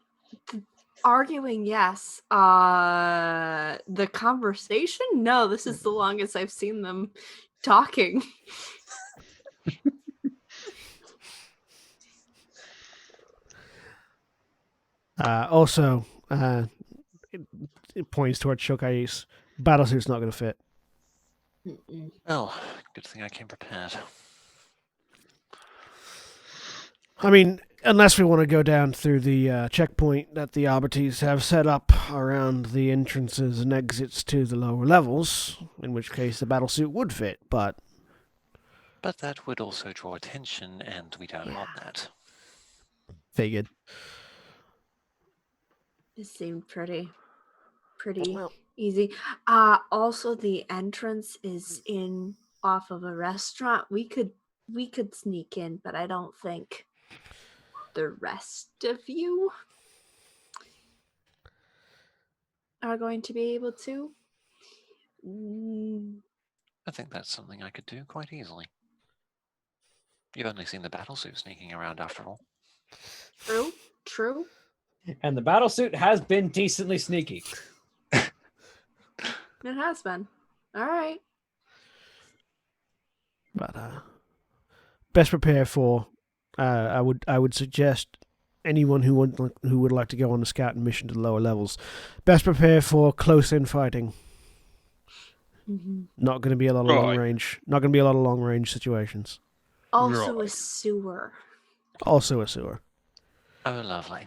arguing, yes. The conversation, no. This is the longest I've seen them talking. Also, it points towards Shokai's. Battlesuit's not going to fit. Well, good thing I came prepared. I mean, unless we want to go down through the checkpoint that the Arbites have set up around the entrances and exits to the lower levels, in which case the battlesuit would fit, but... But that would also draw attention, and we don't want that. Figured. It seemed pretty Well, easy. Also the entrance is in off of a restaurant. We could sneak in, but I don't think the rest of you are going to be able to. I think that's something I could do quite easily. You've only seen the battlesuit sneaking around after all. True. And the battlesuit has been decently sneaky. It has been. All right. but best prepare for... I would suggest anyone who would like to go on a scouting mission to the lower levels, best prepare for close-in fighting. Mm-hmm. Not going to be a lot of long range. Not going to be a lot of long range situations. Also a sewer. Also a sewer. Oh, lovely.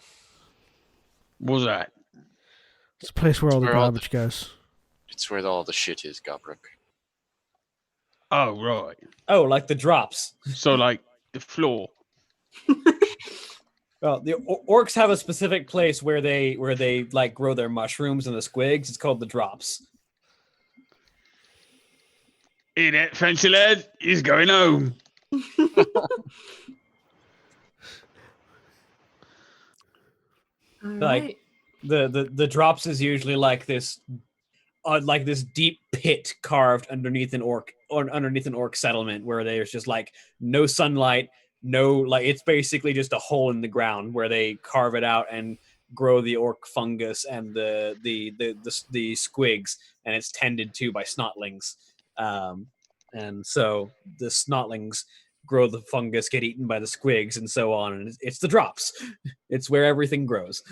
What's that? It's a place where all the Where all garbage goes. It's where all the shit is, Gobruk. Oh, right. Oh, like the drops. So, like, the floor. Well, the orcs have a specific place where they like grow their mushrooms and the squigs. It's called the drops. Hey, that fancy lad, he's going home. All Like- right. The drops is usually like this deep pit carved underneath an orc settlement where there's just like no sunlight, it's basically just a hole in the ground where they carve it out and grow the orc fungus and the squigs, and it's tended to by snotlings, and so the snotlings grow the fungus, get eaten by the squigs, and so on, and it's the drops. It's where everything grows.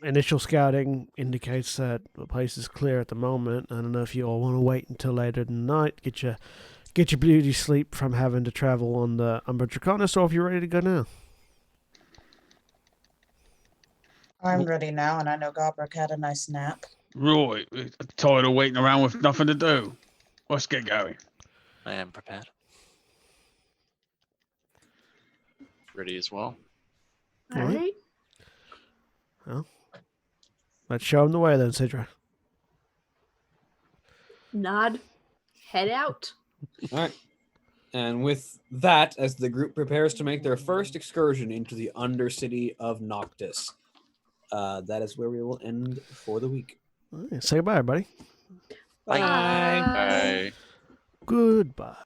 Initial scouting indicates that the place is clear at the moment. I don't know if you all want to wait until later in the night, get your beauty sleep from having to travel on the Umbra Draconis, or if you're ready to go now. I'm ready now, and I know Gobruk had a nice nap. Right. Tired of waiting around with nothing to do. Let's get going. I am prepared. Ready as well. All right. Let's show them the way then, Sidra. Nod. Head out. All right. And with that, as the group prepares to make their first excursion into the Undercity of Noctis, that is where we will end for the week. All right, say goodbye, everybody. Bye. Bye. Goodbye.